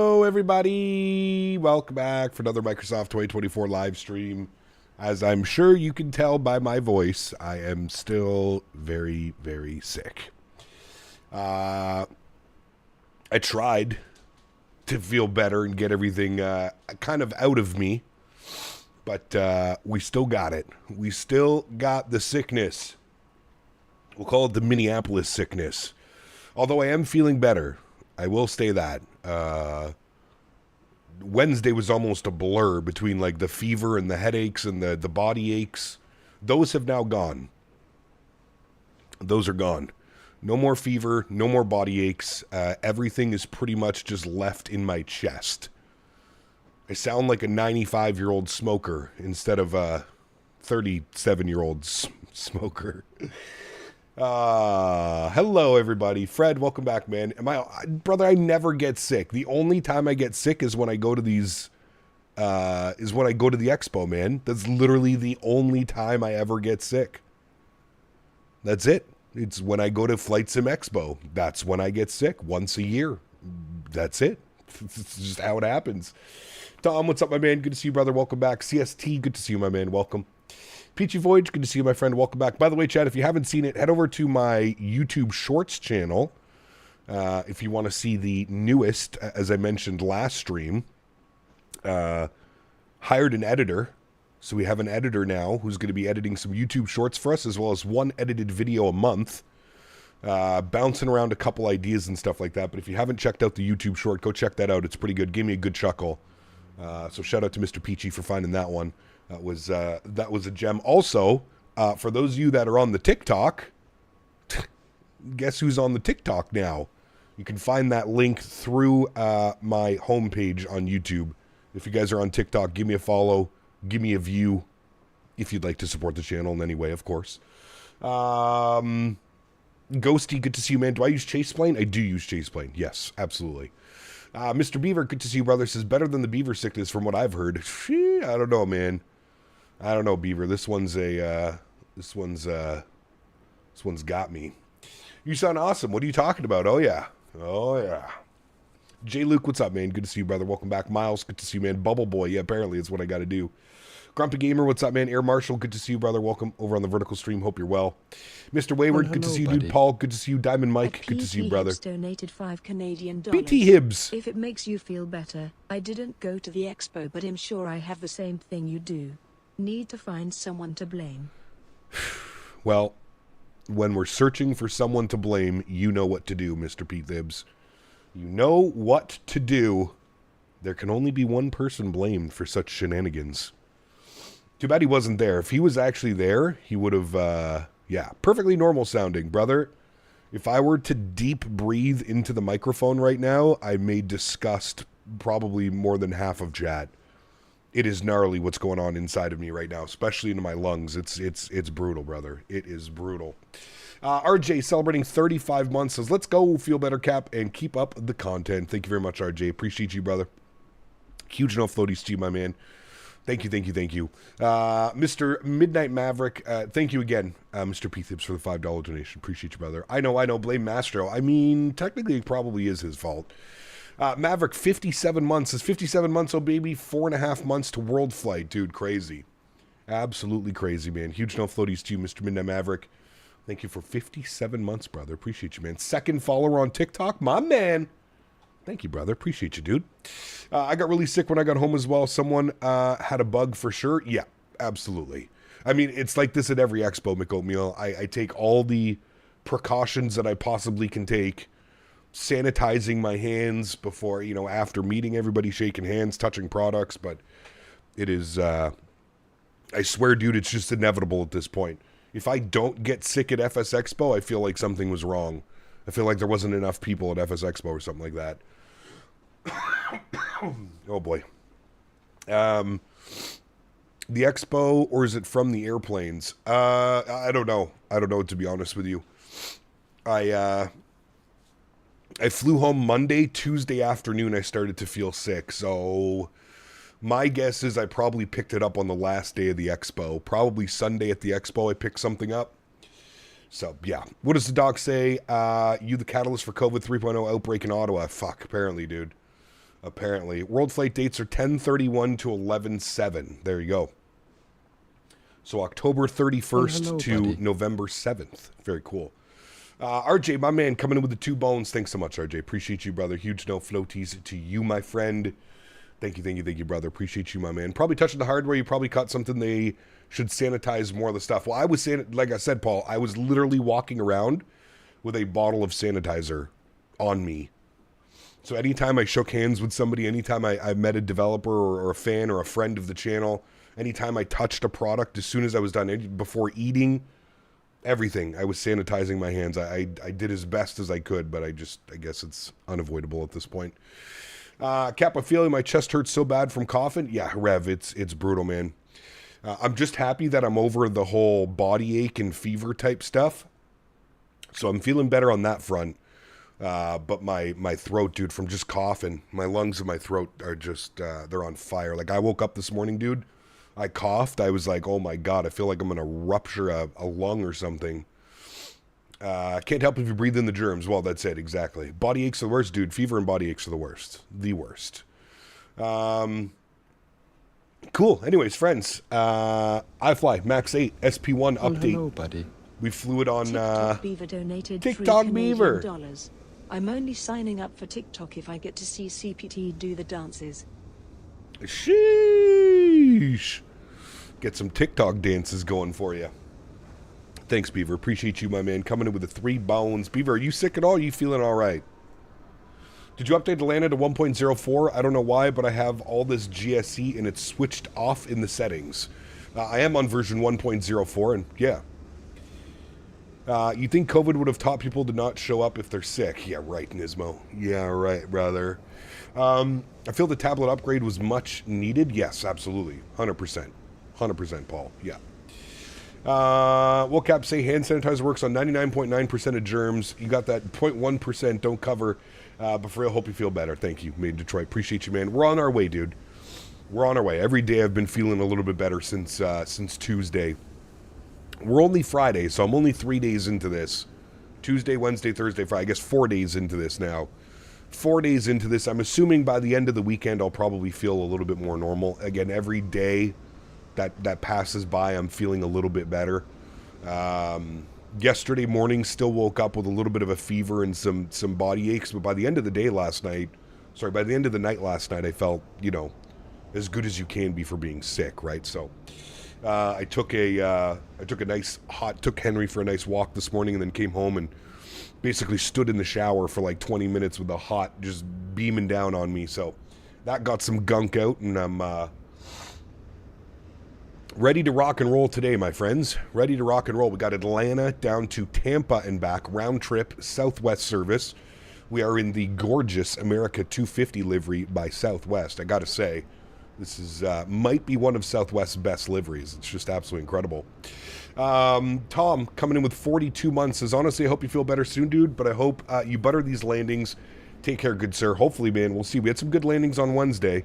Hello, everybody. Welcome back for another Microsoft 2024 live stream. As I'm sure you can tell by my voice, I am still very, very sick. I tried to feel better and get everything kind of out of me, but we still got it. We still got the sickness. We'll call it the Minneapolis sickness. Although I am feeling better. I will say that. Wednesday was almost a blur between like the fever and the headaches and the body aches. Those have now gone. Those are gone. No more fever, no more body aches. Everything is pretty much just left in my chest. I sound like a 95-year-old smoker instead of a 37-year-old smoker. Hello everybody. Fred, welcome back, man. Brother, I never get sick. The only time I get sick is when I go to the expo, man. That's literally the only time I ever get sick. That's it. It's when I go to Flight Sim Expo. That's when I get sick, once a year. That's it. It's just how it happens. Tom, what's up, my man? Good to see you, brother. Welcome back. CST, good to see you, my man. Welcome. Peachy Voyage, good to see you, my friend. Welcome back. By the way, Chad, if you haven't seen it, head over to my YouTube Shorts channel if you want to see the newest, as I mentioned last stream. Hired an editor. So we have an editor now who's going to be editing some YouTube Shorts for us, as well as one edited video a month. Bouncing around a couple ideas and stuff like that. But if you haven't checked out the YouTube Short, go check that out. It's pretty good. Gave me a good chuckle. So shout out to Mr. Peachy for finding that one. That was a gem. Also, for those of you that are on the TikTok, guess who's on the TikTok now? You can find that link through my homepage on YouTube. If you guys are on TikTok, give me a follow, give me a view, if you'd like to support the channel in any way, of course. Ghosty, good to see you, man. Do I use Chaseplane? I do use Chaseplane. Yes, absolutely. Mr. Beaver, good to see you, brother. Says better than the beaver sickness from what I've heard. I don't know, man. I don't know, Beaver. This one's got me. You sound awesome. What are you talking about? Oh yeah. J Luke, what's up, man? Good to see you, brother. Welcome back. Miles, good to see you, man. Bubble Boy, yeah, apparently it's what I got to do. Grumpy Gamer, what's up, man? Air Marshal, good to see you, brother. Welcome over on the vertical stream. Hope you're well. Mr. Wayward, good to see you, buddy. Dude. Paul, good to see you. Diamond Mike, good to see you, brother. Donated $5 PT Hibbs. If it makes you feel better, I didn't go to the expo, but I'm sure I have the same thing you do. Need to find someone to blame. Well, when we're searching for someone to blame, you know what to do, Mr. Pete Hibbs. You know what to do. There can only be one person blamed for such shenanigans. Too bad he wasn't there. If he was actually there, he would have, yeah, perfectly normal sounding. Brother, if I were to deep breathe into the microphone right now, I may disgust probably more than half of chat. It is gnarly what's going on inside of me right now, especially into my lungs. It's brutal, brother. It is brutal. RJ, celebrating 35 months, says, let's go, feel better, Cap, and keep up the content. Thank you very much, RJ. Appreciate you, brother. Huge enough floaties to you, my man. Thank you. Mr. Midnight Maverick, thank you again, Mr. P. Thibs, for the $5 donation. Appreciate you, brother. I know, blame Mastro. I mean, technically it probably is his fault. Maverick, 57 months. Is 57 months, oh baby, 4.5 months to World Flight. Dude, crazy. Absolutely crazy, man. Huge no floaties to you, Mr. Midnight Maverick. Thank you for 57 months, brother. Appreciate you, man. Second follower on TikTok, my man. Thank you, brother. Appreciate you, dude. I got really sick when I got home as well. Someone had a bug for sure. Yeah, absolutely. I mean, it's like this at every expo, McOatmeal. I take all the precautions that I possibly can take. Sanitizing my hands before, after meeting everybody, shaking hands, touching products. But it is, I swear, dude, it's just inevitable at this point. If I don't get sick at FS Expo, I feel like something was wrong. I feel like there wasn't enough people at FS Expo or something like that. Oh boy. The expo, or is it from the airplanes? I don't know. I don't know, to be honest with you. I flew home Monday. Tuesday afternoon, I started to feel sick. So my guess is I probably picked it up on the last day of the expo. Probably Sunday at the expo, I picked something up. So, yeah. What does the doc say? You the catalyst for COVID 3.0 outbreak in Ottawa. Fuck, apparently, dude. apparently. World flight dates are 10/31 to 11/7. There you go. So October 31st hello, to buddy. November 7th. Very cool. RJ, my man, coming in with the 2 bones. Thanks so much, RJ. Appreciate you, brother. Huge no floaties to you, my friend. Thank you, brother. Appreciate you, my man. Probably touching the hardware. You probably caught something they should sanitize more of the stuff. Well, I was saying, like I said, Paul, I was literally walking around with a bottle of sanitizer on me. So anytime I shook hands with somebody, anytime I met a developer or a fan or a friend of the channel, anytime I touched a product, as soon as I was done, before eating, everything, I was sanitizing my hands. I did as best as I could, but I guess it's unavoidable at this point. Cap, I'm feeling my chest hurts so bad from coughing. Yeah, Rev, it's brutal, man. I'm just happy that I'm over the whole body ache and fever type stuff. So I'm feeling better on that front. But my throat, dude, from just coughing, my lungs and my throat are just, they're on fire. Like, I woke up this morning, dude, I coughed. I was like, oh my God, I feel like I'm going to rupture a lung or something. Can't help if you breathe in the germs. Well, that's it, exactly. Body aches are the worst, dude. Fever and body aches are the worst. The worst. Cool. Anyways, friends, iFly, MAX8, SP1 update. Hello, buddy. We flew it on TikTok Beaver donated TikTok $3 Beaver. Canadian. I'm only signing up for TikTok if I get to see CPT do the dances. Sheesh. Get some TikTok dances going for you. Thanks, Beaver. Appreciate you, my man. Coming in with the 3 bones. Beaver, are you sick at all? Are you feeling all right? Did you update Atlanta to 1.04? I don't know why, but I have all this GSE and it's switched off in the settings. I am on version 1.04, and yeah. You think COVID would have taught people to not show up if they're sick? Yeah, right, Nismo. Yeah, right, brother. I feel the tablet upgrade was much needed. Yes, absolutely. 100%. 100%, Paul. Yeah. Well, Cap, say hand sanitizer works on 99.9% of germs. You got that 0.1% don't cover. But for real, hope you feel better. Thank you, made in Detroit. Appreciate you, man. We're on our way, dude. We're on our way. Every day I've been feeling a little bit better since Tuesday. We're only Friday, so I'm only 3 days into this. Tuesday, Wednesday, Thursday, Friday. I guess 4 days into this now. 4 days into this. I'm assuming by the end of the weekend I'll probably feel a little bit more normal. Again, every day that passes by, I'm feeling a little bit better. Yesterday morning, still woke up with a little bit of a fever and some body aches, but by the end of the day last night, by the end of the night last night, I felt, as good as you can be for being sick, right? So I took Henry for a nice walk this morning and then came home and basically stood in the shower for like 20 minutes with the hot just beaming down on me. So that got some gunk out, and I'm ready to rock and roll today, my friends. Ready to rock and roll. We got Atlanta down to Tampa and back, round trip Southwest service. We are in the gorgeous America 250 livery by Southwest. I gotta say, this is might be one of Southwest's best liveries. It's just absolutely incredible. Tom, coming in with 42 months, says, honestly, I hope you feel better soon, dude, but I hope you butter these landings. Take care, good sir. Hopefully, man, we'll see. We had some good landings on Wednesday.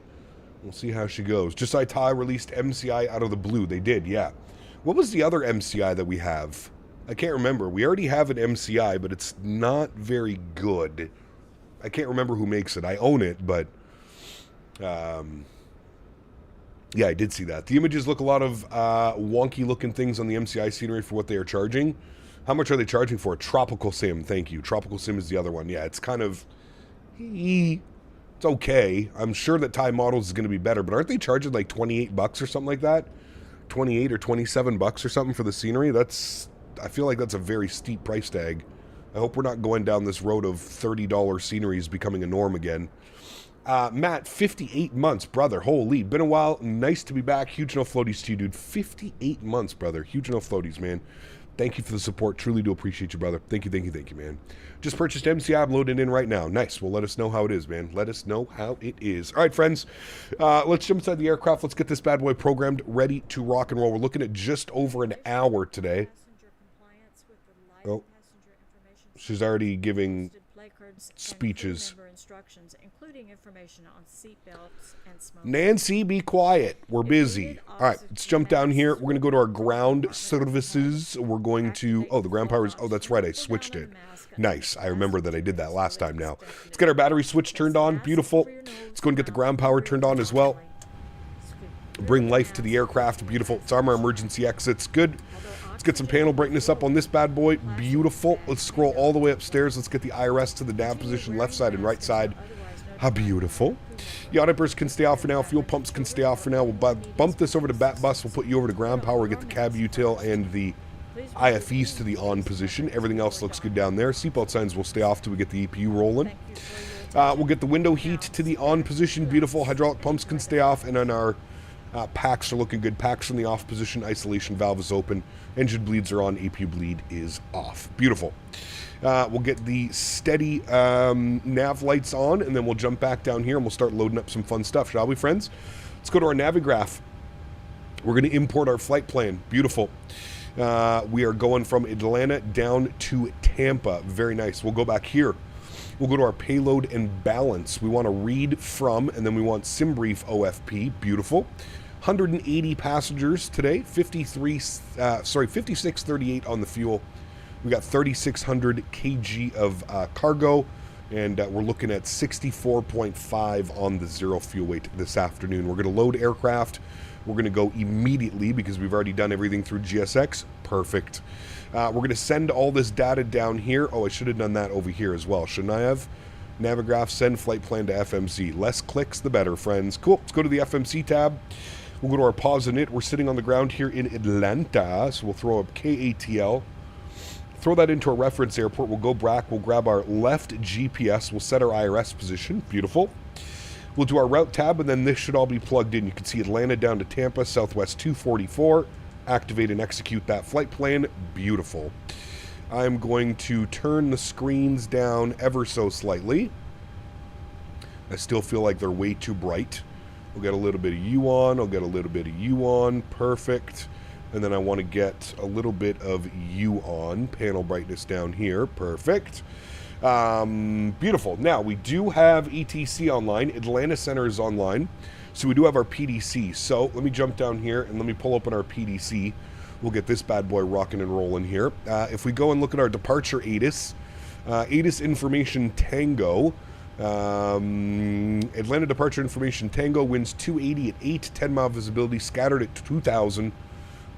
We'll see how she goes. Just like Ty released MCI out of the blue. They did, yeah. What was the other MCI that we have? I can't remember. We already have an MCI, but it's not very good. I can't remember who makes it. I own it, but yeah, I did see that. The images look a lot of wonky looking things on the MCI scenery for what they are charging. How much are they charging for? Tropical Sim, thank you. Tropical Sim is the other one. Yeah, it's kind of... It's okay. I'm sure that Thai Models is going to be better, but aren't they charging like 28 bucks or something like that? 28 or 27 bucks or something for the scenery? I feel like that's a very steep price tag. I hope we're not going down this road of $30 sceneries becoming a norm again. Matt, 58 months, brother. Holy, been a while. Nice to be back. Huge no floaties to you, dude. 58 months, brother. Huge no floaties, man. Thank you for the support. Truly do appreciate you, brother. Thank you, man. Just purchased MCI. I'm loading in right now. Nice. Well, let us know how it is, man. Let us know how it is. All right, friends. Let's jump inside the aircraft. Let's get this bad boy programmed, ready to rock and roll. We're looking at just over an hour today. Oh, she's already giving speeches. Instructions, including information on seat belts and smoke. Nancy, be quiet. We're busy. All right, let's jump down here. We're going to go to our ground services. We're going to, oh, the ground power is, oh, that's right, I switched it. Nice. I remember that I did that last time now. Let's get our battery switch turned on. Beautiful. Let's go and get the ground power turned on as well. Bring life to the aircraft. Beautiful. Let's arm our emergency exits. Good. Let's get some panel brightness up on this bad boy. Beautiful. Let's scroll all the way upstairs. Let's get the IRS to the nav position, left side and right side. How beautiful. Yacht dippers can stay off for now. Fuel pumps can stay off for now. We'll bump this over to bat bus. We'll put you over to ground power. Get the cab util and the IFEs to the on position. Everything else looks good down there. Seatbelt signs will stay off till we get the EPU rolling. We'll get the window heat to the on position. Beautiful. Hydraulic pumps can stay off. And then our packs are looking good. Packs in the off position. Isolation valve is open. Engine bleeds are on. APU bleed is off. Beautiful. We'll get the steady nav lights on, and then we'll jump back down here and we'll start loading up some fun stuff, shall we, friends? Let's go to our Navigraph. We're going to import our flight plan. Beautiful. We are going from Atlanta down to Tampa. Very nice. We'll go back here. We'll go to our payload and balance. We want to read from, and then we want SimBrief OFP. Beautiful. 180 passengers today. 5638 on the fuel. We got 3,600 kg of cargo, and we're looking at 64.5 on the zero fuel weight this afternoon. We're going to load aircraft. We're going to go immediately because we've already done everything through GSX. Perfect. We're going to send all this data down here. Oh, I should have done that over here as well, shouldn't I have? Navigraph, send flight plan to FMC. Less clicks, the better, friends. Cool. Let's go to the FMC tab. We'll go to our pause init. We're sitting on the ground here in Atlanta, so we'll throw up KATL. Throw that into a reference airport. We'll go back. We'll grab our left GPS. We'll set our IRS position. Beautiful. We'll do our route tab, and then this should all be plugged in. You can see Atlanta down to Tampa, Southwest 244. Activate and execute that flight plan. Beautiful. I'm going to turn the screens down ever so slightly. I still feel like they're way too bright. We'll get a little bit of you on. I'll get a little bit of you on. Perfect. And then I want to get a little bit of you on. Panel brightness down here. Perfect. Beautiful. Now, we do have ETC online. Atlanta Center is online. So we do have our PDC. So let me jump down here and let me pull open our PDC. We'll get this bad boy rocking and rolling here. If we go and look at our departure ATIS, ATIS information Tango. Atlanta departure information Tango wins 280 at 8, 10 mile visibility, scattered at 2,000,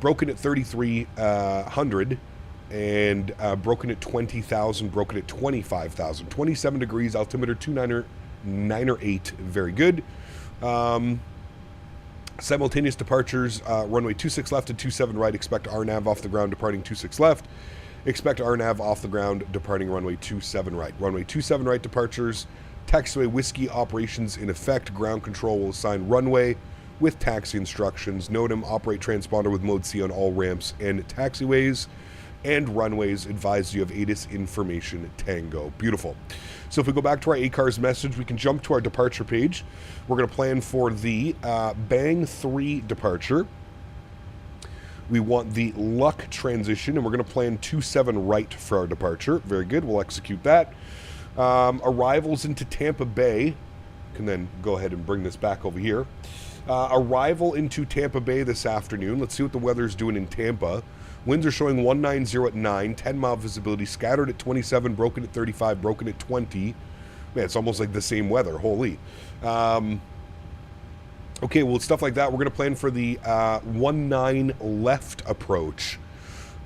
broken at 3,300, and broken at 20,000, broken at 25,000. 27 degrees, altimeter 298, very good. Simultaneous departures, runway 26 left and 27 right, expect RNAV off the ground, departing 26 left. Expect RNAV off the ground, departing runway 27 right. Runway 27 right departures, taxiway whiskey operations in effect. Ground control will assign runway with taxi instructions. NOTAM operate transponder with mode C on all ramps and taxiways and runways. Advise you of ATIS information Tango. Beautiful. So if we go back to our ACARS message, we can jump to our departure page. We're going to plan for the Bang 3 departure. We want the Luck transition, and we're going to plan 27 right for our departure. Very good. We'll execute that. Arrivals into Tampa Bay. Can then go ahead and bring this back over here. Arrival into Tampa Bay this afternoon. Let's see what the weather's doing in Tampa. Winds are showing 190 at 9, 10 mile visibility, scattered at 27, broken at 35, broken at 20. Man, it's almost like the same weather. Holy. Okay, well, stuff like that. We're going to plan for the 19 left approach.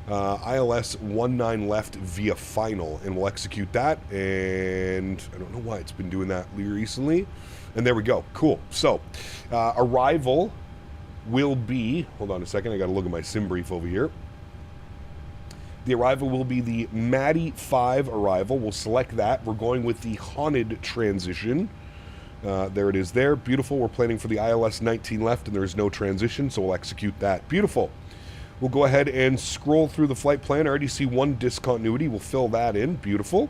ILS 19 left via final, and we'll execute that. And I don't know why it's been doing that recently. And there we go. Cool. So, arrival will be, hold on a second, I got to look at my sim brief over here. The arrival will be the Matty 5 arrival. We'll select that. We're going with the haunted transition. There it is there. Beautiful. We're planning for the ILS 19 left, and there's no transition, so we'll execute that. Beautiful. We'll go ahead and scroll through the flight plan. I already see one discontinuity. We'll fill that in. Beautiful.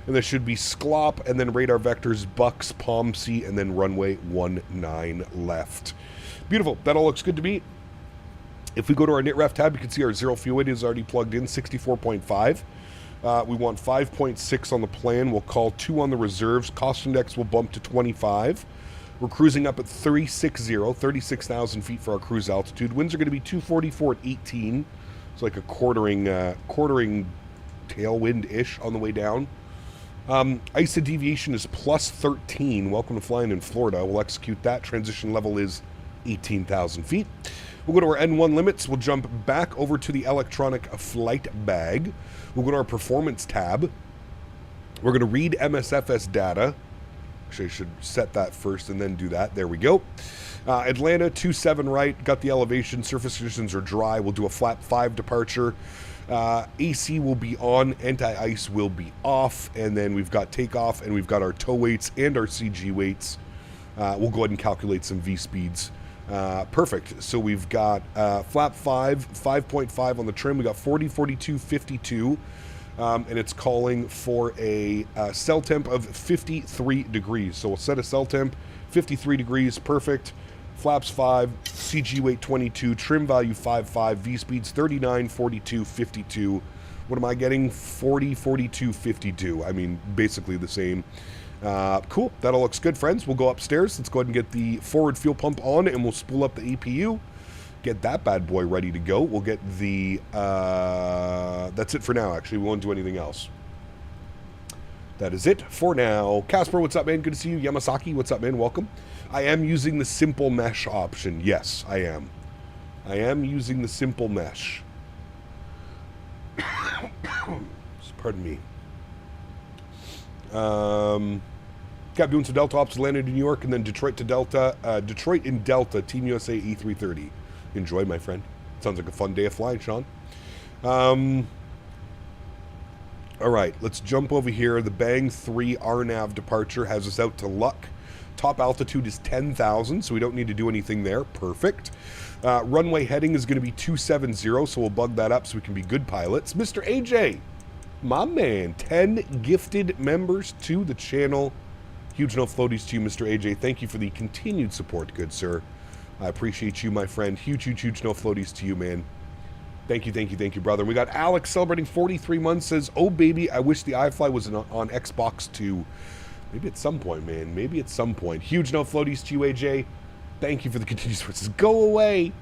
And there should be SCLOP, and then radar vectors, Bucks, Palm C, and then runway 19 left. Beautiful. That all looks good to me. If we go to our NITREF tab, you can see our zero fuel weight is already plugged in, 64.5. We want 5.6 on the plan. We'll call 2 on the reserves. Cost index will bump to 25. We're cruising up at 36,000 feet for our cruise altitude. Winds are going to be 244 at 18. It's like a quartering tailwind-ish on the way down. ISA deviation is plus 13. Welcome to flying in Florida. We'll execute that. Transition level is 18,000 feet. We'll go to our N1 limits. We'll jump back over to the electronic flight bag. We'll go to our performance tab. We're going to read MSFS data. Actually, I should set that first and then do that. There we go. Atlanta, 27 right. Got the elevation. Surface conditions are dry. We'll do a flap 5 departure. AC will be on. Anti-ice will be off. And then we've got takeoff, and we've got our tow weights and our CG weights. We'll go ahead and calculate some V speeds. Perfect. So we've got flap 5, 5.5 on the trim. We got 40, 42, 52. And it's calling for a cell temp of 53 degrees. So we'll set a cell temp, 53 degrees, perfect. Flaps 5, CG weight 22, trim value 5.5, V speeds 39, 42, 52. What am I getting? 40, 42, 52. I mean, basically the same. Cool. That all looks good, friends. We'll go upstairs. Let's go ahead and get the forward fuel pump on, and we'll spool up the APU. Get that bad boy ready to go. We'll get the... that's it for now, actually. We won't do anything else. That is it for now. Casper, what's up, man? Good to see you. Yamasaki, what's up, man? Welcome. I am using the simple mesh option. Yes, I am. I am using the simple mesh. Pardon me. Kept doing some Delta ops, landed in New York, and then Detroit to Delta. Detroit in Delta, Team USA E330. Enjoy, my friend. Sounds like a fun day of flying, Sean. All right, let's jump over here. The Bang 3 RNAV departure has us out to Luck. Top altitude is 10,000, so we don't need to do anything there. Perfect. Runway heading is going to be 270, so we'll bug that up so we can be good pilots. Mr. AJ, my man, 10 gifted members to the channel. Huge no floaties to you, Mr. AJ. Thank you for the continued support, good sir. I appreciate you, my friend. Huge no floaties to you, man. Thank you, brother. And we got Alex celebrating 43 months, says, oh, baby, I wish the iFly was on Xbox too. Maybe at some point, man. Maybe at some point. Huge no floaties to you, AJ. Thank you for the continued support. Go away.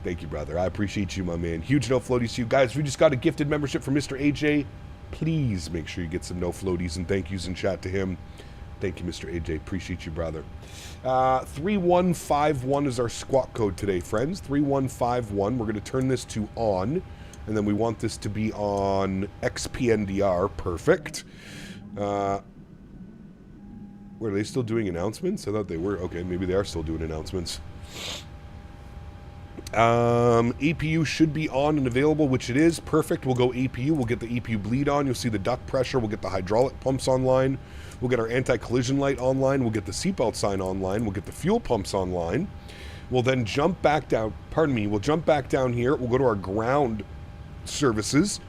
Thank you, brother. I appreciate you, my man. Huge no floaties to you. Guys, we just got a gifted membership from Mr. AJ. Please make sure you get some no floaties and thank yous in chat to him. Thank you, Mr. AJ. Appreciate you, brother. 3151 is our squawk code today, friends. 3151. We're going to turn this to on, and then we want this to be on XPNDR. Perfect. Were they still doing announcements? I thought they were. Okay, maybe they are still doing announcements. APU should be on and available, which it is. Perfect. We'll go APU. We'll get the APU bleed on. You'll see the duct pressure. We'll get the hydraulic pumps online. We'll get our anti-collision light online. We'll get the seatbelt sign online. We'll get the fuel pumps online. We'll then jump back down. Pardon me. We'll jump back down here. We'll go to our ground services.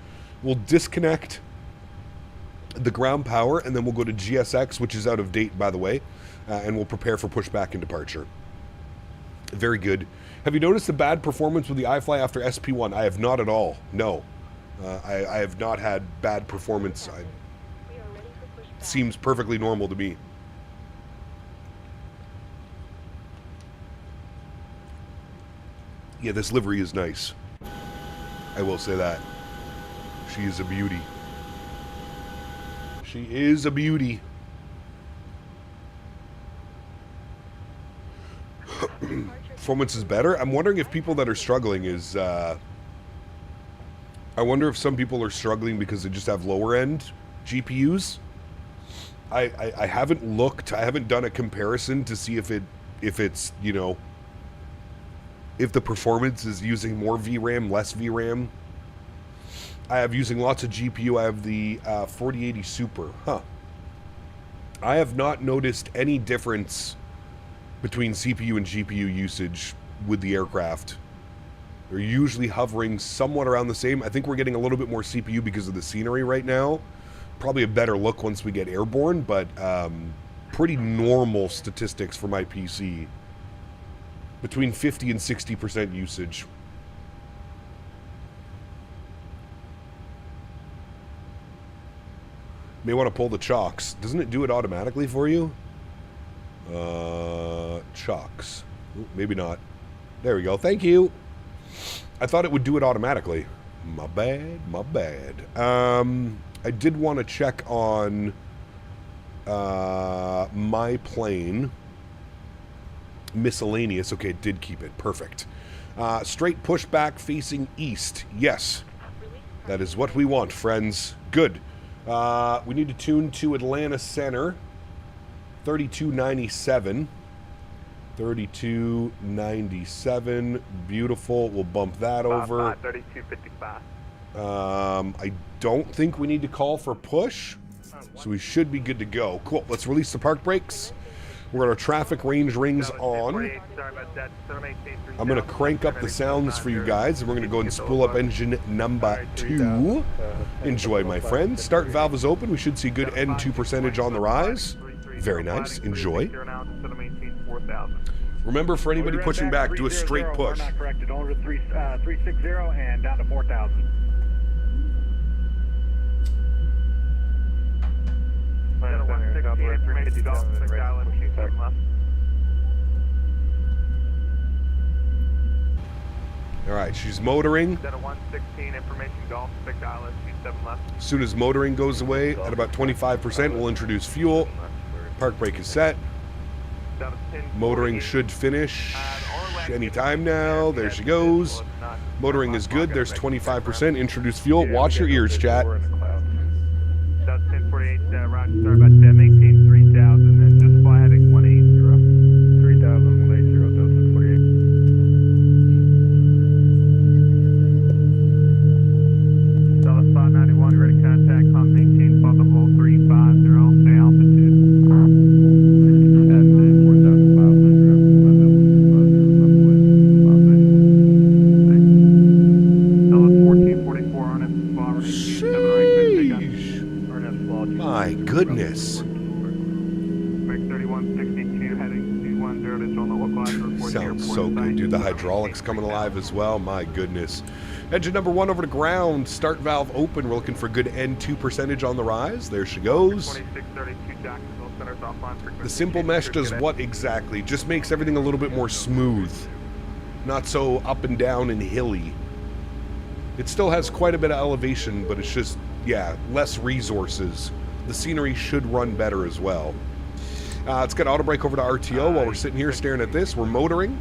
We'll disconnect the ground power, and then we'll go to GSX, which is out of date, by the way, and we'll prepare for pushback and departure. Very good. Have you noticed the bad performance with the iFly after SP1? I have not at all. No. I have not had bad performance. It seems perfectly normal to me. Yeah, this livery is nice. I will say that. She is a beauty. She is a beauty. Performance is better. I'm wondering if people that are struggling is... I wonder if some people are struggling because they just have lower end GPUs. I haven't looked. I haven't done a comparison to see if it's, you know, if the performance is using more VRAM, less VRAM. I have using lots of GPU. I have the 4080 Super. I have not noticed any difference between CPU and GPU usage with the aircraft. They're usually hovering somewhat around the same. I think we're getting a little bit more CPU because of the scenery right now. Probably a better look once we get airborne, but pretty normal statistics for my PC. Between 50 and 60% usage. May want to pull the chocks. Doesn't it do it automatically for you? Chocks. Ooh, maybe not. There we go. Thank you. I thought it would do it automatically. My bad. My bad. I did want to check on my plane. Miscellaneous. Okay, it did keep it. Perfect. Straight pushback facing east. Yes. That is what we want, friends. Good. We need to tune to Atlanta Center. 3297. 3297. Beautiful. We'll bump that over. 3255. I don't think we need to call for push, so we should be good to go. Cool. Let's release the park brakes. We're going to traffic range rings on. I'm going to crank up the sounds for you guys, and we're going to go and spool up engine number 2. Enjoy, my friends. Start valve is open. We should see good N2 percentage on the rise. Very nice. Enjoy. Remember, for anybody pushing back, do a straight push. Corrected over to 360 and down to 4,000. All right, she's motoring. 116 information golf, 6 islands, 27 left. As soon as motoring goes away, at about 25%, we'll introduce fuel. Park brake is set. Motoring should finish anytime now. There she goes. Motoring is good. There's 25%. Introduce fuel. Watch your ears, chat. 1048, Roger, sorry about that. Maintain 3000, then just fly heading 180. 3000, 180, Delta 48. Dallas 591, ready contact, com maintain, follow hold 350, stay altitude. And then 4,500, Dallas 1444 on it, fly ready, 7 My goodness. MAX8 heading 210 to John localizer report. Sounds so good, dude. The hydraulics coming alive as well. My goodness. Engine number 1 over to ground. Start valve open. We're looking for good N2 percentage on the rise. There she goes. The simple mesh does what exactly? Just makes everything a little bit more smooth. Not so up and down and hilly. It still has quite a bit of elevation, but it's just, yeah, less resources. The scenery should run better as well. Let's get auto brake over to RTO while we're sitting here staring at this. We're motoring,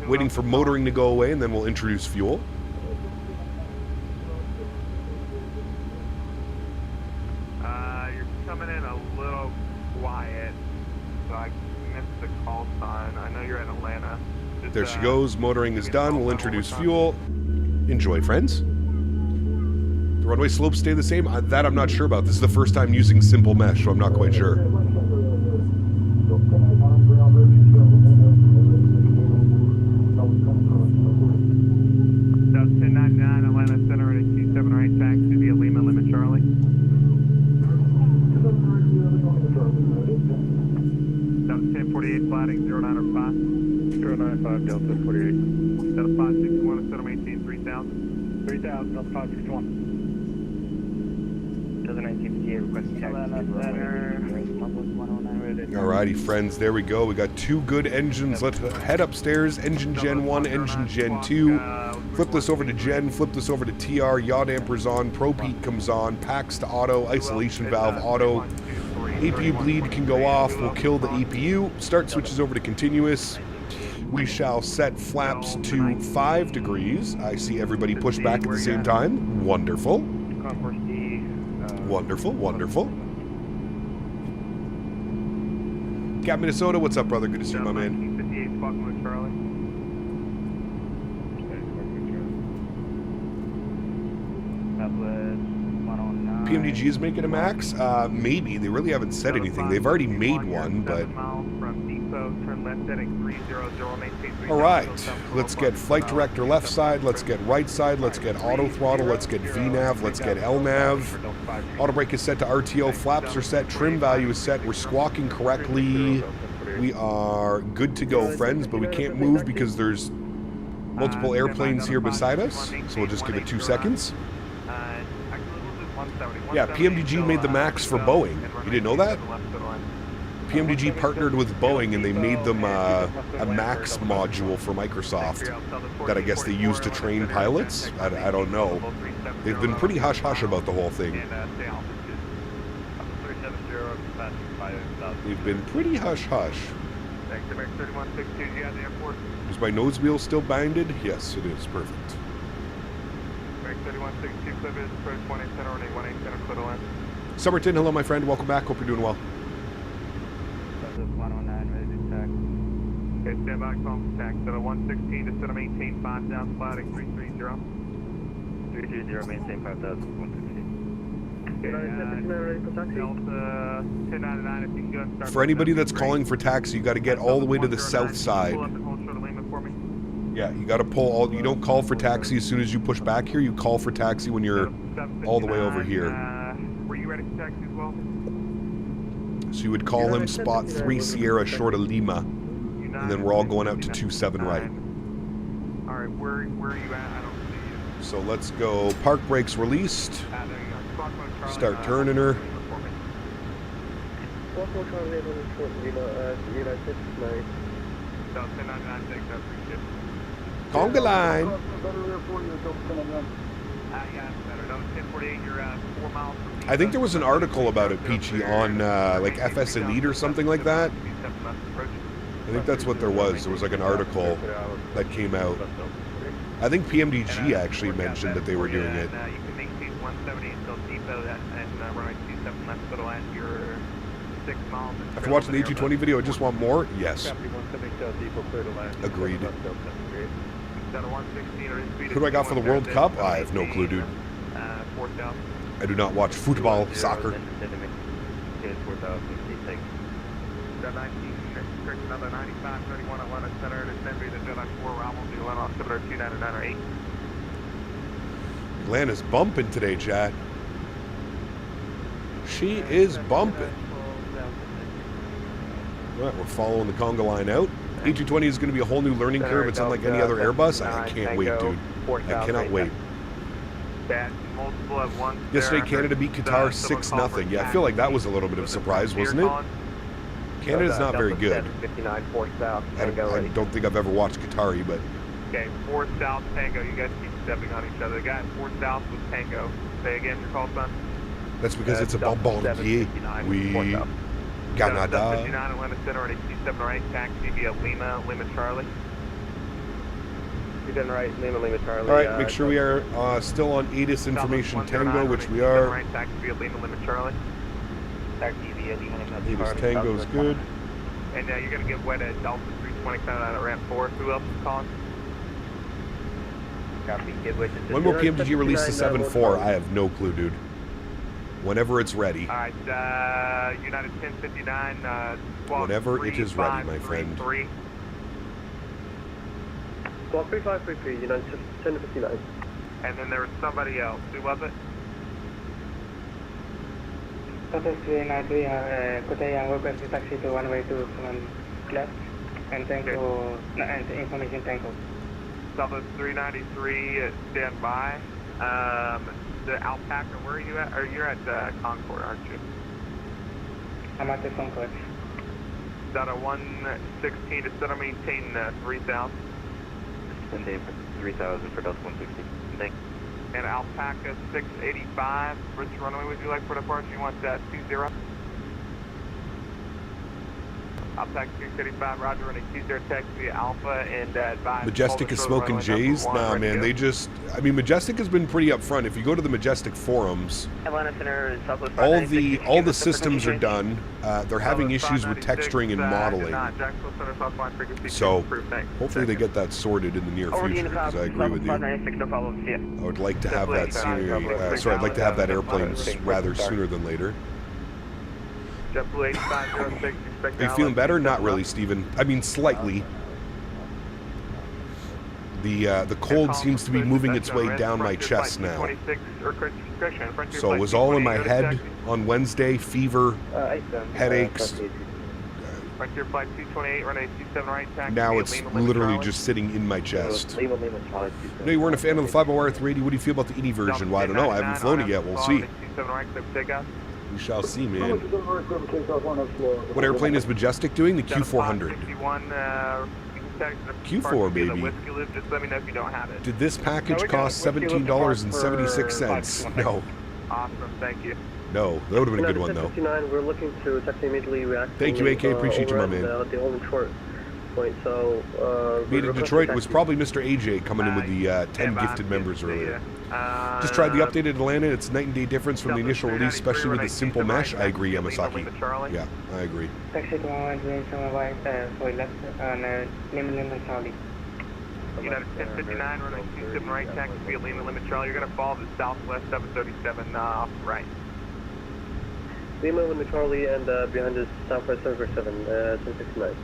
waiting for motoring to go away, and then we'll introduce fuel. You're coming in a little quiet, so I missed the call sign. I know you're in Atlanta. Just, There she goes. Motoring is done. We'll introduce fuel. Enjoy, friends. The runway slopes stay the same? That I'm not sure about. This is the first time using simple mesh, so I'm not quite sure. That's 1099 Atlanta Center at a 278 taxi via Lima, Limit Charlie. That's 1048 flatting 095. 095 Delta 48. Delta 561 at Center maintain 3000. 3000 Delta 561. Alrighty, friends, there we go. We got 2 good engines. Let's head upstairs. Engine Gen 1, Engine Gen 2. Flip this over to Gen, flip this over to TR. Yaw dampers on, Pro Peak comes on, packs to auto, isolation valve auto. APU bleed can go off. We'll kill the APU. Start switches over to continuous. We shall set flaps to 5 degrees. I see everybody push back at the same time. Wonderful. Wonderful, wonderful. Cap Minnesota, what's up, brother? Good to see you, my man. 58 Buckland Charlie. PMDG is making a max? Maybe. They really haven't said anything. They've already made one, but... Alright, let's get flight director left side, let's get right side, let's get auto throttle, let's get VNAV, let's get LNAV. Auto brake is set to RTO, flaps are set, trim value is set, we're squawking correctly. We are good to go, friends, but we can't move because there's multiple airplanes here beside us, so we'll just give it 2 seconds. Yeah, PMDG made the MAX for Boeing. You didn't know that? PMDG partnered with Boeing and they made them a MAX module for Microsoft that I guess they use to train pilots. I don't know. They've been pretty hush-hush about the whole thing. They've been pretty hush-hush. Is my nose wheel still binded? Yes, it is. Perfect. Summerton, hello my friend. Welcome back. Hope you're doing well. Okay, stand by, call for tax. 116 to set a maintain 5,000, flighting 330. 330, maintain 5,000, 116. Okay, Delta 1099, if you can go and start. For anybody that's calling for taxi, you got to get all the way to the south side. Pull up and hold short of Lima for me. Yeah, you got to pull all. You don't call for taxi as soon as you push back here. You call for taxi when you're all the way over here. Were you ready for taxi as well? So you would call him spot 3 Sierra short of Lima, and then we're all going out to 27 right. All right, where are you at? I don't see you. So let's go. Park brakes released. Start turning her. Conga line. I think there was an article about it, Peachy, on like FS Elite or something like that. I think that's what there was. There was like an article that came out. I think PMDG actually mentioned that they were doing it. You can make speed 170 until depot and runway 27 left to land your 6 miles. After watching the A220 video, I just want more? Yes. Agreed. Who do I got for the World Cup? I have no clue, dude. I do not watch football, soccer. Another 95, 31 Atlanta Center to Send me to Jedi 4 arrival to Atlanta altimeter 299 or 8. Atlanta's bumping today, Chad. She is bumping. Right, we're following the conga line out. A220 is going to be a whole new learning curve. It's unlike any other Airbus. I can't wait, dude. I cannot wait. Yesterday, Canada beat Qatar 6-0. Yeah, I feel like that was a little bit of a surprise, wasn't it? Canada's not very good. I don't think I've ever watched Qatari, but... Okay, 4 South Tango. You guys keep stepping on each other. The guy at 4 South was Tango. Say again, your call sign? That's because it's a bombardier. We... Canada. 59 Atlanta Center at 27 right. Taxi via Lima Charlie. You done right, Lima Charlie. Alright, make sure we are still on ATIS information Tango, which we are. Right, taxi via Lima Charlie. ATIS Tango is good. And you're going to get wet at Delta 320 coming out of ramp 4. Who else is calling? When will PMDG release the 7.4? I have no clue, dude. Whenever it's ready. Alright, United 1059. Whenever it is ready, my friend. Squawk 3533, United 1059. And then there was somebody else. Who was it? Request taxi to one way to left and Tango and information Tango. Southwest 393, stand by. The Alpaca, where are you at? Or you're at Concord, aren't you? I'm at the Concord. Is that a 116 to center maintain 3000? Sunday 3000 for Delta 160. Thanks. And Alpaca 685, which runway would you like for departure? You want that 20? Alpaca 685, roger, running 20 taxi via Alpha and advise. Majestic is smoking J's? Nah, man, they just... I mean, Majestic has been pretty upfront. If you go to the Majestic forums, all the systems are done. They're having issues with texturing and modeling. So, hopefully they get that sorted in the near future, because I agree with you. I would like to have that scenery, I'd like to have that airplane rather sooner than later. Are you feeling better? Not really, Steven. I mean, slightly. The cold seems to be moving its way down my chest now. So it was all in my head on Wednesday, fever, headaches, Right here, flight 228, runway 27 right, taxi. Now via it's Lima, Lima, literally Charlie. just sitting in my chest. Lima, Lima, Charlie. No, you weren't a fan of the 5R380. What do you feel about the ED version? Well, I don't know. I haven't flown it yet. We'll see. 27 right, clear for takeoff. We shall see, man. What airplane is Majestic doing? The Q400. Q4, baby. Just let me know if you don't have it. Did this package cost $17.76? No. Awesome, thank you. No, that would have been a good one, though. 59, we're looking to taxi immediately react. Thank you, AK. Appreciate you, my man. The only short point, so... Meet in Detroit was probably Mr. AJ coming in with the 10 gifted members earlier. Just tried the updated Atlanta. It's night and day difference from the initial release, especially with the simple mesh. I agree, Yamasaki. Yeah, I agree. Taxi to 110 right, sorry, left, Lima, Lima, Charlie. United 1059, runway 27 right, taxi via Lima, Lima, Charlie. You're going to follow the southwest 737 off the right. Lima, Lima, Charlie, and behind is Southwest 747, 1069.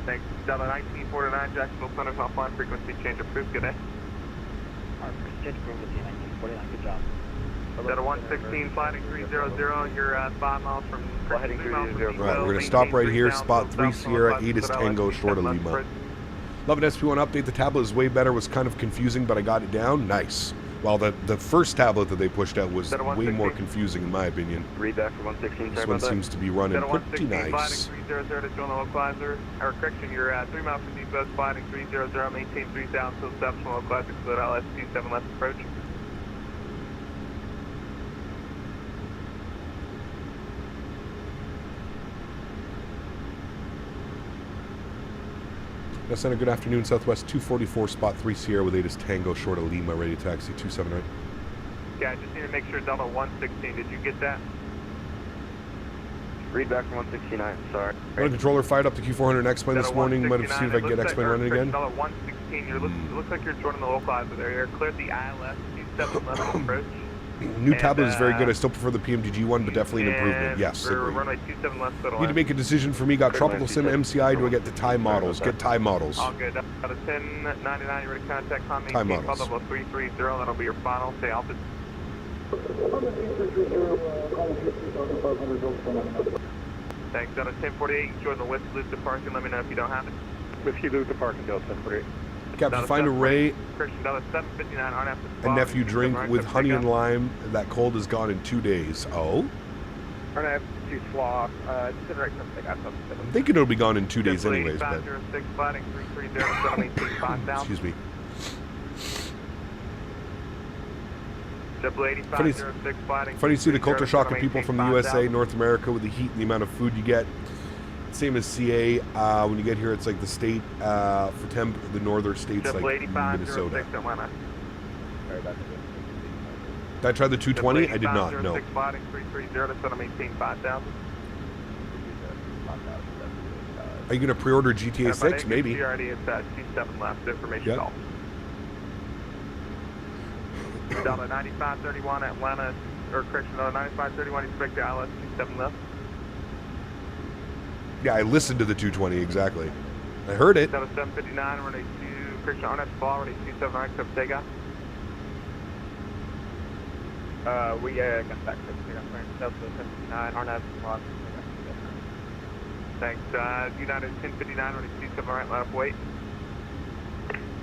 Thanks. Delta 1949, Jacksonville Center, offline frequency change approved. Good day. Good job. Delta 116, flighting 300, you're 5 miles from... Heading 300. Right, we're going to stop right here. Spot 3 Sierra, 8 is Tango, short of Lima. Love an SP1 update. The tablet is way better. Was kind of confusing, but I got it down. Nice. Well, the first tablet that they pushed out was way more confusing, in my opinion. Read back for 116. This one seems to be running pretty nice. Flighting 300 to join the localizer. Or correction, you're 3 miles from Depot, flighting 300, maintain 3000 till steps from localizer, so LS27 left approach. Center, good afternoon. Southwest 244, spot 3 Sierra with 8 is Tango, short of Lima, ready to taxi 278. Yeah, I just need to make sure Delta 116, did you get that? Read back from 169, sorry. Running controller fired up the Q400 X-Plane this morning. Might have seen if I can get X-Plane running again. Delta 116, it looks like you're joining the localizer there. You're cleared the ILS 27 left approach. New tablet is very good. I still prefer the PMDG one, but definitely an improvement. Yes, agree. Runway 27 left, Need to make a decision for me. Got Tropical Sim MCI. Do I get the Thai models? Get Thai models. All good. Out of 1099, you ready to contact Tommy? Thai models. Level 330, that'll be your final. Say altitude. Thanks. Out of 1048, join the West Loop departure. Let me know if you don't have it. Whiskey Loop departure, Delta 1048. Captain, find a Ray Christian, Delta 759, on after a nephew drink with honey and lime. That cold is gone in 2 days. Oh? RNF to SWA, I'm thinking it'll be gone in 2 days anyways, but... Excuse me. Funny to see the culture shock of people from the USA, North America, with the heat and the amount of food you get. Same as CA. When you get here, it's like the state for Tampa, the northern states like Minnesota. Did I try the 220? I did not. No. Are you going to pre-order GTA 6? Maybe. Yep. Delta 9531 Atlanta, or correction, 9531, expect the ILS 27 left. Yeah, I listened to the 220, exactly. I heard it. Delta 759, runway 2, correction, RNF fall, runway 27 right, except takeoff. We got back to Delta 759, RNF fall. Thanks. United 1059, runway 27 right, line up, wait.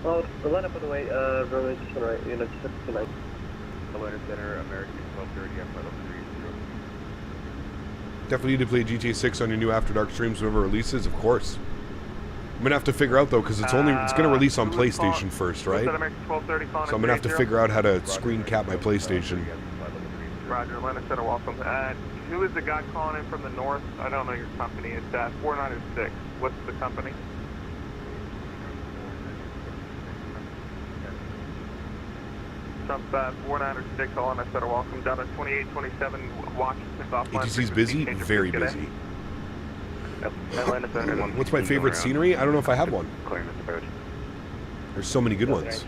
Oh, the line up on the way, runway 27 right, United 759. Atlanta Center, American 1230, level 30. Definitely need to play GTA 6 on your new After Dark streams whenever it releases, of course. I'm gonna have to figure out though, because it's gonna release on PlayStation first, right? So I'm gonna have to figure out how to screen cap my PlayStation. Roger, Atlanta Center, welcome. Who is the guy calling in from the north? I don't know your company. It's 496. What's the company? Trump 496, all on that center, welcome. Down to 2827, Washington, offline. ATC's busy? Very busy. Atlanta Center. What's my favorite scenery? I don't know if I have one. There's so many good ones.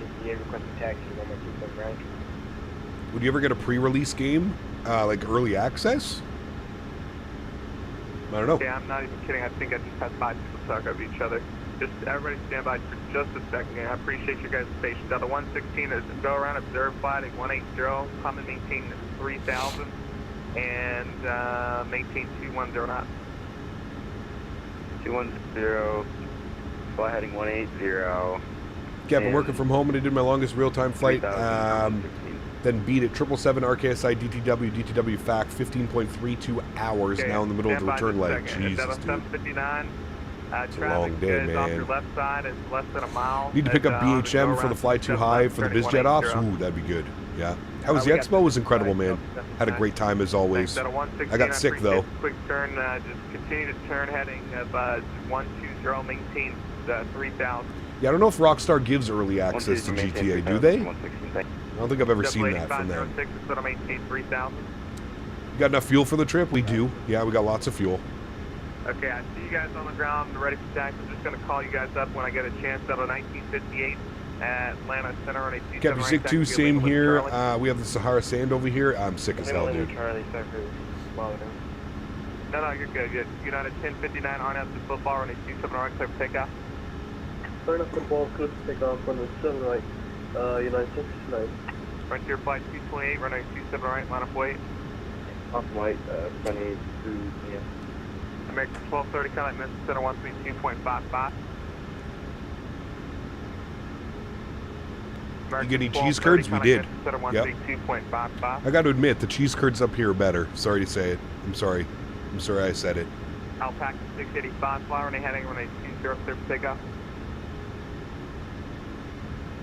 Would you ever get a pre-release game? Like early access? I don't know. Yeah, I'm not even kidding. I think I just had 5 people talk over each other. Just everybody stand by for just a second. I appreciate your guys' patience. Delta 116 is go around, observe flight at 180, come and maintain 3000, and maintain 210 knots. 210, fly heading 180. Yeah, I've been working from home and I did my longest real-time flight. Then beat it 777 RKSI DTW FAC 15.32 hours. Now in the middle of the return leg. Jesus, dude. 759. It's a long day, man. Off your left side is less than a mile. Need to pick up BHM for the Fly Too High for the BizJet ops. Ooh, that'd be good. Yeah. How was the expo? It was incredible, man. Had a great time as always. I got sick though. Quick turn, just continue to turn heading of 120, maintain 3000. Yeah, I don't know if Rockstar gives early access to GTA, do they? I don't think I've ever seen that from them. You got enough fuel for the trip? We do. Yeah, we got lots of fuel. Okay, I see you guys on the ground, ready for taxi. I'm just going to call you guys up when I get a chance. Out of 1958 at Atlanta Center on a Captain Sick 2, same here. We have the Sahara Sand over here. I'm sick as hell, dude. No, you're good. Good. United 1059 on out to football on a 27 right, clear for takeoff. Turn up the ball, clear for takeoff on the 7 right, United 669. Frontier flight 228, runway 27 right, line up weight. Off white, runway 2, yeah. American 1230, contact Mentha Center 132.55. You get any cheese curds? We did. Yep. I got to admit, the cheese curds up here are better. Sorry to say it. I'm sorry. I'm sorry I said it. Alpaca 685, fly runway heading runway 20, clear for takeoff.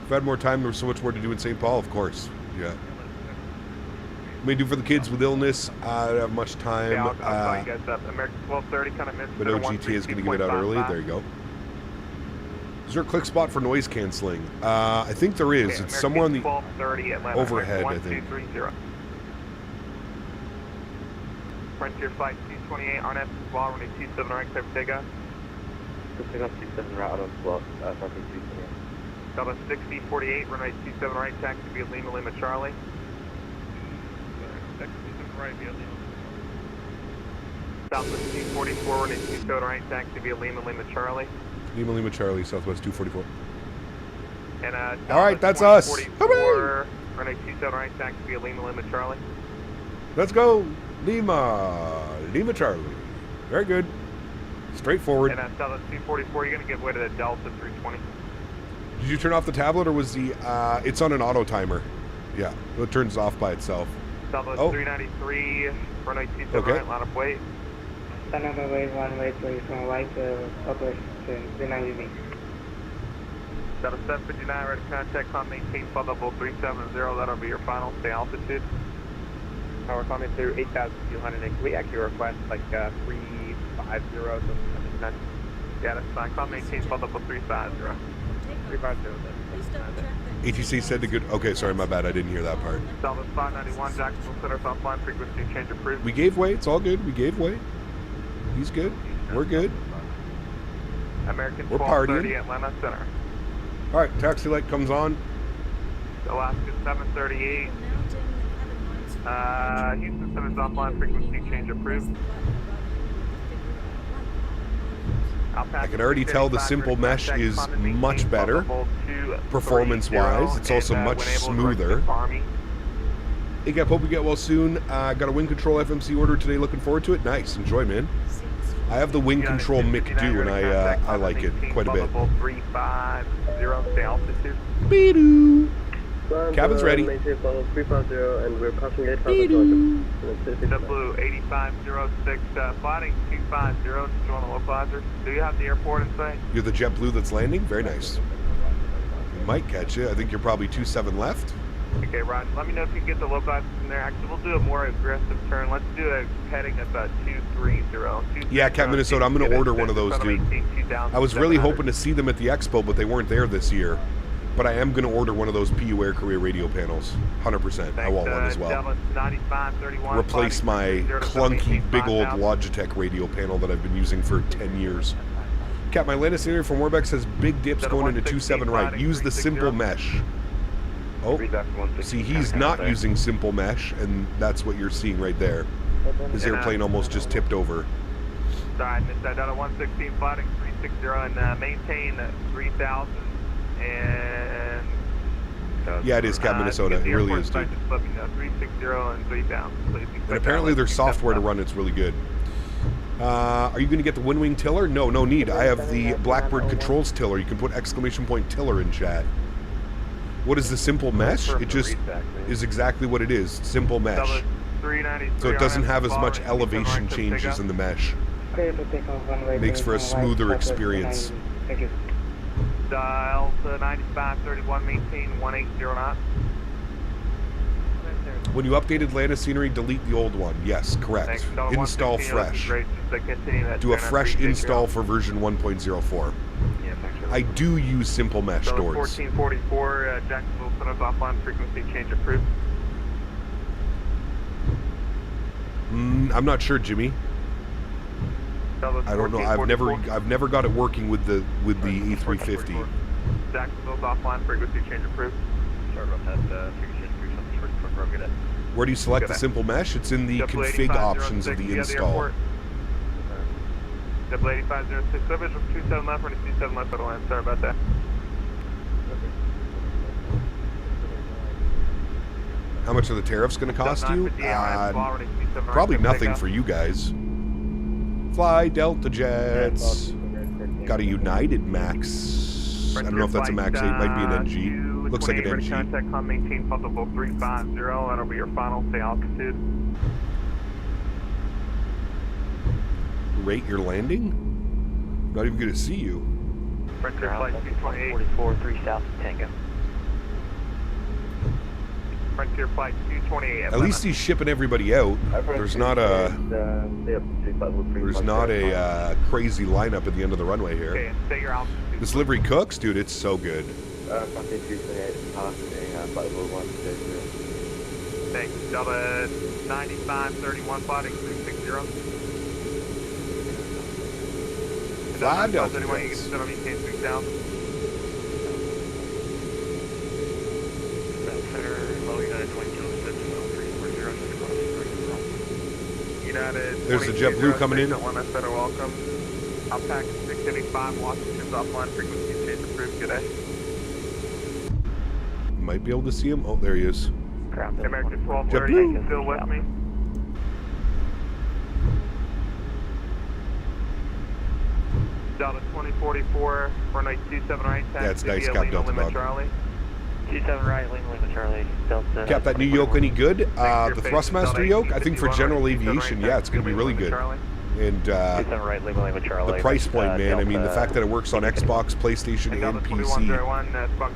If I had more time, there was so much more to do in St. Paul, of course. Yeah. May do for the kids with illness. I don't have much time. Yeah, I'll call you guys up. American 1230, kind of but no GTA is going to give it out early. There you go. Is there a click spot for noise canceling? I think there is. Okay, it's somewhere on the Atlanta, overhead, I think. 1230. Frontier flight 228, on F as well, runway 27 right, clear for takeoff. Just pick up 27 right out of block, Falcon 228. Delta 6048, runway 27 right, taxi via Lima Lima Charlie. Right via Lima. Southwest 244, runway 27 right, taxi via Lima Lima Charlie. Lima Lima Charlie, Southwest 244. And all right, that's us. Hooray! Runway 27 right, taxi via Lima Lima Charlie. Let's go, Lima Lima Charlie. Very good. Straightforward. And Southwest 244, you're gonna give way to the Delta 320. Did you turn off the tablet, or was the? It's on an auto timer. Yeah, it turns off by itself. Southwest 393, runway 27 right, line up weight. Stand up away, runway 24 right, Southwest 390. Delta 759, ready to contact, climb maintain flight level 370, that'll be your final stay altitude. Power climbing through 8,200, and can we actually request like 350, something like that? Yeah, that's fine, climb maintain flight level 350. 350. ATC said to good. Okay, sorry, my bad. I didn't hear that part. Southwest 591, Jacksonville Center, Southline frequency change approved. We gave way. It's all good. We gave way. He's good. We're good. American We're 1230, partying. Atlanta Center. All right, taxi light comes on. Alaska 738. Houston Center's offline frequency change approved. I can already tell the simple mesh is much better performance-wise. It's also much smoother. Hey, Cap, hope we get well soon. Got a wing control FMC order today. Looking forward to it. Nice. Enjoy, man. I have the wing control McDo, and I like it quite a bit. 350, stay altitude. Beedoo. Cabin's ready. Maintain level 350, and we're passing 8,000. Blue 8506, flighting 250, just on the localizer. Do you have the airport in sight? You're the JetBlue that's landing? Very nice. We might catch you. I think you're probably 27 left. Okay, Rod, let me know if you can get the localizer from there. Actually, we'll do a more aggressive turn. Let's do a heading at 230. Yeah, Cap Minnesota, I'm going to order one of those, dude. I was really hoping to see them at the expo, but they weren't there this year. But I am going to order one of those PU Air Career radio panels. 100%. I want one as well. Replace my clunky, big old Logitech radio panel that I've been using for 10 years. Cap, my latest area from Warbeck says big dips going into 27 right. Use the simple mesh. Oh, see, he's not using simple mesh, and that's what you're seeing right there. His airplane almost just tipped over. Sorry, missed that. Delta 116, flighting 360, and maintain 3,000. And yeah, it is Cap Minnesota. It really is, dude. Just let me know. 360 and 3,000, please. And apparently their software to run it's really good. Are you going to get the Windwing tiller? No, no need. I have the Blackbird controls tiller. You can put exclamation point tiller in chat. What is the simple mesh? It just is exactly what it is. Simple mesh. So it doesn't have as much elevation changes in the mesh. Makes for a smoother experience. Thank you. Dial to 9531, maintain 180 knots. When you updated land scenery, delete the old one. Yes, correct. Install fresh. Do a fresh install for version 1.04. I do use simple mesh doors. 1444, Jacksonville Center's offline frequency change approved. I'm not sure, Jimmy. I don't know. I've never got it working with the E350. Jacksonville's offline frequency change approved. Sorry about that. Where do you select the simple mesh? It's in the config options of the install. Double 8506, visual 27 left, running 27 left, Federal Land. Sorry about that. How much are the tariffs going to cost you? Probably nothing for you guys. Fly Delta Jets. Got a United Max. I don't know if that's a MAX8. Might be an NG. Looks like an NG. Contact on maintain possible 350. That'll be your final say altitude. Rate your landing? Not even going to see you. Frontier Flight 228. 44, 3 South Tango. Frontier Flight 228. At least he's shipping everybody out. There's not a crazy lineup at the end of the runway here. Okay, and stay your altitude. This livery cooks, dude. It's so good. Frontier 228, flight level 1, Thanks. Delta 9531, flighting 360. Fly Delta Jets. There's the JetBlue coming in. Welcome. Alpaca 685, Washington's offline frequency change approved. Good day. Might be able to see him. Oh, there he is. American 1230, you can still with me? Delta 2044, runway 27 right. Yeah, it's nice, Cap Delta Dog. 27 right, Lima Charlie, Delta. Cap, that new yoke any good? The Thrustmaster yoke? I think for general aviation, yeah, it's going to be really good. And the price point, man, I mean, the fact that it works on Xbox, PlayStation, and PC,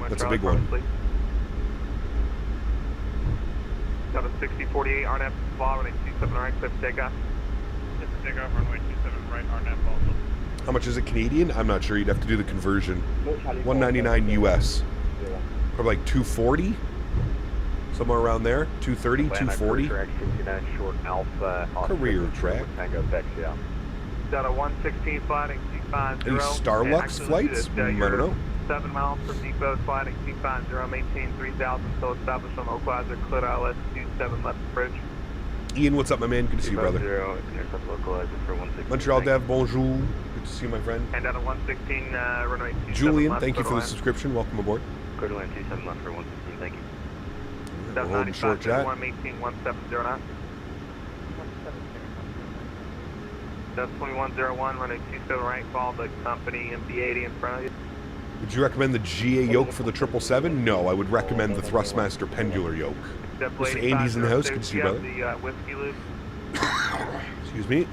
that's a big one. Delta 6048, RNAV, ball, runway 27 right, clip takeoff. Clip takeoff, runway 27 right, RNAV, ball. How much is it Canadian? I'm not sure. You'd have to do the conversion. $199 US. Probably like 240, somewhere around there. 230, 240. Career track. Delta 116 flighting C50. Any Starlux flights? I don't know. 7 miles from depot, flighting C50, maintain 3000, so established on localizer, clear ILS 27 left approach. Ian, what's up, my man? Good to see you, brother. Montreal Dev, bonjour. Good to see you, my friend. And out of 116, runway 27 Julian, left, thank you for the subscription. Welcome aboard. Clear to land 27 left for 116, thank you. Delta 95, short maintain 1709. Delta 2101, runway 27 right, follow the company MD80 in front of you. Would you recommend the GA yoke for the 777? No, I would recommend the Thrustmaster pendular yoke. Mr. Andy's in the house. Good to see you, brother. Excuse me.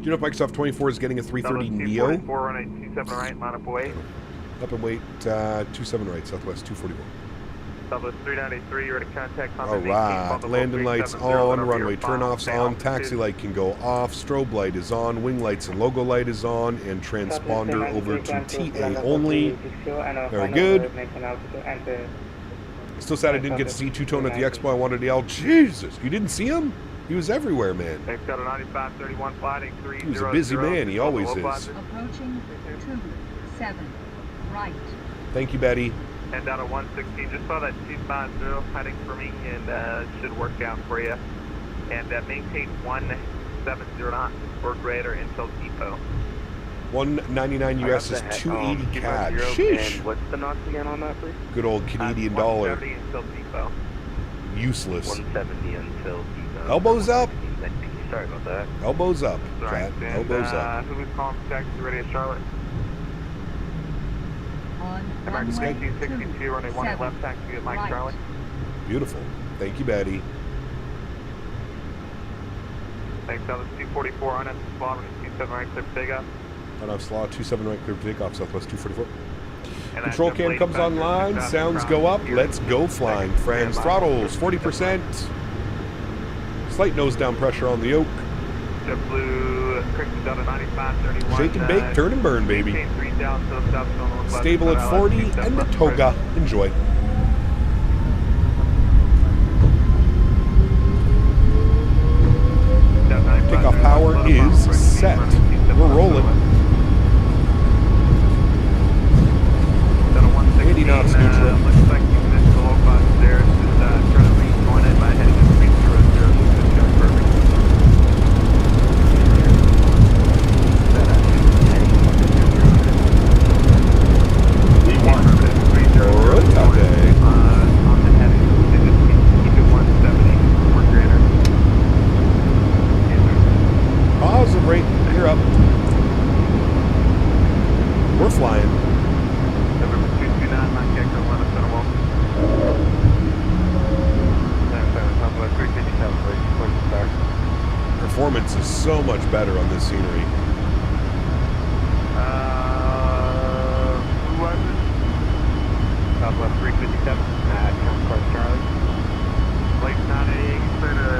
Do you know if Microsoft 24 is getting a 330 Neo? 244, runway 27 right, line up away. Up and wait, 27 right, Southwest 241. Southwest 393, you're ready to contact. Alright, landing lights on, runway turn-offs on, taxi light can go off, strobe light is on, wing lights and logo light is on, and transponder over to TA only. Very good. Still sad I didn't get to see Two-Tone at the expo. I wanted to yell, Jesus, you didn't see him? He was everywhere, man. He was a busy man, he always is. Approaching 27 right. Thank you, Betty. And out of 116, just saw that 250 heading for me, and it should work out for you. And maintain 170 knots or greater until depot. 199 US is 280 CAD. Sheesh. What's the knots again on that, please? Good old Canadian dollar. 170 until depot. useless. 170 until Elbows up. Sorry about that. Elbows up, chat. And, Elbows up. Who was calling for taxi ready at Charlotte? On American runway 1962, runway 1 at 27, left, taxi at Mike right. Charlotte. Beautiful. Thank you, Betty. Thanks, Southwest 244 on it. Slobbering 27 right, clear for takeoff. Run off slaw, 27 right, clear for takeoff, Southwest 244. And Control that's cam late comes passenger online, 6,000 sounds crown go up, here. let's go flying, friends. Throttles, 40%. Slight nose down pressure on the yoke. JetBlue, Christian Delta 9531. Shake and bake, turn and burn, baby. maintain 3,000 to the south, zone northwest, Stable at 40, and the toga. Enjoy. Takeoff power is set. We're rolling. 80 knots neutral. Looks like you missed the low cost there. Just trying to rejoin it by heading to 300. It's going perfect. On the heading. Keep it 170 or greater. Pause and break. You're up. We're flying. November 229, Mike Echo, let us know. Performance is so much better on this scenery. Who was it? Southwest 357. Charlie. Lake 98, clear to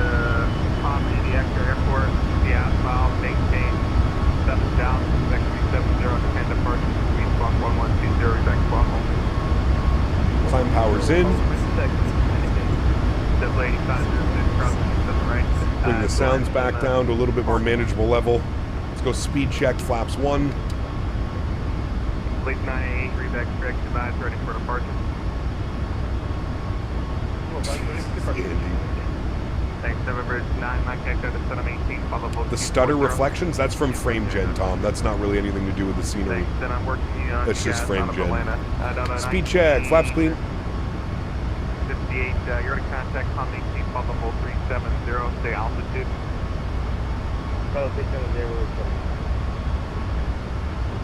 Palm City Airport. The outbound, maintain 7,000, next 370, and departure between Squawk 1120, back Squawk home. Climb power's in. Bring the sounds back down to a little bit more manageable level. Let's go speed check, flaps 1. Late 98, reback correct device, ready for departure. Thanks, November 9, Mike Echo to Center 18, follow both. The stutter reflections, that's from frame gen, Tom. That's not really anything to do with the scenery. Thanks, then I'm working you on That's just frame gen. Atlanta. Speed check, flaps clean. 58, you're to contact Palm 18, follow both 370, stay altitude. Oh, 370.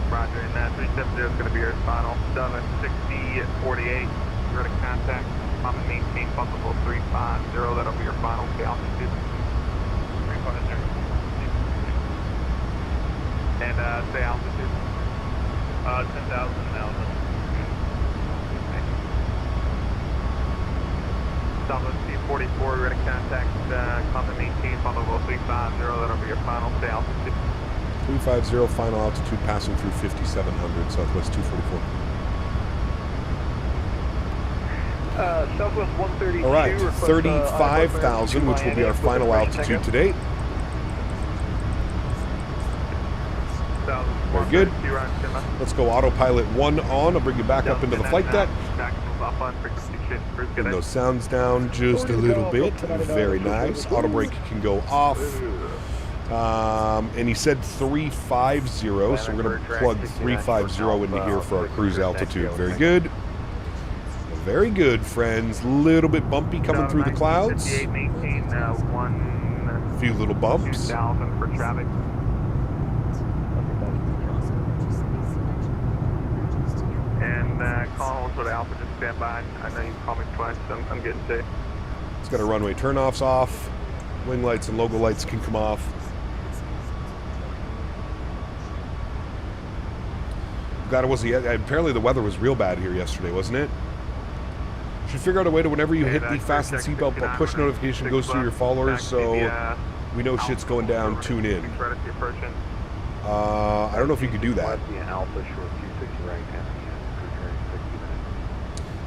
Roger, and 370 is going to be your final. Delta 6048, you're to contact Palm 18, follow both 350, that'll be your final, stay altitude. 350. And stay altitude. 10,000 now. Southwest C44, we're going to contact Palm 18, follow both 350, that'll be your final, stay altitude. 350, final altitude passing through 5,700, Southwest 244. Southwest 132. All right, 35,000, which will be our final altitude today. Very good. Let's go autopilot 1 on. I'll bring you back up into the flight deck. Bring those sounds down just a little bit. Very nice. Auto brake can go off. And he said 350, so we're going to plug 350 into here for our cruise altitude. Very good. Very good, friends. Little bit bumpy coming through the clouds. A few little bumps. 2,000 for traffic. And call for the Alpha, just stand by. I know you called me twice, so I'm getting to you. It's got our runway turnoffs off. Wing lights and logo lights can come off. God, it was apparently the weather was real bad here yesterday, wasn't it? Should figure out a way to whenever you hit the fasten seatbelt, a push notification goes through your followers, so we know shit's going down. Tune in. I don't know if you could do that.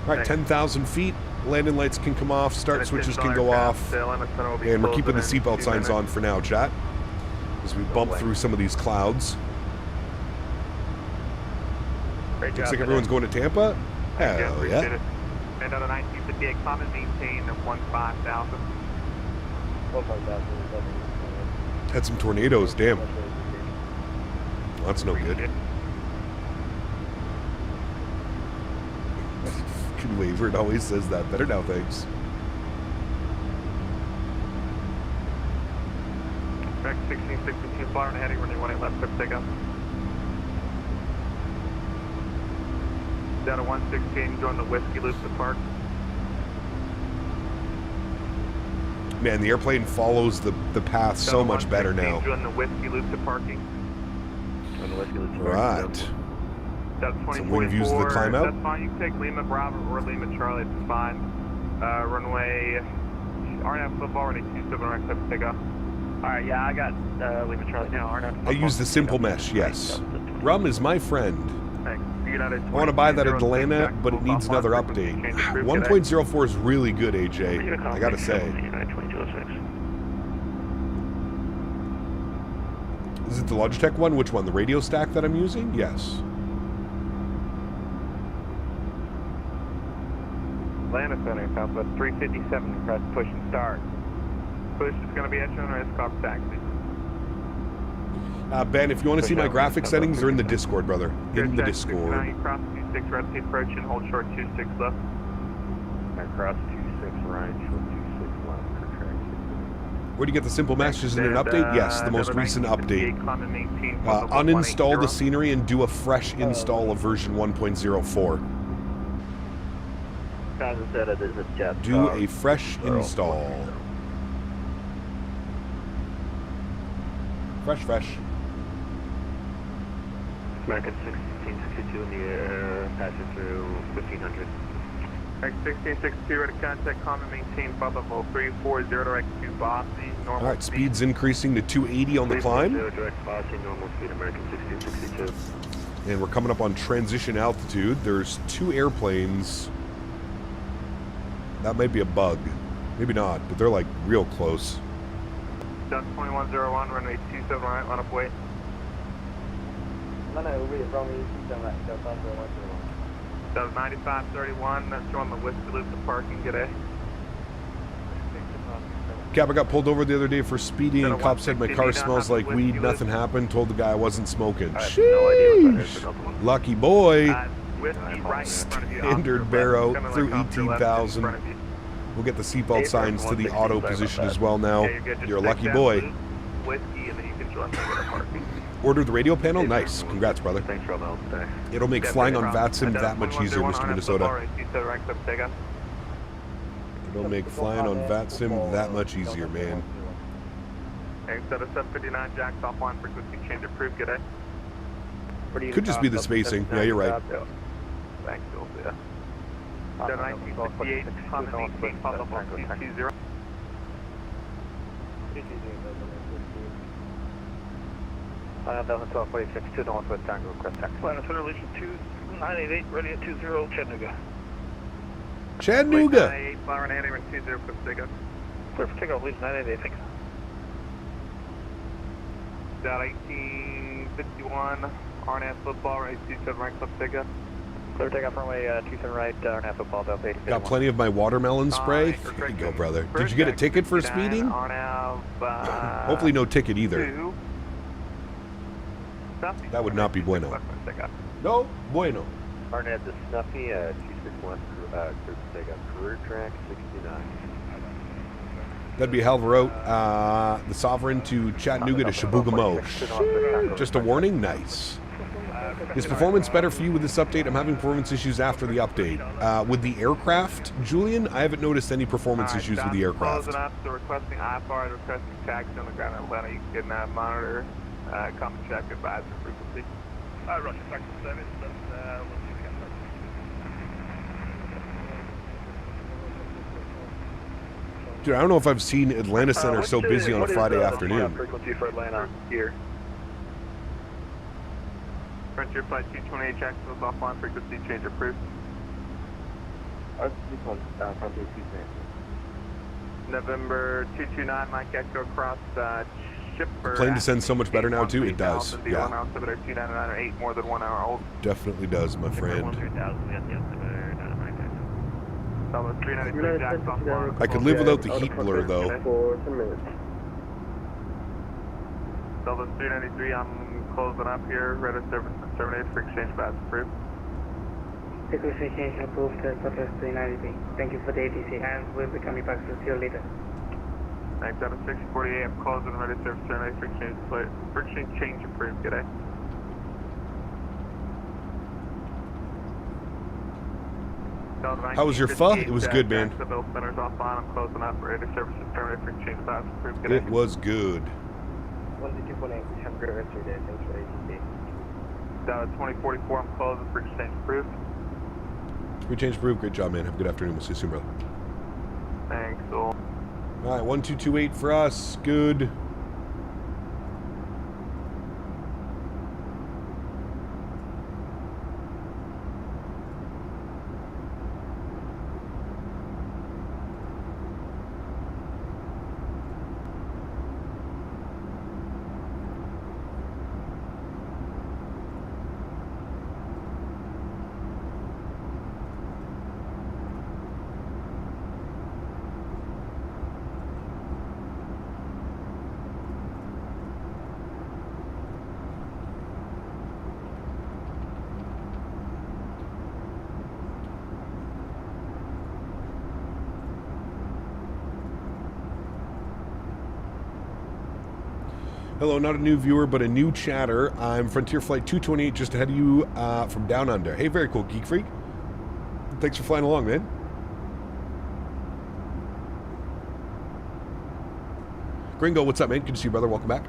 All right, 10,000 feet. Landing lights can come off. Start switches can go off. And we're keeping the seatbelt signs on for now, chat, as we bump through some of these clouds. Looks like everyone's going to Tampa. Hell yeah. And on the 1958, common maintain 15,000. Had some tornadoes, damn. Well, that's no good. Fucking waiver, it always says that. Better now, thanks. 1662 fly on heading, running 18 left, clear takeoff. Down to 116, join the Whiskey Loop to park. Man, the airplane follows the path so much better now. Join the Whiskey Loop to parking. On the Whiskey Loop. Right. That's Some wind views of the climb out. That's fine. You can take Lima Bravo or Lima Charlie. It's fine. Runway RNF football, runway 27 right, clear takeoff. Alright, yeah, I got Lima Charlie now. RNF. I use the simple mesh, yes. Rum is my friend. Thanks. I want to buy that Atlanta, but it needs another update. 1.04 is really good, AJ. I gotta say. Is it the Logitech one? Which one? The radio stack that I'm using? Yes. Atlanta Center, Southwest 357, press push and start. Push is going to be at your risk off taxi. Ben, if you want to see my graphic settings, they're in the Discord, brother. In the Discord. Now you cross 26 right, approach and hold short 26 left. Cross 26 right, short 26 left. Where do you get the simple mesh? Is it an update? Yes, the most recent update. Uninstall the scenery and do a fresh install of version 1.04. Do a fresh install. Fresh. American 1662 in the air, passing through 1500. X1662, ready to contact, common maintain, flight level 340, direct to Bossy, normal. Alright, speed's increasing to 280 on the climb. Direct Bossy, normal speed, American 1662. And we're coming up on transition altitude. There's two airplanes. That might be a bug. Maybe not, but they're like real close. Done 2101, runway 27 right, line up weight. That was 9531, that's showing the Whiskey Loop to parking, get a. Cap, I got pulled over the other day for speeding and cop said my car smells like weed, nothing happened, told the guy I wasn't smoking. Sheesh! Lucky boy! Standard barrow through 18,000. We'll get the seatbelt signs to the auto position as well now. You're a lucky boy. Order the radio panel? Nice. Congrats, brother. Thanks, Robbie. It'll make flying on VATSIM that much easier, Mr. Minnesota. It'll make flying on VATSIM that much easier, man. Instead of 759 jacks offline frequency change approved, get a. Could just be the spacing. Yeah, you're right. Thanks, Bill. Yeah. 1968, common 18, follow up 220. Delta 1246, 2 Northwest Tango, request taxi. Planet Federation 2988, ready at 20 Chattanooga. Chattanooga! 988, fire and heading 20, clear for takeoff. Clear for takeoff, leads 988, thanks. Down 1851, RNF football, right 27 right, clip takeoff. Clear takeoff runway 27 right, RNF football, Delta 80. Got plenty of my watermelon spray? There you go, brother. Did you get a ticket for speeding? Hopefully no ticket either. That would not be bueno. No bueno. RNF to Snuffy, 261, clear to takeoff, career track 69. That'd be a hell of a route. The Sovereign to Chattanooga to Chibougamau. Just a warning? Nice. Is performance better for you with this update? I'm having performance issues after the update. With the aircraft, Julian, I haven't noticed any performance issues with the aircraft. Closing up, so requesting iFly, requesting taxi on the ground in Atlanta. You can monitor, common check, advisor frequency. Roger, taxi 7, let's see Dude, I don't know if I've seen Atlanta Center so busy on a Friday afternoon. Frequency for Atlanta here. Frontier Flight 228 Jacksonville's offline frequency change approved. November 229 Mike Echo across Shipper. Plane descends so much better now too. It does. Yeah. 299 or 8 more than 1 hour old. Definitely does, my friend. I could live without the heat blur though. Delta 393, I'm closing up here. Ready to terminate for exchange pass approved. Frequency change approved, Delta 393. Thank you for the ATC and we'll be coming back to see you later. Thanks, out of 648, I'm closing and ready to service turn friction change approved, good day. How was your pho? It was good, man. The bill center's offline, I'm closing up, ready to service terminate friction change approved, good It day. was good. 122.8, have a great rest of your day, thanks for ATC. Down at 2044, I'm closing, friction change approved. We changed approved. Great job, man. Have a good afternoon. We'll see you soon, brother. Thanks, all. All right, 1228 for us. Good. Hello, not a new viewer, but a new chatter. I'm Frontier Flight 228, just ahead of you from Down Under. Hey, very cool, Geek Freak. Thanks for flying along, man. Gringo, what's up, man? Good to see you, brother. Welcome back.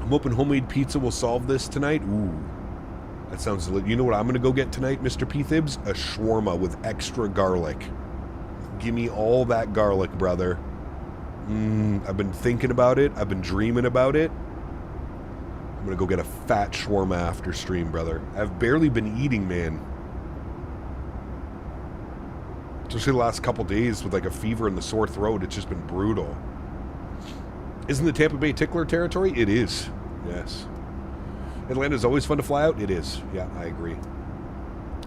I'm hoping homemade pizza will solve this tonight. Ooh, that sounds delicious. You know what I'm going to go get tonight, Mr. P-Thibs? A shawarma with extra garlic. Give me all that garlic, brother. I've been thinking about it. I've been dreaming about it. I'm going to go get a fat shawarma after stream, brother. I've barely been eating, man. Especially the last couple days with like a fever and the sore throat. It's just been brutal. Isn't the Tampa Bay tickler territory? It is. Yes. Atlanta's always fun to fly out? It is. Yeah, I agree.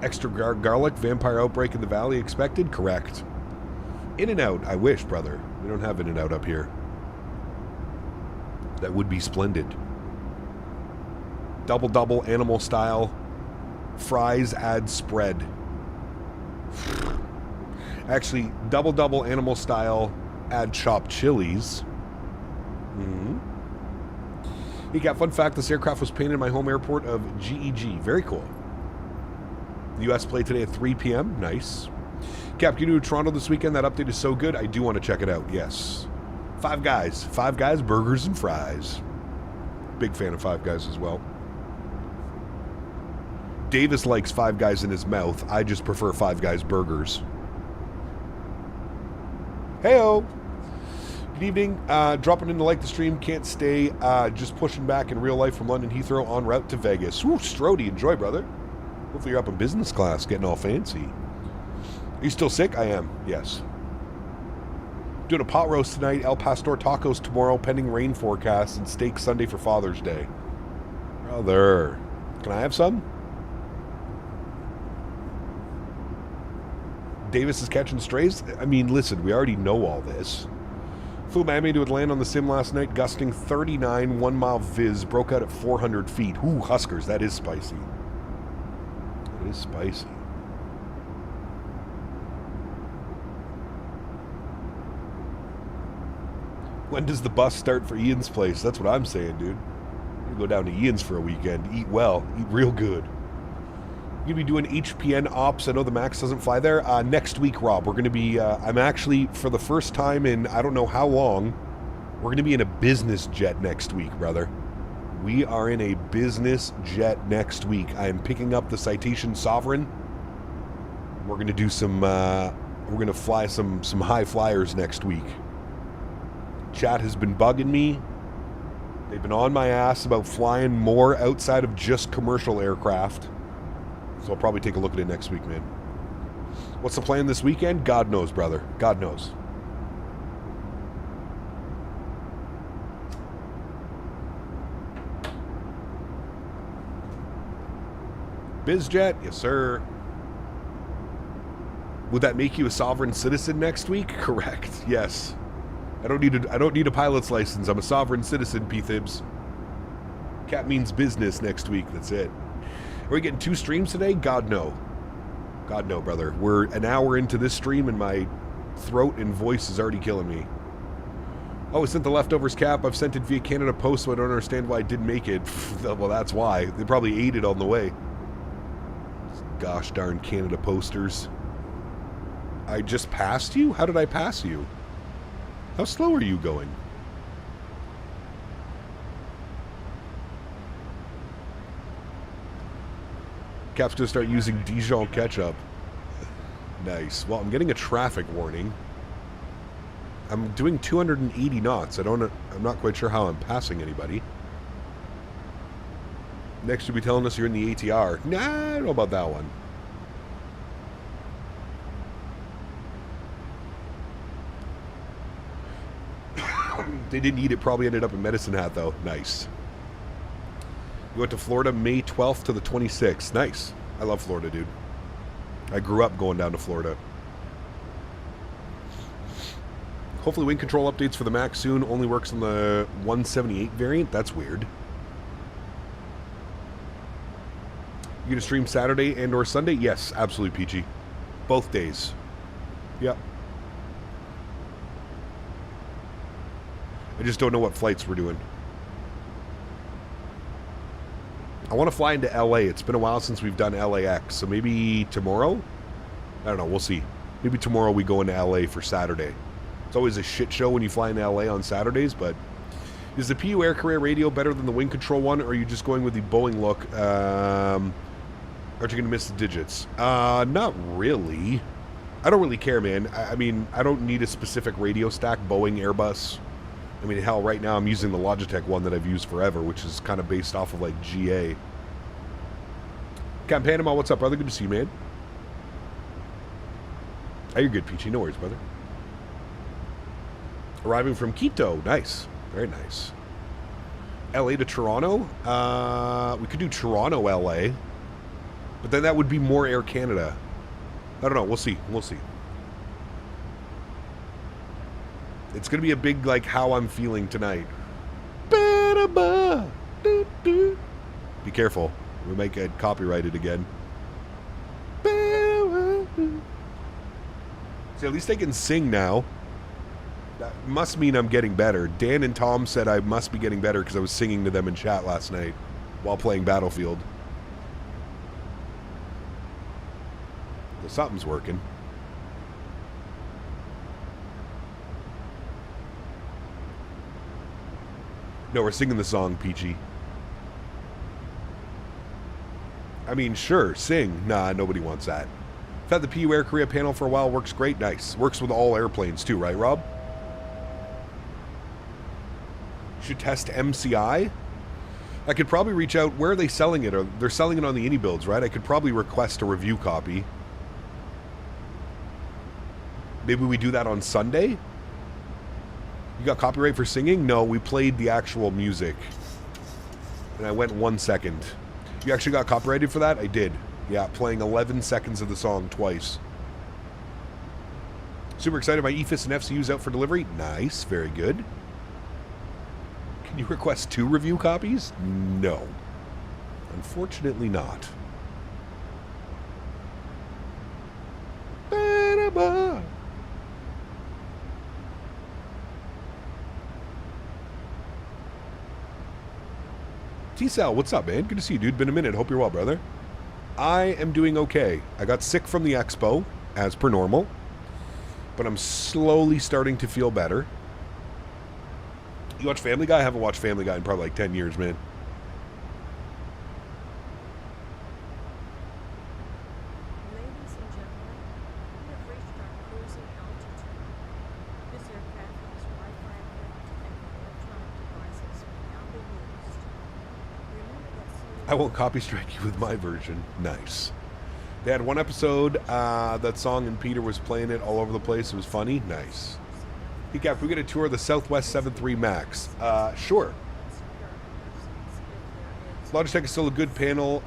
Extra garlic, vampire outbreak in the valley expected? Correct. In and out, I wish, brother. We don't have in and out up here. That would be splendid. Double animal style. Fries add spread. Actually, double animal style add chopped chilies. You got fun fact, this aircraft was painted in my home airport of GEG. Very cool. The US play today at 3 p.m. Nice. Cap, you knew Toronto this weekend? That update is so good. I do want to check it out. Yes. Five Guys, burgers and fries. Big fan of Five Guys as well. Davis likes Five Guys in his mouth. I just prefer Five Guys burgers. Heyo. Good evening. Dropping in to like the stream. Can't stay. Just pushing back in real life from London Heathrow en route to Vegas. Woo, Strody, enjoy, brother. Hopefully you're up in business class, getting all fancy. Are you still sick? I am, yes. Doing a pot roast tonight, El Pastor tacos tomorrow, pending rain forecast, and steak Sunday for Father's Day. Brother, can I have some? Davis is catching strays? I mean, listen, we already know all this. Flew Miami to Atlanta on the sim last night, gusting 39, 1 mile viz, broke out at 400 feet. Ooh, Huskers, that is spicy. That is spicy. When does the bus start for Ian's place? That's what I'm saying, dude. You go down to Ian's for a weekend. Eat well. Eat real good. You're going to be doing HPN ops. I know the MAX doesn't fly there. Next week, Rob, we're going to be... I'm actually, for the first time in I don't know how long, we're going to be in a business jet next week, brother. We are in a business jet next week. I am picking up the Citation Sovereign. We're going to do some... we're going to fly some high flyers next week. Chat has been bugging me. They've been on my ass about flying more outside of just commercial aircraft. So I'll probably take a look at it next week, man. What's the plan this weekend? God knows, brother. God knows. BizJet? Yes, sir. Would that make you a sovereign citizen next week? Correct. Yes. I don't need a pilot's license. I'm a sovereign citizen, P-Thibs. Cap means business next week. That's it. Are we getting 2 streams today? God, no. God, no, brother. We're an hour into this stream and my throat and voice is already killing me. Oh, I sent the leftovers, Cap. I've sent it via Canada Post, so I don't understand why I didn't make it. Well, that's why. They probably ate it on the way. Gosh darn Canada Posters. I just passed you? How did I pass you? How slow are you going? Cap's gonna start using Dijon ketchup. Nice. Well, I'm getting a traffic warning. I'm doing 280 knots. I'm not quite sure how I'm passing anybody. Next you'll be telling us you're in the ATR. Nah, I don't know about that one. They didn't eat it, probably ended up in Medicine Hat though. Nice. You went to Florida May 12th to the 26th. Nice. I love Florida, dude. I grew up going down to Florida. Hopefully wing control updates for the MAX soon. Only works on the 178 variant. That's weird. You gonna stream Saturday and or Sunday? Yes, absolutely, Peachy. Both days. Yep. I just don't know what flights we're doing. I want to fly into LA. It's been a while since we've done LAX, so maybe tomorrow? I don't know, we'll see. Maybe tomorrow we go into LA for Saturday. It's always a shit show when you fly into LA on Saturdays, but is the PU Air Career radio better than the wing control one, or are you just going with the Boeing look? Aren't you going to miss the digits? Not really. I don't really care, man. I mean, I don't need a specific radio stack, Boeing, Airbus. I mean, hell, right now I'm using the Logitech one that I've used forever, which is kind of based off of, like, GA. Camp Panama, what's up, brother? Good to see you, man. Oh, you're good, Peachy. No worries, brother. Arriving from Quito. Nice. Very nice. LA to Toronto? We could do Toronto, LA. But then that would be more Air Canada. I don't know. We'll see. We'll see. It's going to be a big, like, how I'm feeling tonight. Be careful. We might get copyrighted again. See, at least I can sing now. That must mean I'm getting better. Dan and Tom said I must be getting better because I was singing to them in chat last night while playing Battlefield. So something's working. No, we're singing the song, Peachy. I mean, sure, sing. Nah, nobody wants that. I've had the PU Air Korea panel for a while. Works great. Nice. Works with all airplanes, too, right, Rob? Should test MCI. I could probably reach out. Where are they selling it? Or they're selling it on the Indie Builds, right? I could probably request a review copy. Maybe we do that on Sunday? You got copyright for singing? No, we played the actual music. And I went 1 second. You actually got copyrighted for that? I did. Yeah, playing 11 seconds of the song twice. Super excited. My EFIS and FCU's out for delivery. Nice. Very good. Can you request 2 review copies? No. Unfortunately not. Ba-da-ba. T-Sal, what's up, man? Good to see you, dude. Been a minute. Hope you're well, brother. I am doing okay. I got sick from the expo, as per normal. But I'm slowly starting to feel better. You watch Family Guy? I haven't watched Family Guy in probably like 10 years, man. Ladies and gentlemen, we have reached our cruising altitude. This aircraft has Wi-Fi equipped and electronic devices may now be used. Remember that I won't copy strike you with my version. Nice. They had one episode, that song and Peter was playing it all over the place. It was funny. Nice. Hey, Cap, we get a tour of the Southwest 73 MAX. Sure. Logitech is still a good panel.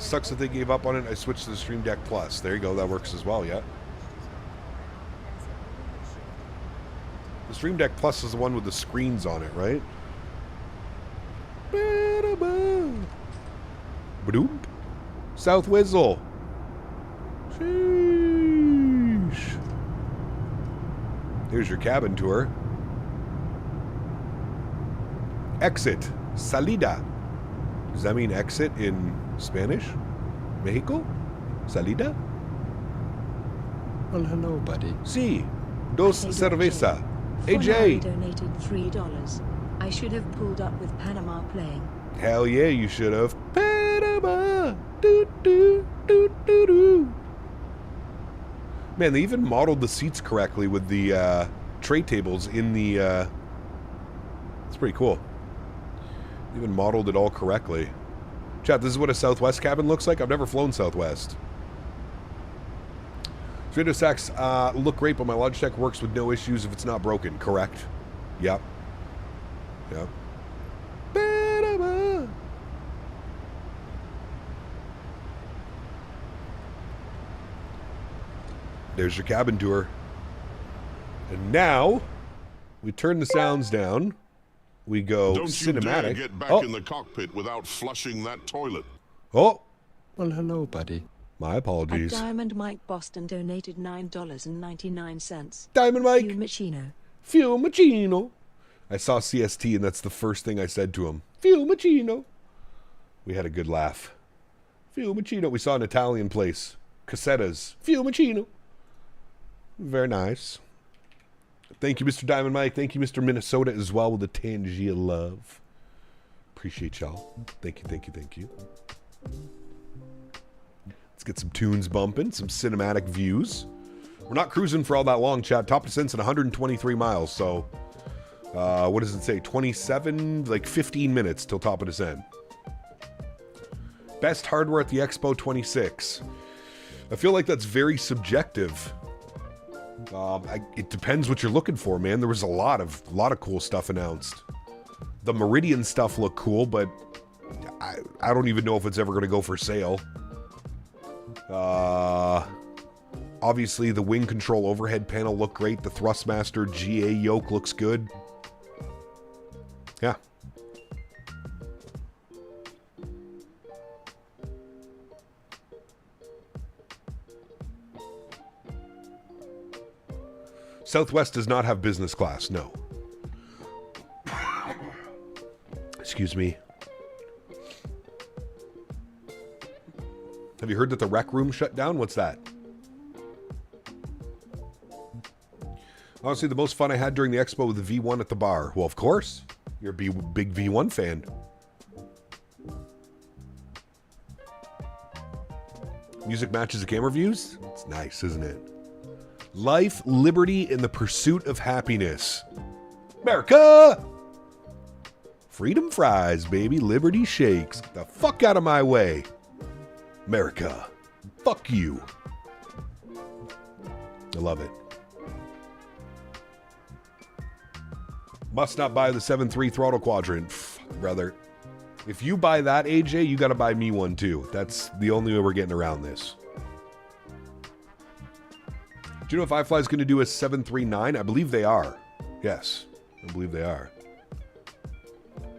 Sucks that they gave up on it. I switched to the Stream Deck Plus. There you go. That works as well, yeah. The Stream Deck Plus is the one with the screens on it, right? Badoop. South Whistle. Sheesh. Here's your cabin tour. Exit. Salida. Does that mean exit in Spanish? Mexico? Salida? Well, hello, buddy. Si. Dos cerveza. Honorary AJ. donated $3. I should have pulled up with Panama playing. Hell yeah, you should have. Panama. Doo, doo, doo, doo, doo. Man, they even modeled the seats correctly with the tray tables in the... It's pretty cool. They even modeled it all correctly. Chat, this is what a Southwest cabin looks like. I've never flown Southwest. Radio Sacks look great, but my Logitech works with no issues if it's not broken. Correct. Yep. Yep. Ba-da-ba. There's your cabin tour. And now, we turn the sounds down. We go Don't cinematic. You dare get back in the cockpit without flushing that toilet. Oh! Well, hello, buddy. My apologies. A Diamond Mike Boston donated $9.99. Diamond Mike! Fiumicino. Fiumicino. I saw CST and that's the first thing I said to him. Fiumicino. We had a good laugh. Fiumicino. We saw an Italian place. Cassetta's. Fiumicino. Very nice. Thank you, Mr. Diamond Mike. Thank you, Mr. Minnesota, as well, with the Tangia love. Appreciate y'all. Thank you, thank you, thank you. Let's get some tunes bumping, some cinematic views. We're not cruising for all that long, chat. Top descent's at 123 miles, so... what does it say? 27, like 15 minutes till top of descent. Best hardware at the Expo 26. I feel like that's very subjective. It depends what you're looking for, man. There was a lot of cool stuff announced. The Meridian stuff looked cool, but I don't even know if it's ever going to go for sale. Obviously, the wing control overhead panel looked great. The Thrustmaster GA yoke looks good. Yeah. Southwest does not have business class, no. Excuse me. Have you heard that the rec room shut down? What's that? Honestly, the most fun I had during the expo with the V1 at the bar. Well, of course. You're a big V1 fan. Music matches the camera views? It's nice, isn't it? Life, liberty, and the pursuit of happiness. America! Freedom fries, baby. Liberty shakes. Get the fuck out of my way. America. Fuck you. I love it. Must not buy the 7.3 throttle quadrant. Brother. If you buy that, AJ, you gotta buy me one too. That's the only way we're getting around this. Do you know if iFly is going to do a 739? I believe they are. Yes, I believe they are.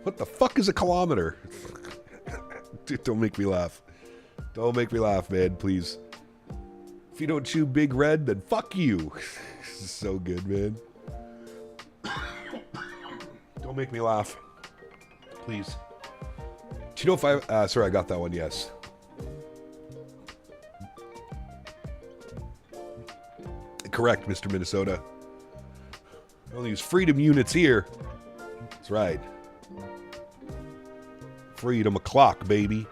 What the fuck is a kilometer? Dude, don't make me laugh. Don't make me laugh, man, please. If you don't chew Big Red, then fuck you. This is so good, man. Don't make me laugh. Please. Do you know if I... sorry, I got that one, yes. Correct, Mr. Minnesota. I only use freedom units here. That's right. Freedom o'clock, baby.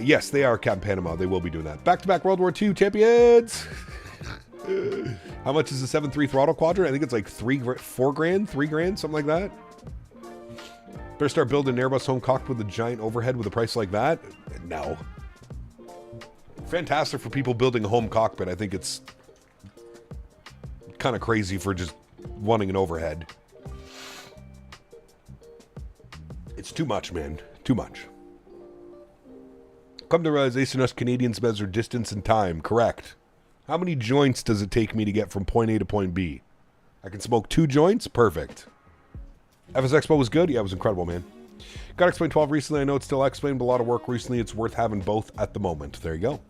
Yes, they are Cap Panama. They will be doing that. Back-to-back World War II champions. How much is the 7.3 throttle quadrant? I think it's like $4 grand, $3 grand, something like that. Better start building an Airbus home cockpit with a giant overhead with a price like that? No. Fantastic for people building a home cockpit. I think it's kind of crazy for just wanting an overhead. It's too much, man. Too much. Come to realization us Canadians measure distance and time. Correct. How many joints does it take me to get from point A to point B? I can smoke 2 joints? Perfect. FS Expo was good? Yeah, it was incredible, man. Got Explain 12 recently. I know it's still Explain, but a lot of work recently. It's worth having both at the moment. There you go.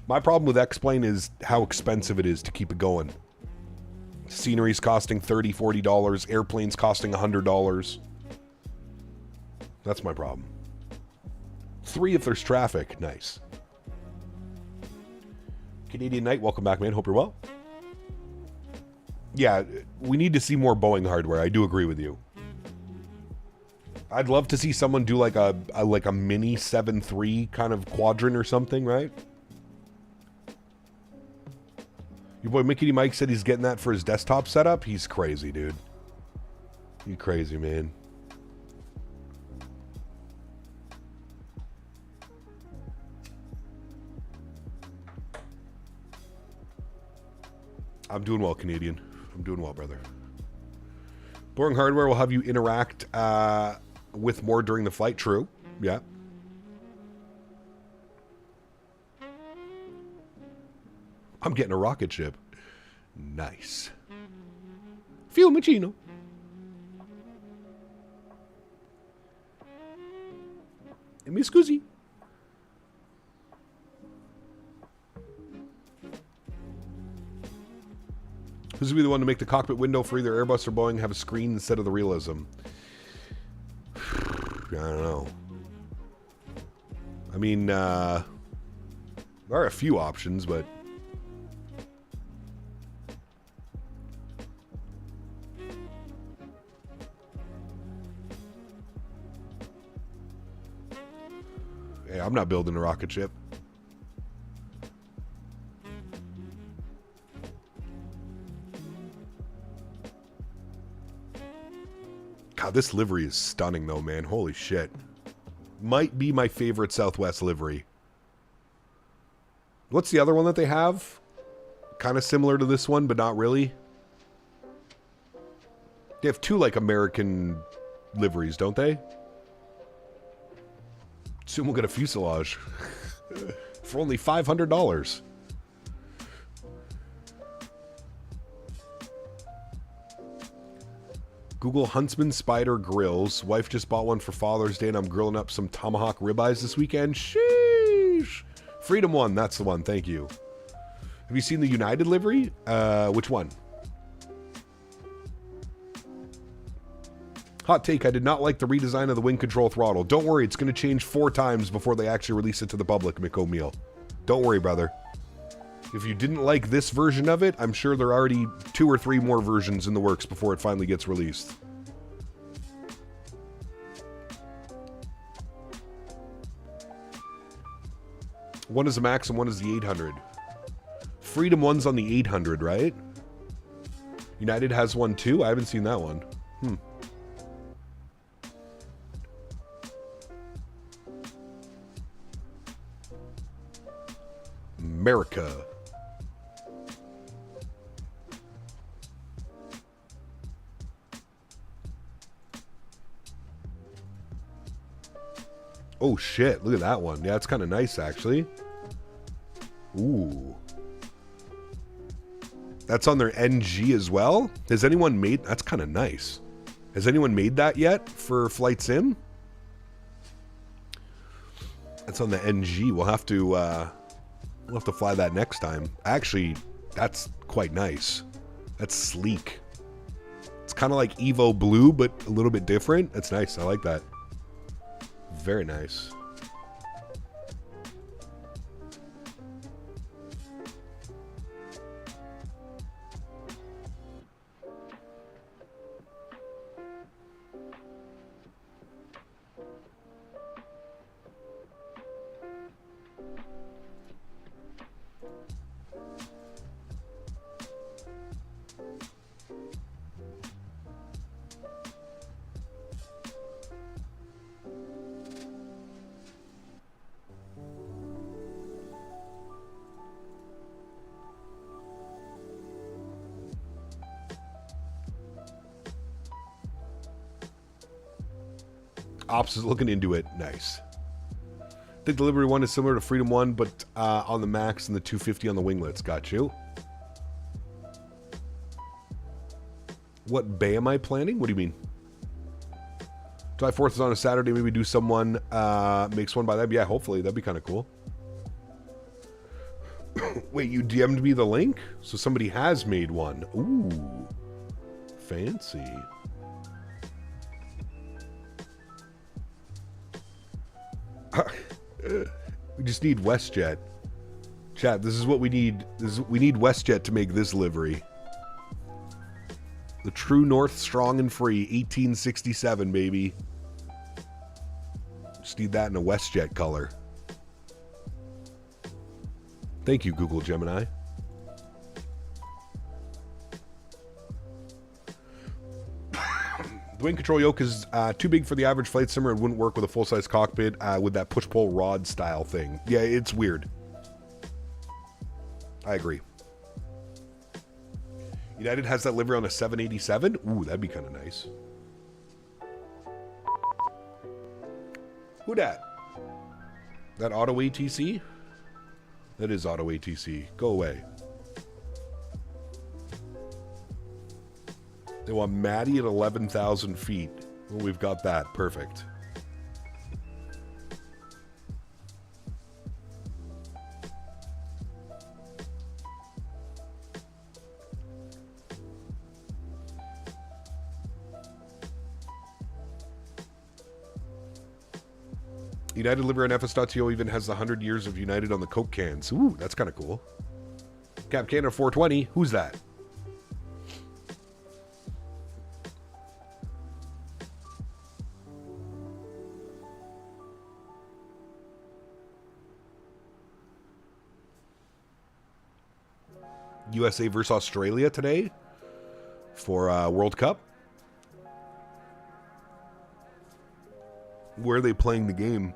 My problem with Explain is how expensive it is to keep it going. Scenery's costing $30, $40. Airplanes costing $100. That's my problem. 3 if there's traffic. Nice. Canadian Knight, welcome back, man. Hope you're well. Yeah, we need to see more Boeing hardware. I do agree with you. I'd love to see someone do like a mini 7.3 kind of quadrant or something, right? Your boy Mickey Mike said he's getting that for his desktop setup. He's crazy, dude. You crazy, man. I'm doing well, Canadian. I'm doing well, brother. Boring hardware will have you interact with more during the flight. True. Yeah. I'm getting a rocket ship. Nice. Fiumicino. E mi scusi. Who's going to be the one to make the cockpit window for either Airbus or Boeing have a screen instead of the realism? I don't know. I mean, there are a few options, but... Hey, I'm not building a rocket ship. God, this livery is stunning, though, man. Holy shit. Might be my favorite Southwest livery. What's the other one that they have? Kind of similar to this one, but not really. They have 2, like, American liveries, don't they? Soon we'll get a fuselage. For only $500. Google Huntsman Spider Grills. Wife just bought one for Father's Day, and I'm grilling up some tomahawk ribeyes this weekend. Sheesh. Freedom One, that's the one. Thank you. Have you seen the United livery? Which one? Hot take, I did not like the redesign of the wing control throttle. Don't worry, it's going to change 4 times before they actually release it to the public, Mick O'Meal. Don't worry, brother. If you didn't like this version of it, I'm sure there are already 2 or 3 more versions in the works before it finally gets released. One is the MAX and one is the 800. Freedom One's on the 800, right? United has one too? I haven't seen that one. America. Oh shit, look at that one. Yeah, it's kind of nice actually. Ooh. That's on their NG as well? Has anyone made... That's kind of nice. Has anyone made that yet for Flight Sim? That's on the NG. We'll have to fly that next time. Actually, that's quite nice. That's sleek. It's kind of like Evo Blue, but a little bit different. That's nice. I like that. Very nice. Ops is looking into it. Nice. I think the Liberty one is similar to Freedom One, but on the Max and the 250 on the winglets. Got you. What bay am I planning? What do you mean? July 4th is on a Saturday. Maybe do someone makes one by that. Yeah, hopefully. That'd be kind of cool. Wait, you DM'd me the link? So somebody has made one. Ooh. Fancy. We just need WestJet. Chat, this is what we need. We need WestJet to make this livery. The True North, strong and free, 1867, baby. Just need that in a WestJet color. Thank you, Google Gemini. The wing control yoke is too big for the average flight simmer and wouldn't work with a full-size cockpit with that push-pull rod style thing. Yeah, it's weird. I agree. United has that livery on a 787? Ooh, that'd be kind of nice. Who dat? That Auto ATC? That is Auto ATC. Go away. They want Maddie at 11,000 feet. Well, we've got that. Perfect. United livery on FS.to even has the 100 years of United on the Coke cans. Ooh, that's kind of cool. Cap Canada 420. Who's that? USA versus Australia today for World Cup. Where are they playing the game?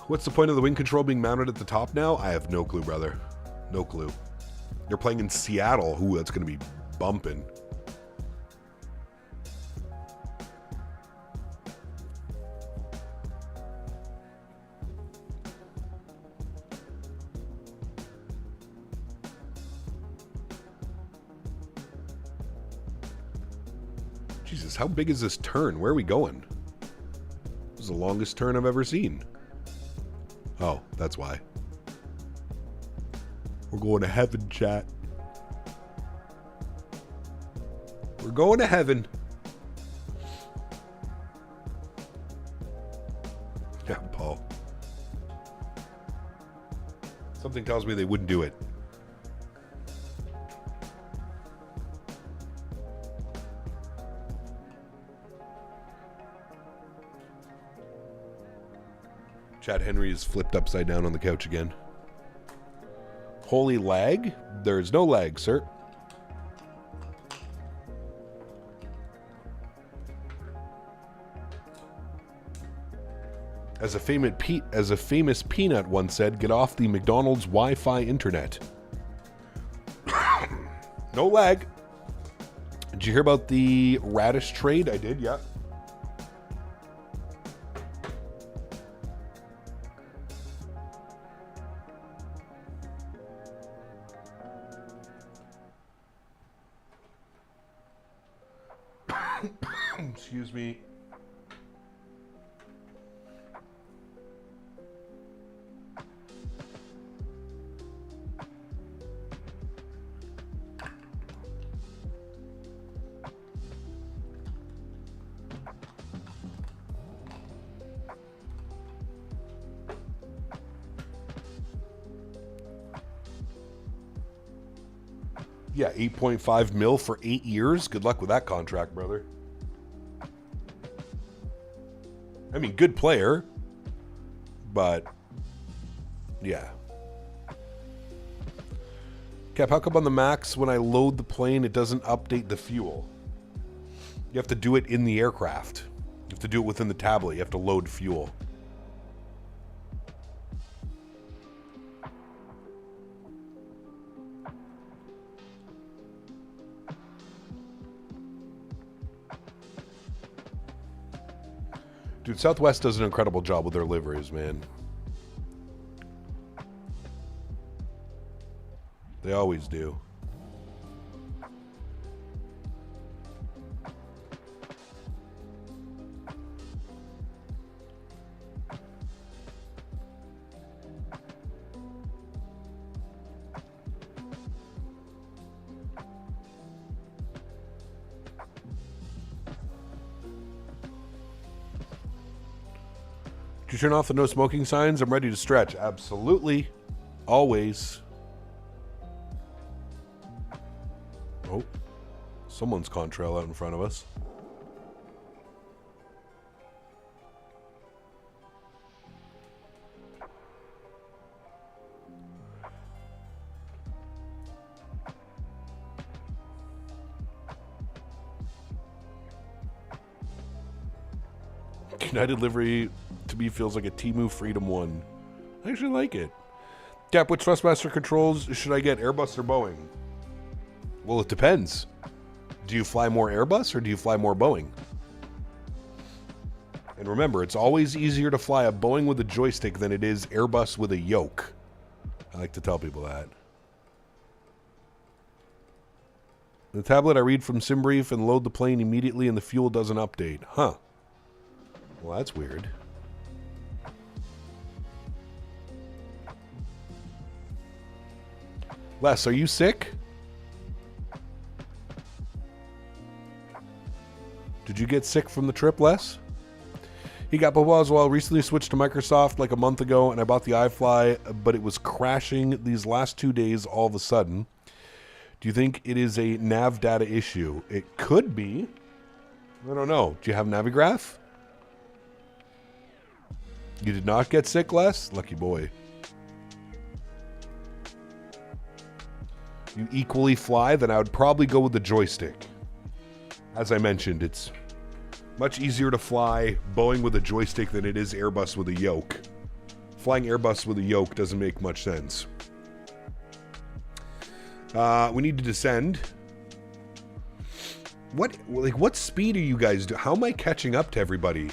What's the point of the wing control being mounted at the top now? I have no clue, brother. No clue. They're playing in Seattle. Ooh, that's going to be bumping. Jesus, how big is this turn? Where are we going? This is the longest turn I've ever seen. Oh, that's why. We're going to heaven, chat. We're going to heaven. Yeah, Paul. Something tells me they wouldn't do it. Chad Henry is flipped upside down on the couch again. Holy lag? There is no lag, sir. As a famous peanut once said, get off the McDonald's Wi-Fi internet. No lag. Did you hear about the radish trade? I did, yeah. Excuse me. Yeah, 8.5 mil for 8 years. Good luck with that contract, brother. I mean, good player, but yeah. Cap, how come on the Max, when I load the plane, it doesn't update the fuel? You have to do it in the aircraft. You have to do it within the tablet. You have to load fuel. Dude, Southwest does an incredible job with their liveries, man. They always do. Did you turn off the no smoking signs? I'm ready to stretch. Absolutely. Always. Oh. Someone's contrail out in front of us. United livery to me feels like a Temu Freedom 1. I actually like it. Cap, which thrustmaster controls should I get, Airbus or Boeing? Well, it depends. Do you fly more Airbus or do you fly more Boeing? And remember, it's always easier to fly a Boeing with a joystick than it is Airbus with a yoke. I like to tell people that. The tablet I read from SimBrief and load the plane immediately and the fuel doesn't update. Huh. Well, that's weird. Les, are you sick? Did you get sick from the trip, Les? He got Bobo as well. Recently switched to Microsoft like a month ago, and I bought the iFly, but it was crashing these last 2 days all of a sudden. Do you think it is a nav data issue? It could be. I don't know. Do you have Navigraph? You did not get sick, Les? Lucky boy. You equally fly, then I would probably go with the joystick. As I mentioned, it's much easier to fly Boeing with a joystick than it is Airbus with a yoke. Flying Airbus with a yoke doesn't make much sense. We need to descend. What speed are you guys doing? How am I catching up to everybody?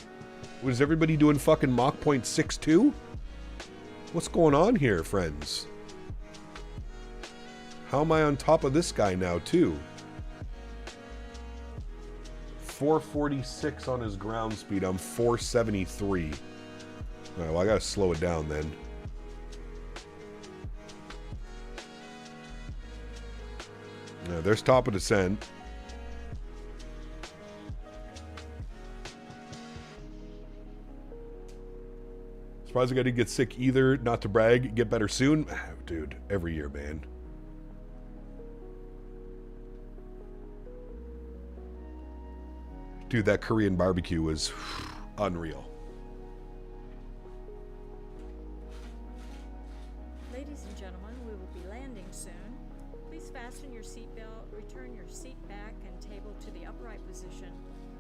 Was everybody doing fucking Mach 0.62? What's going on here, friends? How am I on top of this guy now, too? 446 on his ground speed. I'm 473. All right, well, I gotta slow it down then. Now, there's top of descent. Surprised I didn't get sick either. Not to brag. Get better soon. Dude, every year, man. Dude, that Korean barbecue was unreal. Ladies and gentlemen, we will be landing soon. Please fasten your seatbelt, return your seat back and table to the upright position,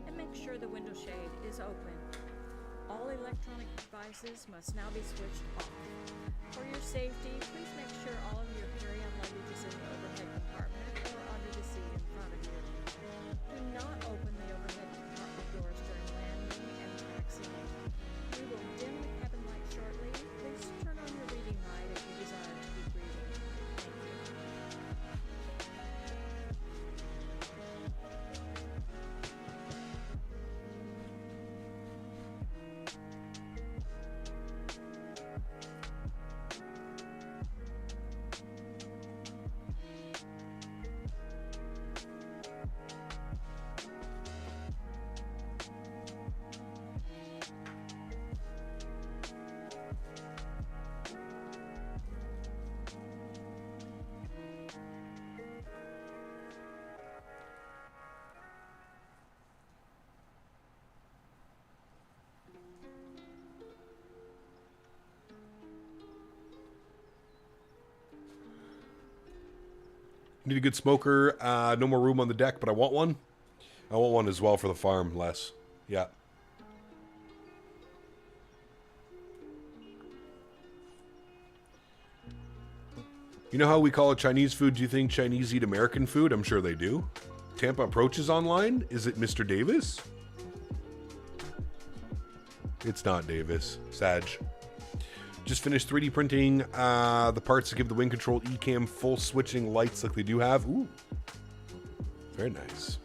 and make sure the window shade is open. All electronic devices must now be switched off. For your safety, please make sure all of your carry-on luggage is in the overhead compartment or under the seat in front of you. Do not open the overhead compartment doors during landing and taxiing. We will dim the cabin light shortly. Please turn on your reading light if you desire to be breathing. Thank you. Need a good smoker. No more room on the deck, but I want one. I want one as well for the farm, Les. Yeah. You know how we call it Chinese food? Do you think Chinese eat American food? I'm sure they do. Tampa approaches online. Is it Mr. Davis? It's not Davis. Sag. Just finished 3D printing the parts to give the wing control ECAM full switching lights like they do have. Ooh. Very nice.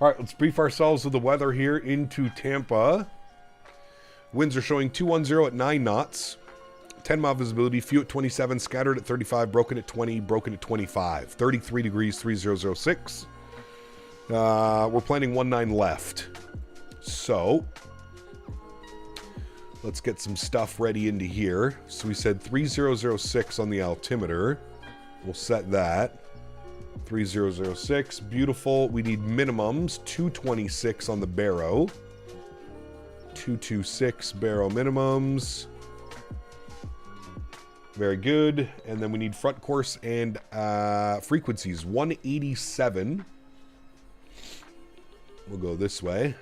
All right, let's brief ourselves with the weather here into Tampa. Winds are showing 210 at 9 knots. 10 mile visibility, few at 27, scattered at 35, broken at 20, broken at 25. 33 degrees, 3006. We're planning 19 left. So, let's get some stuff ready into here. So we said 3006 on the altimeter. We'll set that. 3006, beautiful. We need minimums, 226 on the baro. 226 baro minimums. Very good. And then we need front course and frequencies. 187. We'll go this way.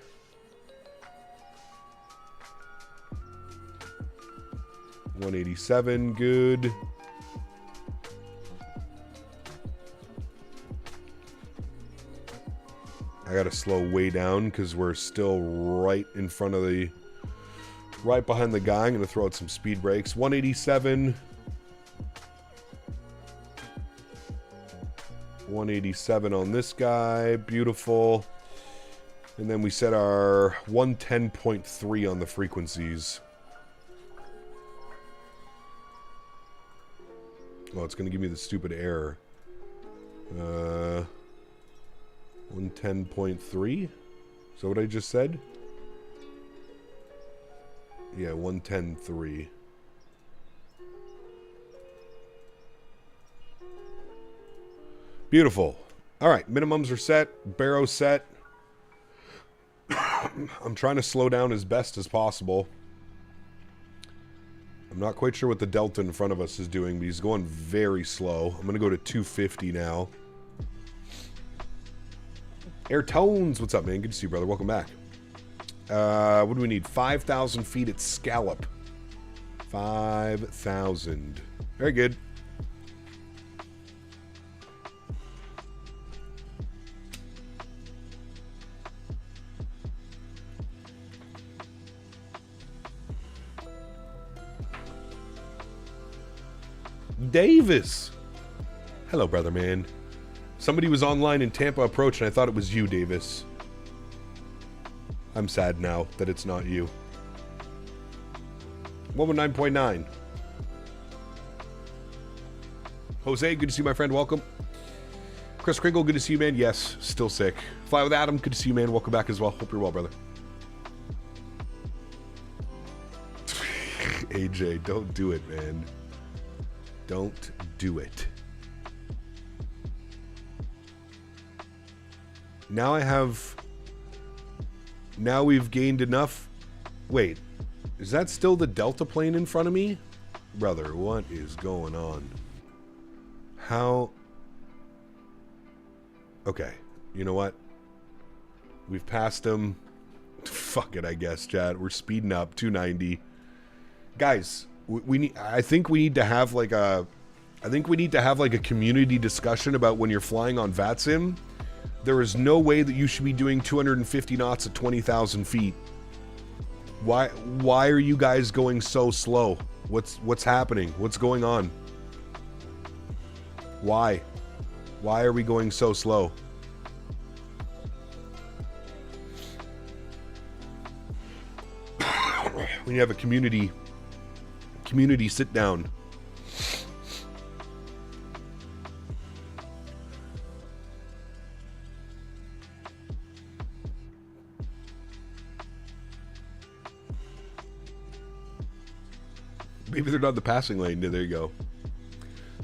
$187, good. I gotta slow way down because we're still right in front of the... right behind the guy. I'm gonna throw out some speed brakes. 187. 187 on this guy. Beautiful. And then we set our 110.3 on the frequencies. Oh, it's gonna give me the stupid error. 110.3? Is that what I just said? Yeah, 110.3. Beautiful. All right, minimums are set. Baro set. I'm trying to slow down as best as possible. I'm not quite sure what the Delta in front of us is doing, but he's going very slow. I'm going to go to 250 now. Air Tones, what's up, man? Good to see you, brother. Welcome back. What do we need? 5,000 feet at Scallop. 5,000. Very good. Davis. Hello, brother, man. Somebody was online in Tampa Approach, and I thought it was you, Davis. I'm sad now that it's not you. 119.9. Jose, good to see you, my friend. Welcome. Chris Kringle, good to see you, man. Yes, still sick. Fly with Adam, good to see you, man. Welcome back as well. Hope you're well, brother. AJ, don't do it, man. Don't do it. Now I have... Now we've gained enough... Wait. Is that still the Delta plane in front of me? Brother, what is going on? How... Okay. You know what? We've passed him. Fuck it, I guess, chat. We're speeding up. 290. Guys... We need. I think we need to have like a. I think we need to have like a community discussion about when you're flying on VATSIM. There is no way that you should be doing 250 knots at 20,000 feet. Why are you guys going so slow? What's happening? What's going on? Why are we going so slow? We have a community sit down. Maybe they're not in the passing lane. There you go.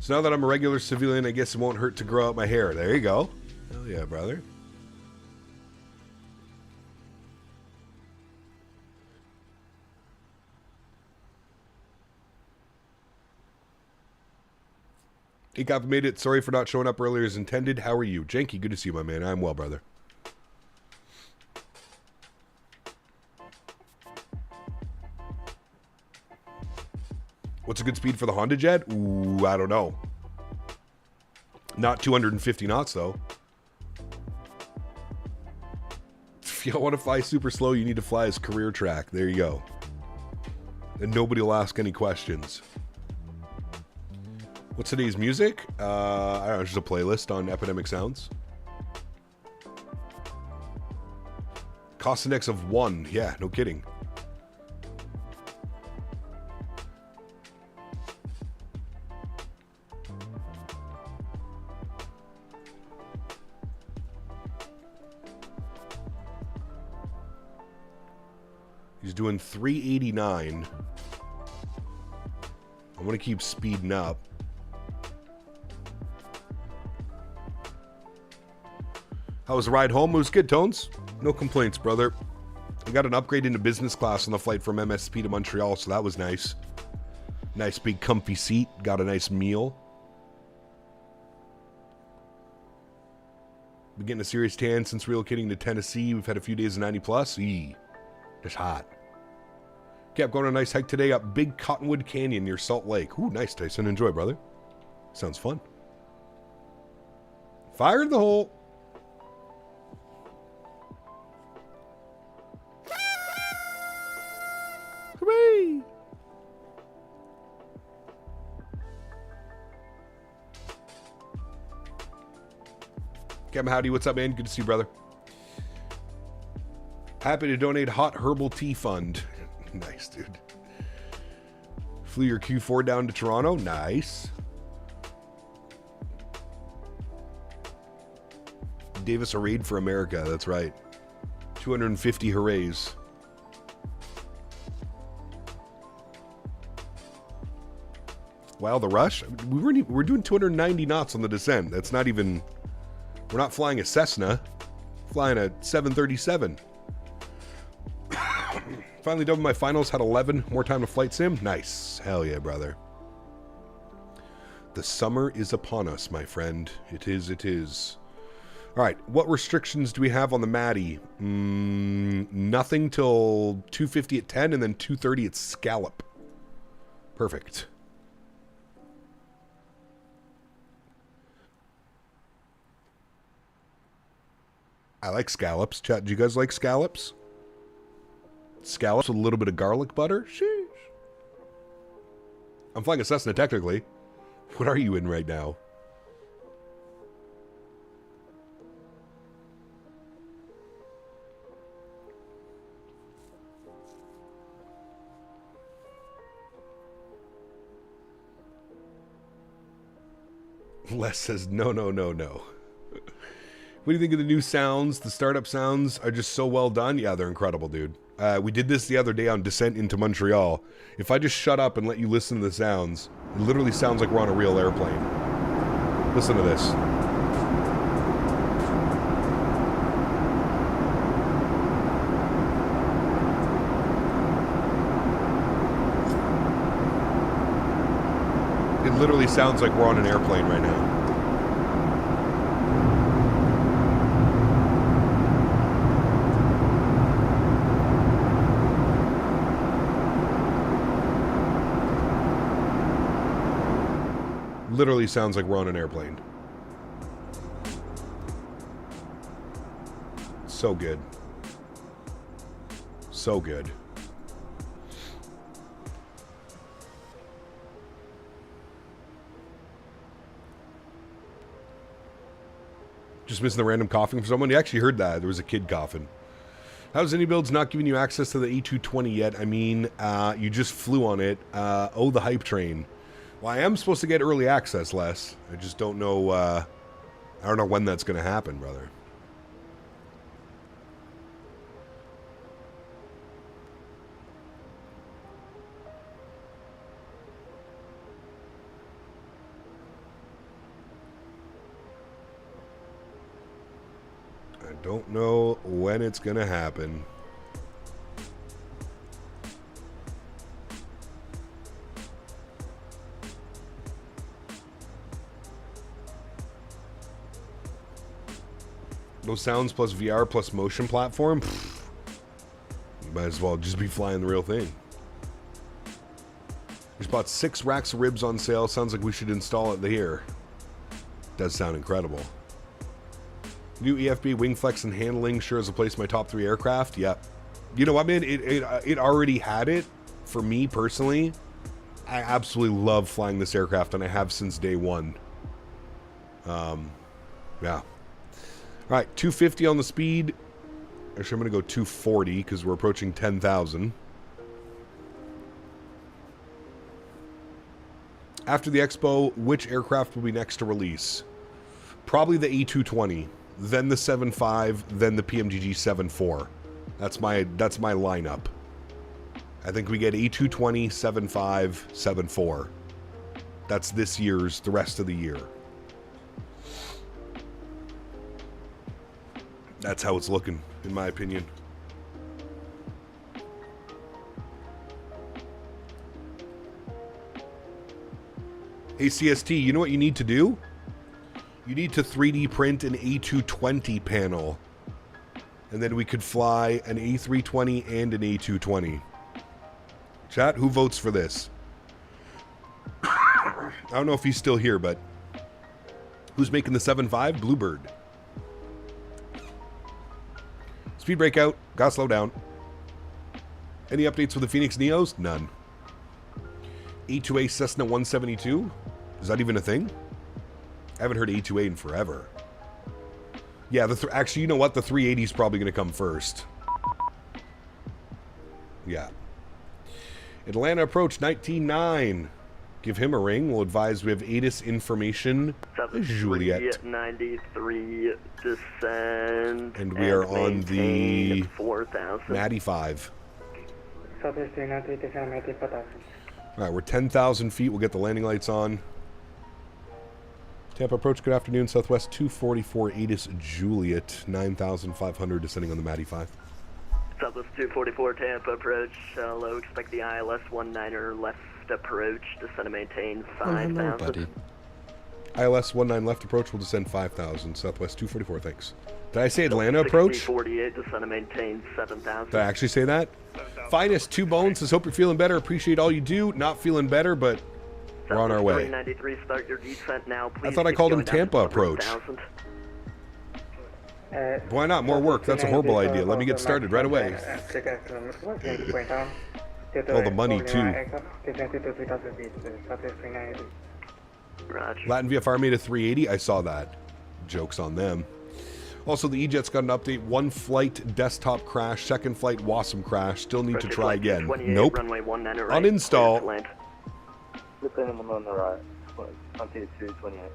So now that I'm a regular civilian, I guess it won't hurt to grow out my hair. There you go. Hell yeah, brother. Takeoff made it. Sorry for not showing up earlier as intended. How are you? Janky, good to see you, my man. I'm well, brother. good speed for the Honda Jet? Ooh, I don't know. Not 250 knots, though. If you want to fly super slow, you need to fly his career track. There you go. And nobody will ask any questions. What's today's music? I don't know, just a playlist on Epidemic Sounds. Cost index of 1. Yeah, no kidding. He's doing 389. I want to keep speeding up. How was the ride home? It was good, Tones. No complaints, brother. I got an upgrade into business class on the flight from MSP to Montreal, so that was nice. Nice big comfy seat. Got a nice meal. Been getting a serious tan since relocating to Tennessee. We've had a few days of 90 plus. Just hot. Kept going on a nice hike today up Big Cottonwood Canyon near Salt Lake. Ooh, nice, Tyson. Enjoy, brother. Sounds fun. Fire in the hole. Hooray! Kevin, howdy. What's up, man? Good to see you, brother. Happy to donate Hot Herbal Tea Fund. Nice, dude. Flew your Q4 down to Toronto. Nice. Davis a raid for America. That's right. 250 hoorays. Wow, the rush. We're doing 290 knots on the descent. That's not even. We're not flying a Cessna. Flying a 737. Finally done with my finals. Had 11 more time to flight sim. Nice. Hell yeah, brother. The summer is upon us, my friend. It is. It is. All right. What restrictions do we have on the Matty? Nothing till 250 at 10 and then 230 at Scallop. Perfect. I like scallops. Chat, do you guys like scallops? Scallops with a little bit of garlic butter? Sheesh. I'm flying a Cessna, technically. What are you in right now? Les says, no, no, no, no. What do you think of the new sounds? The startup sounds are just so well done. Yeah, they're incredible, dude. We did this the other day on descent into Montreal. If I just shut up and let you listen to the sounds, it literally sounds like we're on a real airplane. Listen to this. It literally sounds like we're on an airplane right now. Literally sounds like we're on an airplane. So good. So good. Just missing the random coughing from someone. You actually heard that. There was a kid coughing. How's any builds not giving you access to the A220 yet? I mean, you just flew on it. Oh, the hype train. Well, I am supposed to get early access, Les. I just don't know, I don't know when that's going to happen, brother. I don't know when it's going to happen. Those sounds plus VR plus motion platform. Pfft, you might as well just be flying the real thing. Just bought 6 racks of ribs on sale. Sounds like we should install it here. Does sound incredible. New EFB wing flex and handling sure has replaced my top 3 aircraft. Yep. You know, I mean, it already had it. For me personally, I absolutely love flying this aircraft, and I have since day one. Yeah. All right, 250 on the speed. Actually, I'm going to go 240 because we're approaching 10,000. After the Expo, which aircraft will be next to release? Probably the A220, then the 7.5, then the PMGG 7.4. That's my lineup. I think we get A220, 7.5, 7.4. That's this year's, the rest of the year. That's how it's looking, in my opinion. Hey, CST, you know what you need to do? You need to 3D print an A220 panel. And then we could fly an A320 and an A220. Chat, who votes for this? I don't know if he's still here, but who's making the 7.5? Bluebird. Speed breakout. Gotta slow down. Any updates with the Phoenix Neos? None. A2A Cessna 172? Is that even a thing? I haven't heard A2A in forever. Yeah, actually, you know what? The 380 is probably going to come first. Yeah. Atlanta approach 19.9. Give him a ring. We'll advise we have ATIS information. Juliet. 93 descend. And we are on the 4,000. Matty 5. Southwest 393, descend Matty 4,000. Alright, we're 10,000 feet. We'll get the landing lights on. Tampa approach, good afternoon. Southwest 244 ATIS Juliet. 9,500 descending on the Matty 5. Southwest 244 Tampa approach. Low, expect the ILS 19er left approach. Descend and maintain 5,000. Hello, buddy. ILS 19 left approach will descend 5,000. Southwest 244, thanks. Did I say Atlanta approach? 48, descend and maintain 7,000. Did I actually say that? Finest 2 bones says, hope you're feeling better. Appreciate all you do. Not feeling better, but we're on our way. 393, start your descent now. Please I thought I called him Tampa approach. Why not? More work. That's a horrible idea. Let me get started right away. Oh, the money, too. Latin VFR made a 380. I saw that. Joke's on them. Also, the E-Jet's got an update. 1 flight desktop crash. 2nd flight WASM crash. Still need to try again. Nope. Uninstall. Depending on the right. 2228.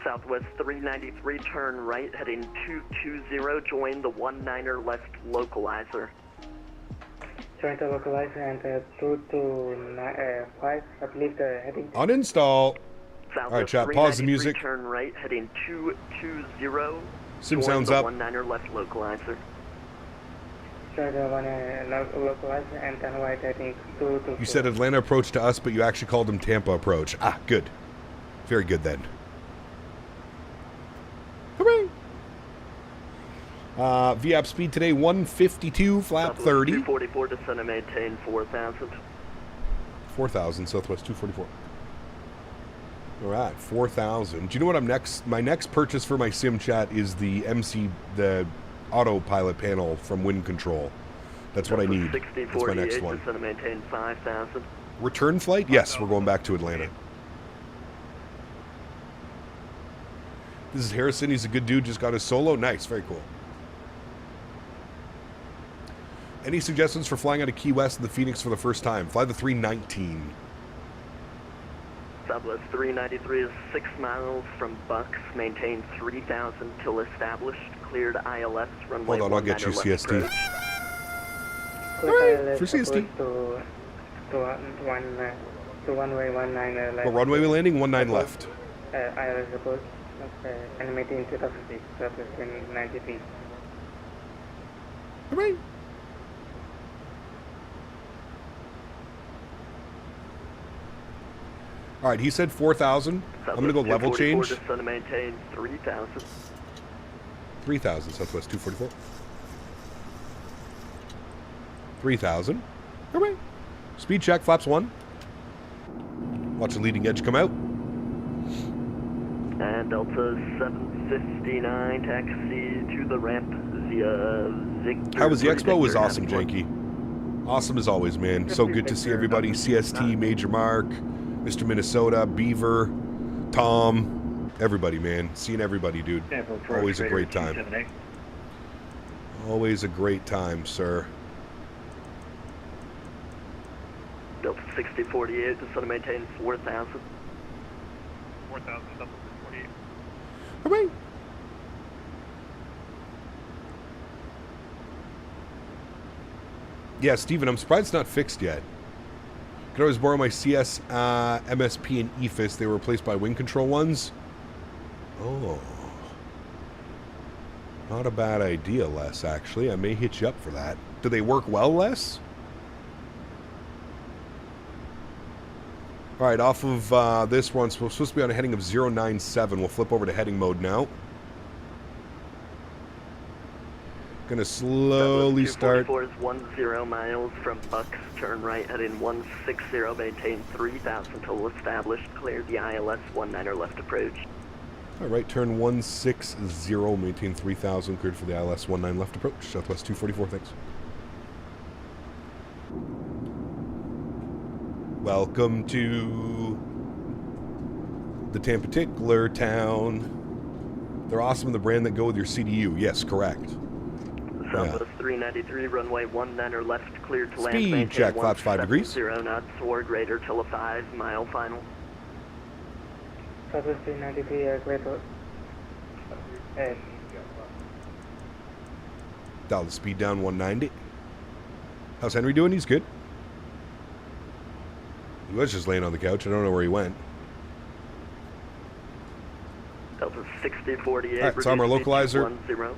Southwest 393, turn right, heading 220, join the 19er left localizer. Join the localizer and 225, I believe the heading. Uninstall. Southwest Alright, chat, pause the music. Turn right, heading 220, Sim join sounds the up. 19er left localizer. Join the localizer and then right heading 224. You said Atlanta approach to us, but you actually called him Tampa approach. Ah, good. Very good then. Hooray! VAP speed today 152, flap 30. 244, descend and maintain 4,000. 4,000, Southwest 244. Alright, 4,000. Do you know what I'm next? My next purchase for my sim chat is the the autopilot panel from Wind Control. That's what I need. That's my next one. Descend and maintain 5,000. Return flight? Yes, we're going back to Atlanta. This is Harrison. He's a good dude. Just got his solo. Nice. Very cool. Any suggestions for flying out of Key West and the Phoenix for the first time? Fly the 319. Southwest 393 is 6 miles from Bucks. Maintain 3,000 till established. Cleared ILS runway. Hold on, I'll get you CST. Hooray, for CST. To runway 19 left. What runway we landing? 19 left. ILS approach. Animating 2000 feet. Southwest 93. Hooray! All right, he said 4,000. I'm going to go level change. Just to maintain 3,000. 3,000, Southwest 244. 3,000. All right. Speed check, flaps 1. Watch the leading edge come out. And Delta 759, taxi to the ramp via Victor. How was the expo? Was Victor, awesome, Janky. Awesome as always, man. So good to see everybody. CST, Major Mark, Mr. Minnesota, Beaver, Tom, everybody, man. Seeing everybody, dude. Always a great time. Always a great time, sir. Delta 6048, just want to maintain 4,000. 4,000, Delta 48. All right. Yeah, Steven, I'm surprised it's not fixed yet. Could always borrow my CS, MSP, and EFIS. They were replaced by wing control ones. Oh. Not a bad idea, Les, actually. I may hit you up for that. Do they work well, Les? All right, off of this one, so we're supposed to be on a heading of 097. We'll flip over to heading mode now. Gonna slowly start. 244 is 10 miles from Bucks. Turn right, heading 160. Maintain 3,000 total established. Clear the ILS 19er left approach. All right, turn 160. Maintain 3,000. Cleared for the ILS 19 left approach. Southwest 244. Thanks. Welcome to the Tampa Tickler town. They're awesome. The brand that go with your CDU. Yes, correct. Southwest 393, runway 19er left, cleared to land. Speed check, flaps 5 degrees. 0 knots or greater till a 5-mile final. Southwest 393, clear to... Dial the speed down 190. How's Henry doing? He's good. He was just laying on the couch. I don't know where he went. Delta 6048. All right, it's on our localizer. 10.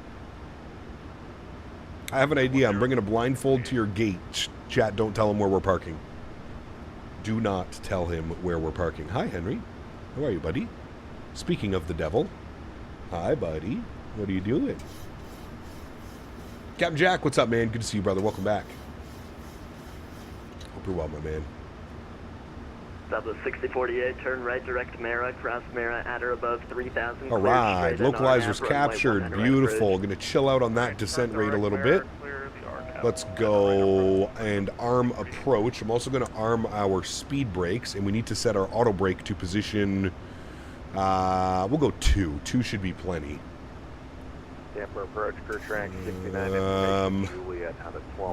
I have an idea. I'm bringing a blindfold to your gate. Chat, don't tell him where we're parking. Do not tell him where we're parking. Hi, Henry. How are you, buddy? Speaking of the devil. Hi, buddy. What are you doing? Captain Jack, what's up, man? Good to see you, brother. Welcome back. Hope you're well, my man. Southwest 6048, turn right, direct Mara, cross Mara, at or above 3,000. All right, localizer's captured. Beautiful. Going to chill out on that descent rate a little bit. Let's go and arm approach. I'm also going to arm our speed brakes, and we need to set our auto brake to position. We'll go 2. 2 should be plenty. Tampa approach, crew track 69.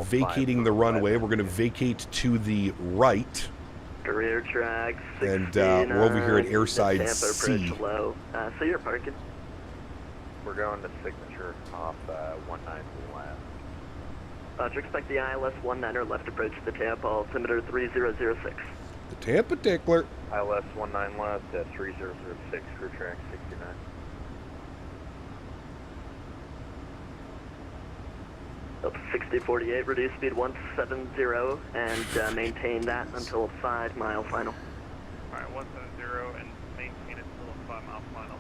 Vacating the runway. We're going to vacate to the right. Career track 69. And we're over here at airside Tampa C. approach low. So you're parking. We're going to signature off 19 left. To expect the ILS 19er left approach to Tampa, altimeter 3006. The Tampa Tickler. ILS 19 left at 3006, crew track 69. Up 6048, reduce speed 170 and maintain that until a 5-mile final. Alright, 170 and maintain it until a 5-mile final.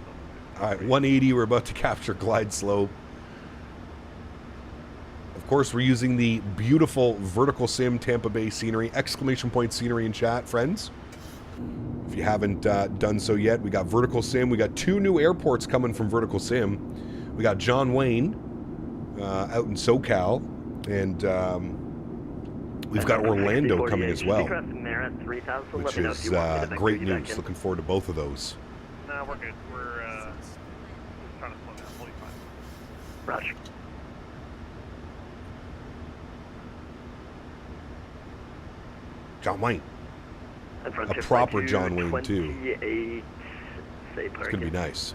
Alright, 180, we're about to capture glide slope. Of course, we're using the beautiful vertical sim Tampa Bay scenery. Exclamation point scenery in chat, friends. If you haven't done so yet, we got vertical sim. We got 2 new airports coming from vertical sim. We got John Wayne out in SoCal, and we've got Orlando coming as well, which is great news. Looking forward to both of those. No, we're good. We're just trying to slow down. We'll be fine. Roger. John Wayne. A proper John Wayne, too. It's going to be nice.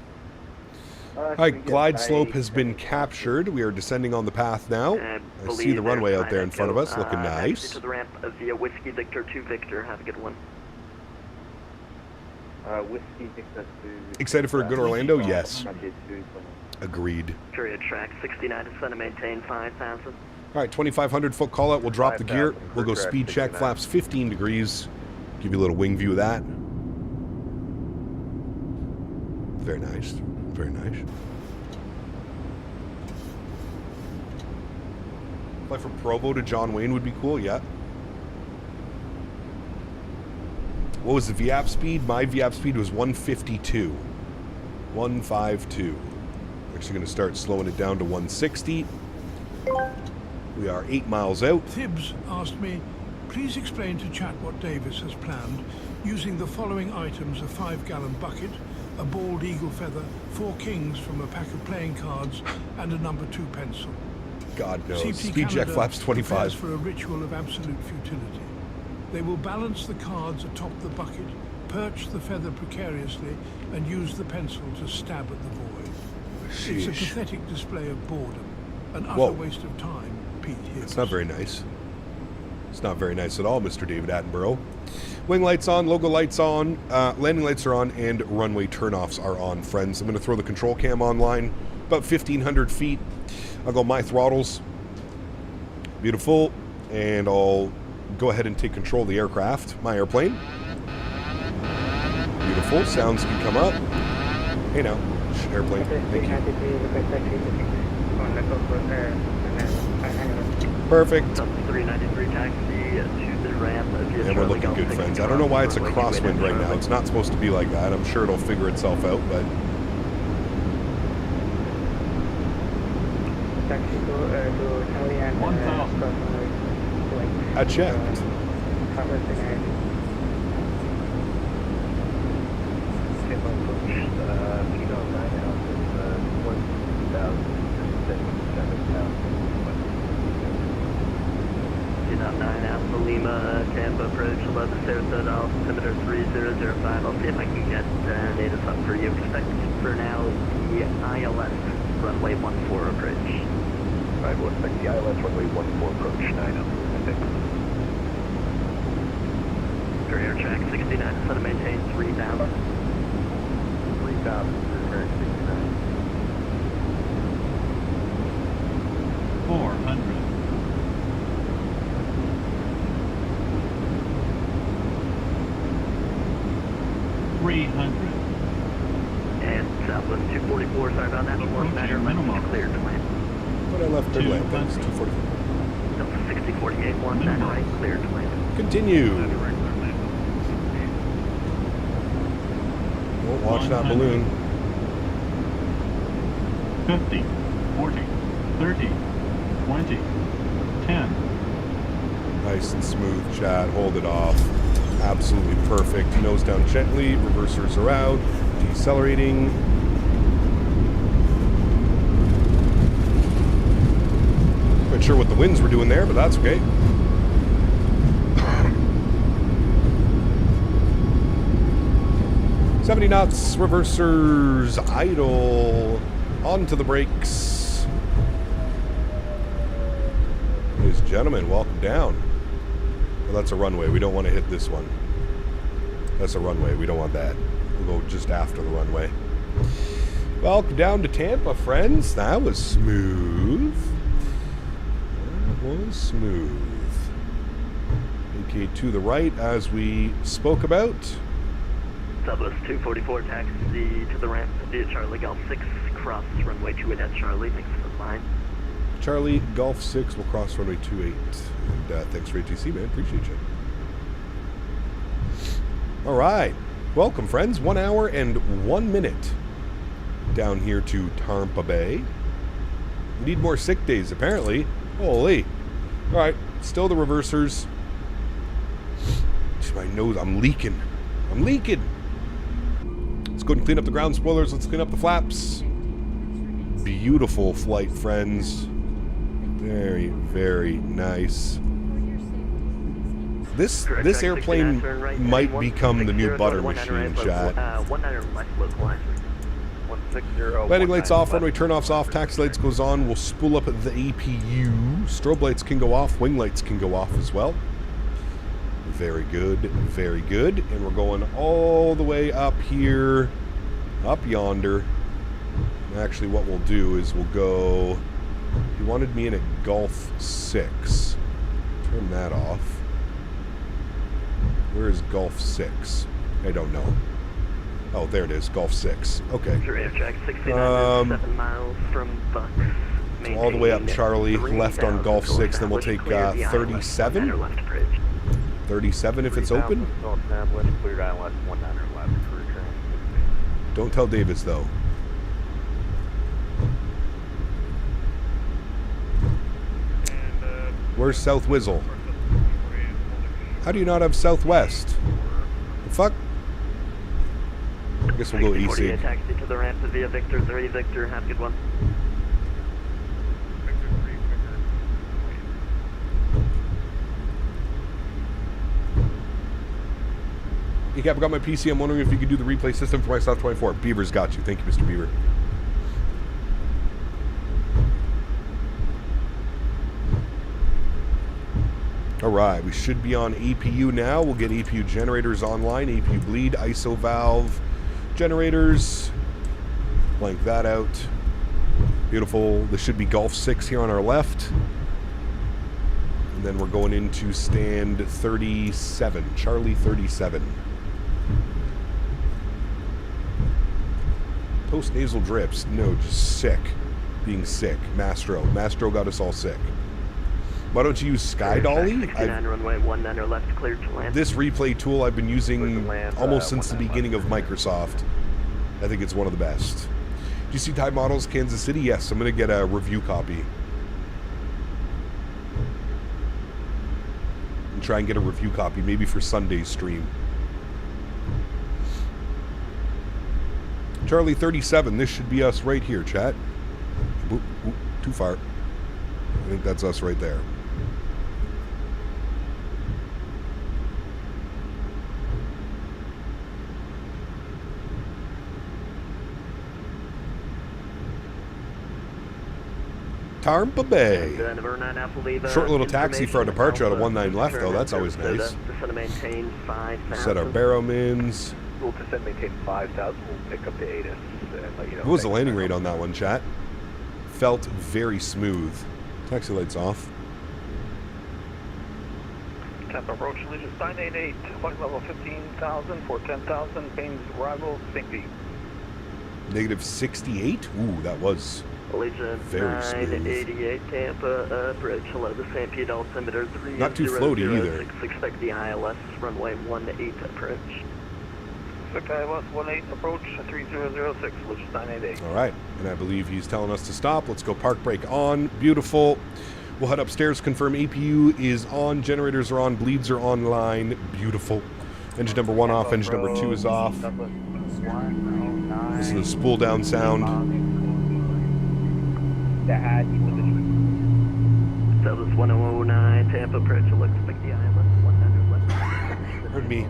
All right, glide slope has been captured. We are descending on the path now. I see the runway out there in front of us, looking nice. To the ramp via Whiskey Victor 2 Victor. Have a good one. Whiskey Victor 2. Excited for a good Orlando? Yes. Agreed. Period track 69 to maintain 5,000. All right, 2,500 foot call out. We'll drop the gear. We'll go speed check, flaps 15 degrees. Give you a little wing view of that. Very nice. Very nice. Fly from Provo to John Wayne would be cool, yeah. What was the VAP speed? My VAP speed was 152. 152. Actually going to start slowing it down to 160. We are 8 miles out. Thibs asked me, please explain to chat what Davis has planned using the following items: a 5-gallon bucket, a bald eagle feather, 4 kings from a pack of playing cards, and a number 2 pencil. God knows. CP Speed jet Canada flaps 25. prepares for a ritual of absolute futility. They will balance the cards atop the bucket, perch the feather precariously, and use the pencil to stab at the void. Sheesh. It's a pathetic display of boredom, an utter Whoa. waste of time, Pete Hibbs. It's not very nice. It's not very nice at all, Mr. David Attenborough. Wing lights on, logo lights on, landing lights are on, and runway turnoffs are on, friends. I'm going to throw the control cam online, about 1,500 feet. I'll go my throttles. Beautiful. And I'll go ahead and take control of the aircraft, my airplane. Beautiful. Sounds can come up. Hey now, airplane. Thank you. Perfect. 393 taxi to the ramp. And we're looking good, friends. I don't know why it's a crosswind right now. It's not supposed to be like that. I'm sure it'll figure itself out, but... I checked. Alpha Lima, Tampa approach 11 Sarasota, altimeter 3005. I'll see if I can get Natus up for you. Expect for now the ILS runway 14 approach. Alright, we'll expect the ILS runway 14 approach 90, I think. For air track 69, set to maintain 3000. 3000, return 69. 400. 300. And Southwest 244, sorry about that. One matter minimum cleared to land. But I left good land, thanks. 244. Delta 6048, one matter right, cleared to land. Continue. Don't watch that balloon. 50, 40, 30, 20, 10. Nice and smooth, Chad. Hold it off. Absolutely perfect. Nose down gently. Reversers are out. Decelerating. Not sure what the winds were doing there, but that's okay. $70 knots. Reversers idle. Onto the brakes. Ladies and gentlemen, welcome down. Well, that's a runway. We don't want to hit this one. That's a runway. We don't want that. We'll go just after the runway. Welcome down to Tampa, friends. That was smooth. That was smooth. Okay, to the right, as we spoke about. Southwest 244, taxi to the ramp via Charlie Golf 6, cross runway 28 at Charlie. Thanks for the line. Charlie Golf 6 will cross runway 28. And thanks for ATC, man. Appreciate you. All right. Welcome, friends. 1 hour and 1 minute down here to Tampa Bay. We need more sick days, apparently. Holy. All right. Still the reversers. My nose. I'm leaking. I'm leaking. Let's go and clean up the ground spoilers. Let's clean up the flaps. Beautiful flight, friends. Very, very nice. This airplane might become the new butter machine, chat. Landing lights off, runway turnoffs off, taxi lights goes on. We'll spool up the APU. Strobe lights can go off, wing lights can go off as well. Very good, very good. And we're going all the way up here, up yonder. Actually, what we'll do is we'll go... He wanted me in a Golf 6. Turn that off. Where is Golf 6? I don't know. Oh, there it is. Golf 6. Okay. Air track 69, 7 miles from Bucks. maintain all the way up Charlie, left on Golf 6, then we'll take 37. 37 if it's open. Cleared ILS 19 left for return. Don't tell Davis though. Where's South Whizzle? How do you not have Southwest? The fuck? I guess we'll go easy. Taxi to the ramp via Victor 3, Victor, have a good one. Hey Cap, I got my PC. I'm wondering if you could do the replay system for my South 24. Beaver's got you. Thank you, Mr. Beaver. Alright, we should be on APU now. We'll get APU generators online. APU bleed, ISO valve, generators. Blank that out. Beautiful. This should be Golf 6 here on our left. And then we're going into stand 37. Charlie 37. Post-nasal drips. No, just sick. Being sick. Mastro. Mastro got us all sick. Why don't you use Sky Dolly? This replay tool I've been using almost since the beginning of Microsoft. I think it's one of the best. Do you see Tide Models Kansas City? Yes, I'm going to get a review copy. And try and get a review copy, maybe for Sunday's stream. Charlie 37, this should be us right here, chat. Oop, oop, too far. I think that's us right there. Tampa Bay. Short little taxi for our departure out of 19 left, though. That's always nice. Set our barrowmins. We'll descend, maintain 5,000. We'll pick up the ATIS and let you know. What was the landing rate on that one, chat? Felt very smooth. Taxi lights off. Tampa approach, Allegiance 988, flight level 15,000 for 10,000, Baines arrival, St. Pete. Negative 68? Ooh, that was Allegiance very smooth. 988, Tampa approach, hello, the St. Pete altimeter 3. Not too floaty either. Expect the ILS runway 18 approach. Expect ILS 18 approach 3006, Allegiance 988. All right, and I believe he's telling us to stop. Let's go park brake on. Beautiful. We'll head upstairs, confirm APU is on, generators are on, bleeds are online. Beautiful. Engine number 1 off, engine number 2 is off. This is the spool down sound. That was 1009, Tampa approach, expect the ILS 100 left. Heard me.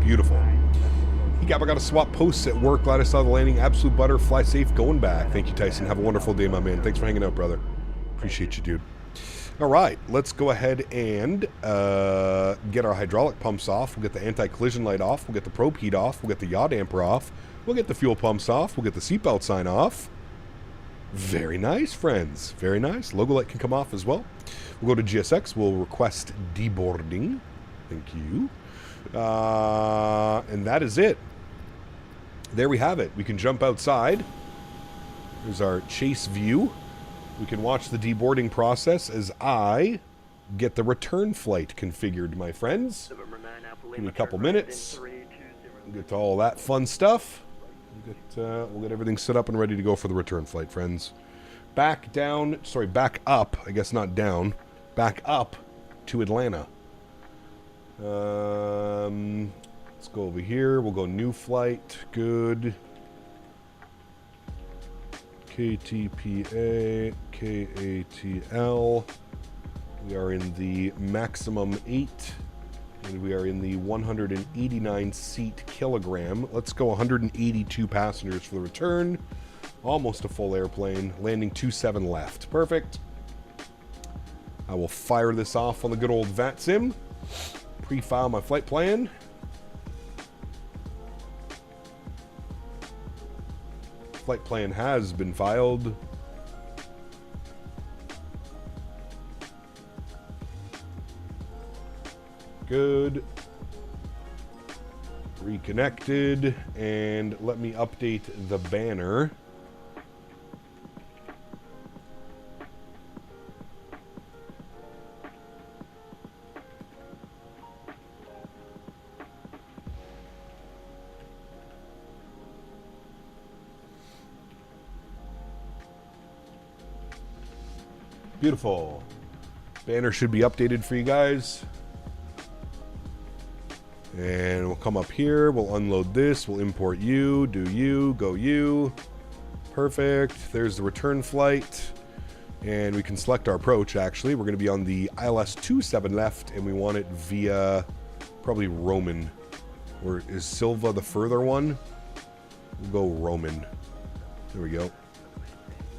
Beautiful. I got to swap posts at work. Glad I saw the landing. Absolute butter. Fly safe. Going back. Thank you, Tyson. Have a wonderful day, my man. Thanks for hanging out, brother. Appreciate you, dude. All right. Let's go ahead and get our hydraulic pumps off. We'll get the anti-collision light off. We'll get the probe heat off. We'll get the yaw damper off. We'll get the fuel pumps off. We'll get the seatbelt sign off. Very nice, friends. Very nice. Logo light can come off as well. We'll go to GSX. We'll request deboarding. Thank you. And that is it. There we have it. We can jump outside. There's our chase view. We can watch the deboarding process as I get the return flight configured, my friends. Give me a couple minutes. We'll get to all that fun stuff. We'll get everything set up and ready to go for the return flight, friends. Back up. I guess not down. Back up to Atlanta. Let's go over here. We'll go new flight. Good. KTPA, KATL. We are in the maximum 8, and we are in the 189 seat kilogram. Let's go 182 passengers for the return. Almost a full airplane. Landing 27 left. Perfect. I will fire this off on the good old VATSIM. Pre-file my flight plan. Flight plan has been filed. Good. Reconnected, and let me update the banner. Beautiful. Banner should be updated for you guys. And we'll come up here, we'll unload this, we'll import you, do you, go you. Perfect. There's the return flight. And we can select our approach, actually. We're going to be on the ILS-27 left, and we want it via probably Roman. Or is Silva the further one? We'll go Roman. There we go.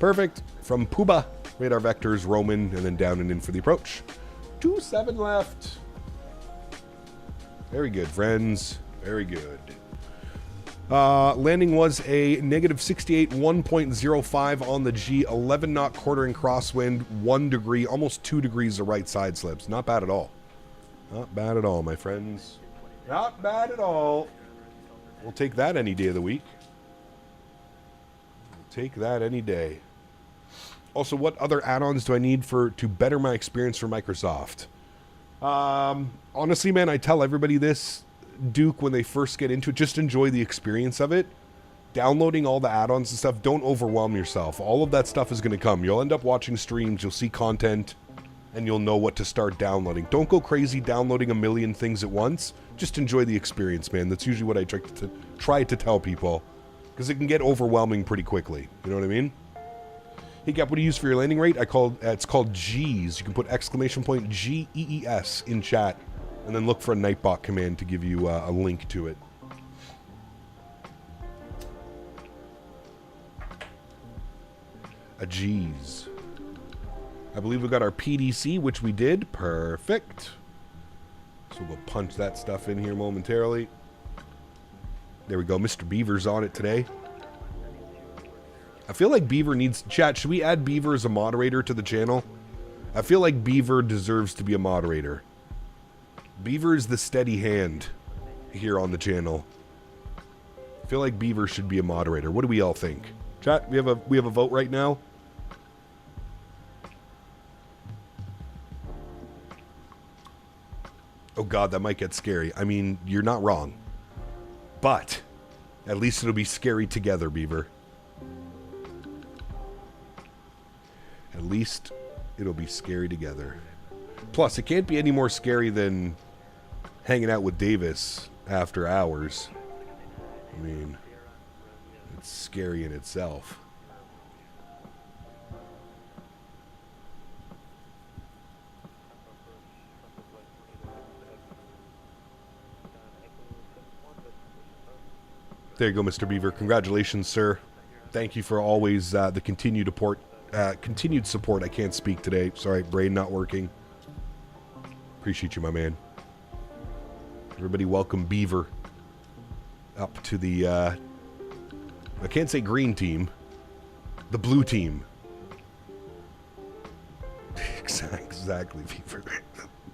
Perfect. From Puba, radar vectors, Roman, and then down and in for the approach. 27 left. Very good, friends. Very good. Landing was a negative 68, 1.05 on the G, 11 knot quartering crosswind, 1 degree, almost 2 degrees of right side slips. Not bad at all. Not bad at all, my friends. Not bad at all. We'll take that any day of the week. We'll take that any day. Also, what other add-ons do I need to better my experience for Microsoft? Honestly, man, I tell everybody this, Duke, when they first get into it, just enjoy the experience of it. Downloading all the add-ons and stuff, don't overwhelm yourself. All of that stuff is going to come. You'll end up watching streams, you'll see content, and you'll know what to start downloading. Don't go crazy downloading a million things at once. Just enjoy the experience, man. That's usually what I try to tell people, because it can get overwhelming pretty quickly. You know what I mean? Hey, Gap, what do you use for your landing rate? It's called G's. You can put exclamation point GEES in chat, and then look for a Nightbot command to give you a link to it. A G's. I believe we got our PDC, which we did. Perfect. So we'll punch that stuff in here momentarily. There we go. Mr. Beaver's on it today. I feel like Beaver needs... Chat, should we add Beaver as a moderator to the channel? I feel like Beaver deserves to be a moderator. Beaver is the steady hand here on the channel. I feel like Beaver should be a moderator. What do we all think? Chat, we have a vote right now. Oh god, that might get scary. I mean, you're not wrong. But at least it'll be scary together, Beaver. At least it'll be scary together. Plus, it can't be any more scary than hanging out with Davis after hours. I mean, it's scary in itself. There you go, Mr. Beaver. Congratulations, sir. Thank you for always the continued support. I can't speak today. Sorry, brain not working. Appreciate you, my man. Everybody welcome Beaver up to the, I can't say green team, the blue team. Exactly, Beaver.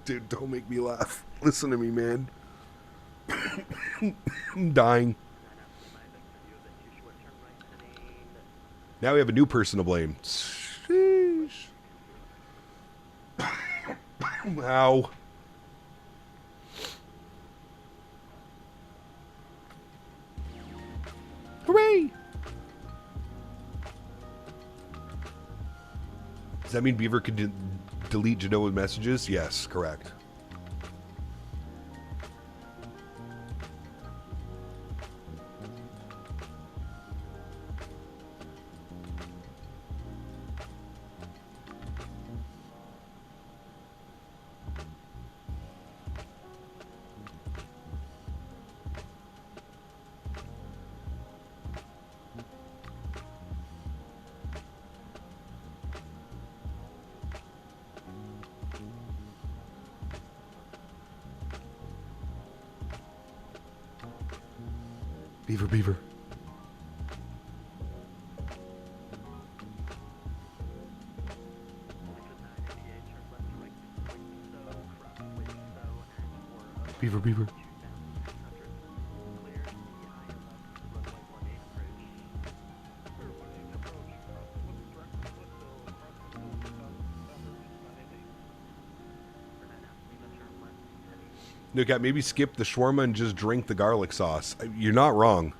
Dude, don't make me laugh. Listen to me, man. I'm dying. Now we have a new person to blame. Sheesh. Ow. Hooray! Does that mean Beaver could delete Genoa's messages? Yes, correct. Beaver. Beaver. Look at maybe skip the shawarma and just drink the garlic sauce. You're not wrong.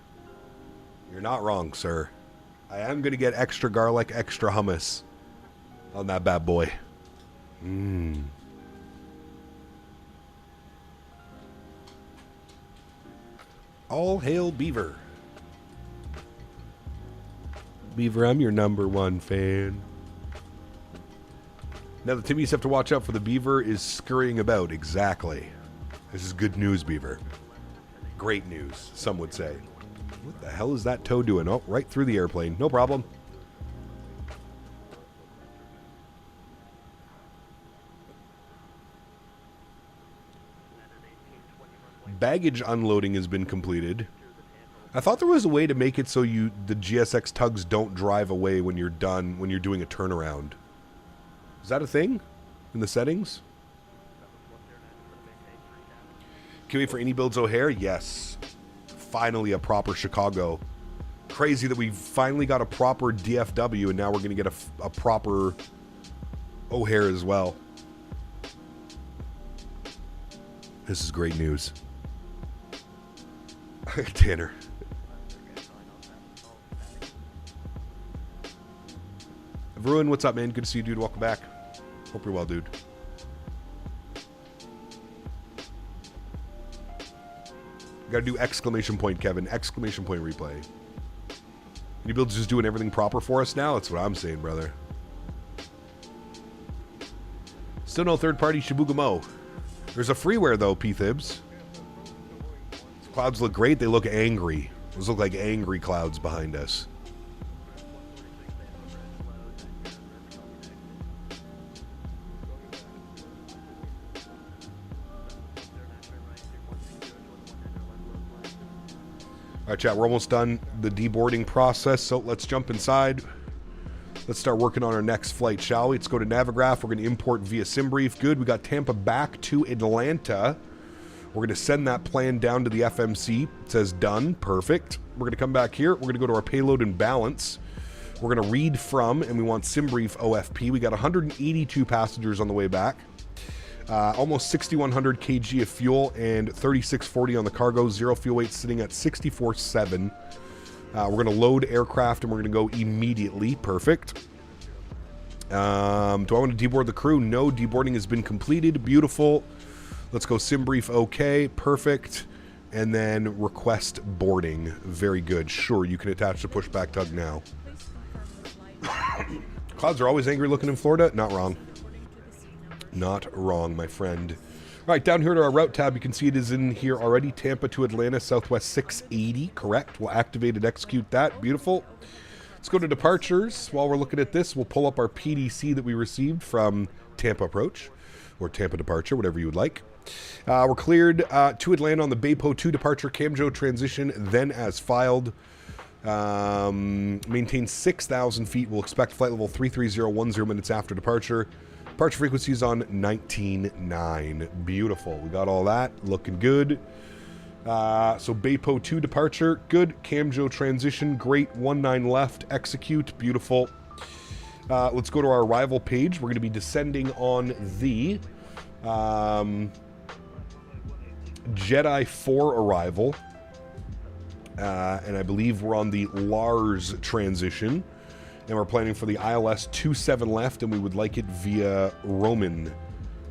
You're not wrong, sir. I am going to get extra garlic, extra hummus on that bad boy. Mmm. All hail Beaver. Beaver, I'm your #1 fan. Now the Timmy you have to watch out for, the Beaver is scurrying about. Exactly. This is good news, Beaver. Great news, some would say. What the hell is that tow doing? Oh, right through the airplane. No problem. Baggage unloading has been completed. I thought there was a way to make it so the GSX tugs don't drive away when you're done, when you're doing a turnaround. Is that a thing in the settings? Can we wait for any builds O'Hare? Yes. Finally a proper Chicago. Crazy that we finally got a proper DFW and now we're going to get a proper O'Hare as well. This is great news. Tanner. Everyone, what's up, man? Good to see you, dude. Welcome back. Hope you're well, dude. Gotta do exclamation point, Kevin. Exclamation point replay. Any builds just doing everything proper for us now? That's what I'm saying, brother. Still no third-party Shibugamo. There's a freeware, though, P-Thibs. Clouds look great. They look angry. Those look like angry clouds behind us. All right, chat, we're almost done the deboarding process, so let's jump inside. Let's start working on our next flight, shall we? Let's go to Navigraph. We're going to import via SimBrief. Good. We got Tampa back to Atlanta. We're going to send that plan down to the FMC. It says done. Perfect. We're going to come back here. We're going to go to our payload and balance. We're going to read from, and we want SimBrief OFP. We got 182 passengers on the way back. Almost 6,100 kg of fuel and 3,640 on the cargo. Zero fuel weight sitting at 64.7. We're going to load aircraft and we're going to go immediately. Perfect. Do I want to deboard the crew? No, deboarding has been completed. Beautiful. Let's go SimBrief. Okay, perfect. And then request boarding. Very good. Sure, you can attach the pushback tug now. Clouds are always angry looking in Florida. Not wrong. Not wrong, my friend. All right, down here to our route tab, you can see it is in here already. Tampa to Atlanta, Southwest 680. Correct. We'll activate and execute that. Beautiful. Let's go to departures. While we're looking at this, we'll pull up our PDC that we received from Tampa Approach, or Tampa Departure, whatever you would like. We're cleared to Atlanta on the Baypo 2 departure, Camjo transition, then as filed. Maintain 6,000 feet. We'll expect flight level 33010 minutes after departure. Departure frequency is on 19.9. Beautiful. We got all that. Looking good. So Baypo 2 departure. Good. Camjo transition. Great. 19 left. Execute. Beautiful. Let's go to our arrival page. We're going to be descending on the Jedi 4 arrival. And I believe we're on the Lars transition. And we're planning for the ILS 27 left, and we would like it via Roman.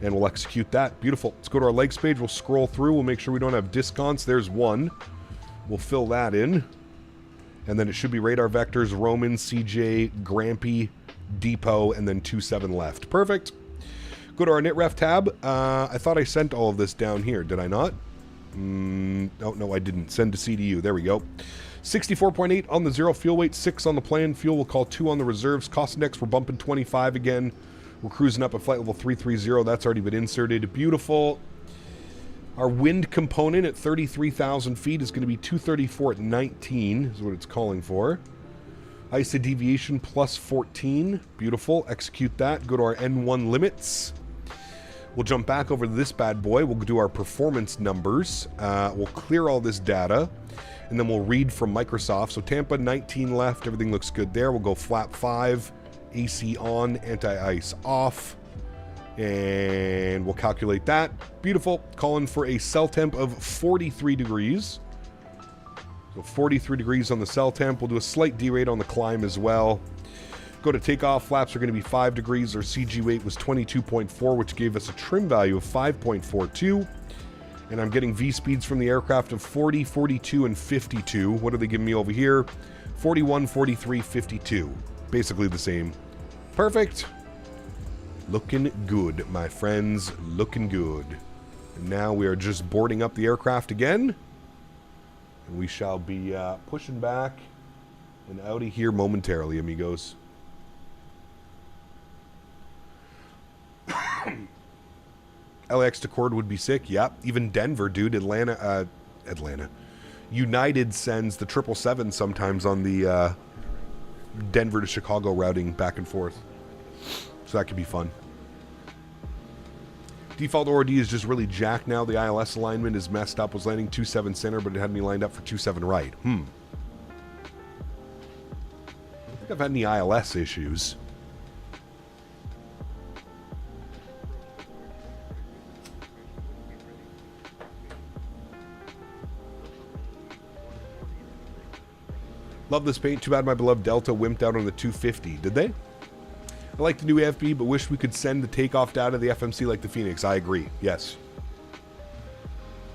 And we'll execute that. Beautiful. Let's go to our legs page. We'll scroll through. We'll make sure we don't have discounts. There's one. We'll fill that in. And then it should be radar vectors, Roman, CJ, Grampy, Depot, and then 27 left. Perfect. Go to our NitRef tab. I thought I sent all of this down here. Did I not? No, I didn't. Send to CDU. There we go. 64.8 on the zero fuel weight, 6 on the planned fuel. We'll call 2 on the reserves. Cost index, we're bumping 25 again. We're cruising up at flight level 330. That's already been inserted. Beautiful. Our wind component at 33,000 feet is going to be 234 at 19 is what it's calling for. ISA deviation plus 14. Beautiful. Execute that. Go to our N1 limits. We'll jump back over to this bad boy. We'll do our performance numbers. We'll clear all this data. And then we'll read from Microsoft. So Tampa, 19 left. Everything looks good there. We'll go flap 5, AC on, anti-ice off. And we'll calculate that. Beautiful. Calling for a cell temp of 43 degrees. So 43 degrees on the cell temp. We'll do a slight derate on the climb as well. Go to takeoff. Flaps are going to be 5 degrees. Our CG weight was 22.4, which gave us a trim value of 5.42. And I'm getting V speeds from the aircraft of 40, 42, and 52. What are they giving me over here? 41, 43, 52. Basically the same. Perfect. Looking good, my friends. Looking good. And now we are just boarding up the aircraft again. And we shall be pushing back and out of here momentarily, amigos. LAX to Cord would be sick. Yep. Even Denver, dude. Atlanta. United sends the 777 sometimes on the Denver to Chicago routing back and forth. So that could be fun. Default ORD is just really jacked now. The ILS alignment is messed up. Was landing 27 center, but it had me lined up for 27 right. I don't think I've had any ILS issues. Love this paint. Too bad my beloved Delta wimped out on the 250. Did they? I like the new AFB, but wish we could send the takeoff data to the FMC like the Phoenix. I agree. Yes.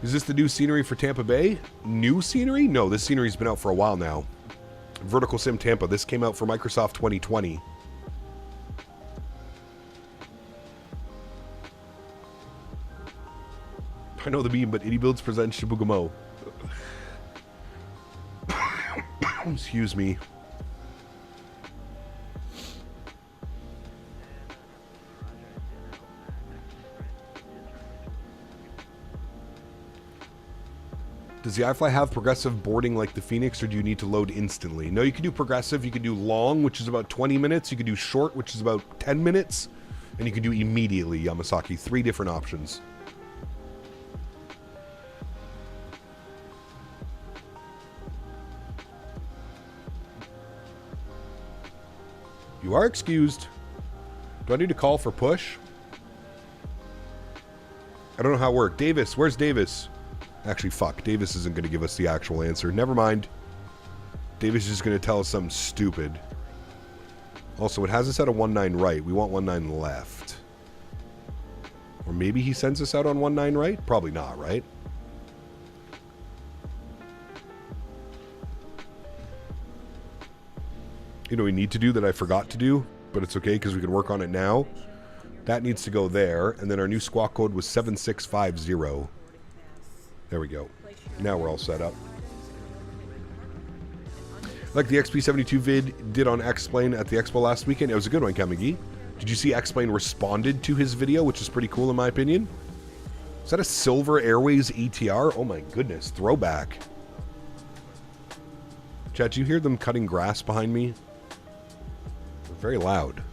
Is this the new scenery for Tampa Bay? New scenery? No, this scenery's been out for a while now. Vertical Sim Tampa. This came out for Microsoft 2020. I know the meme, but Itty Builds presents Shibugamo. Excuse me. Does the iFly have progressive boarding like the Phoenix, or do you need to load instantly? No, you can do progressive. You can do long, which is about 20 minutes. You can do short, which is about 10 minutes. And you can do immediately, Yamasaki. 3 different options. You are excused. Do I need to call for push? I don't know how it works. Davis, where's Davis? Actually, fuck. Davis isn't going to give us the actual answer. Never mind. Davis is just going to tell us something stupid. Also, it has us at a 19 right. We want 19 left. Or maybe he sends us out on 19 right? Probably not, right? You know what we need to do that I forgot to do, but it's okay because we can work on it now. That needs to go there, and then our new squawk code was 7650. There we go. Now we're all set up. Like the XP72 vid did on X-Plane at the Expo last weekend. It was a good one, Kamigi. Did you see X-Plane responded to his video, which is pretty cool in my opinion? Is that a Silver Airways ATR? Oh my goodness, throwback. Chat, do you hear them cutting grass behind me? They're very loud.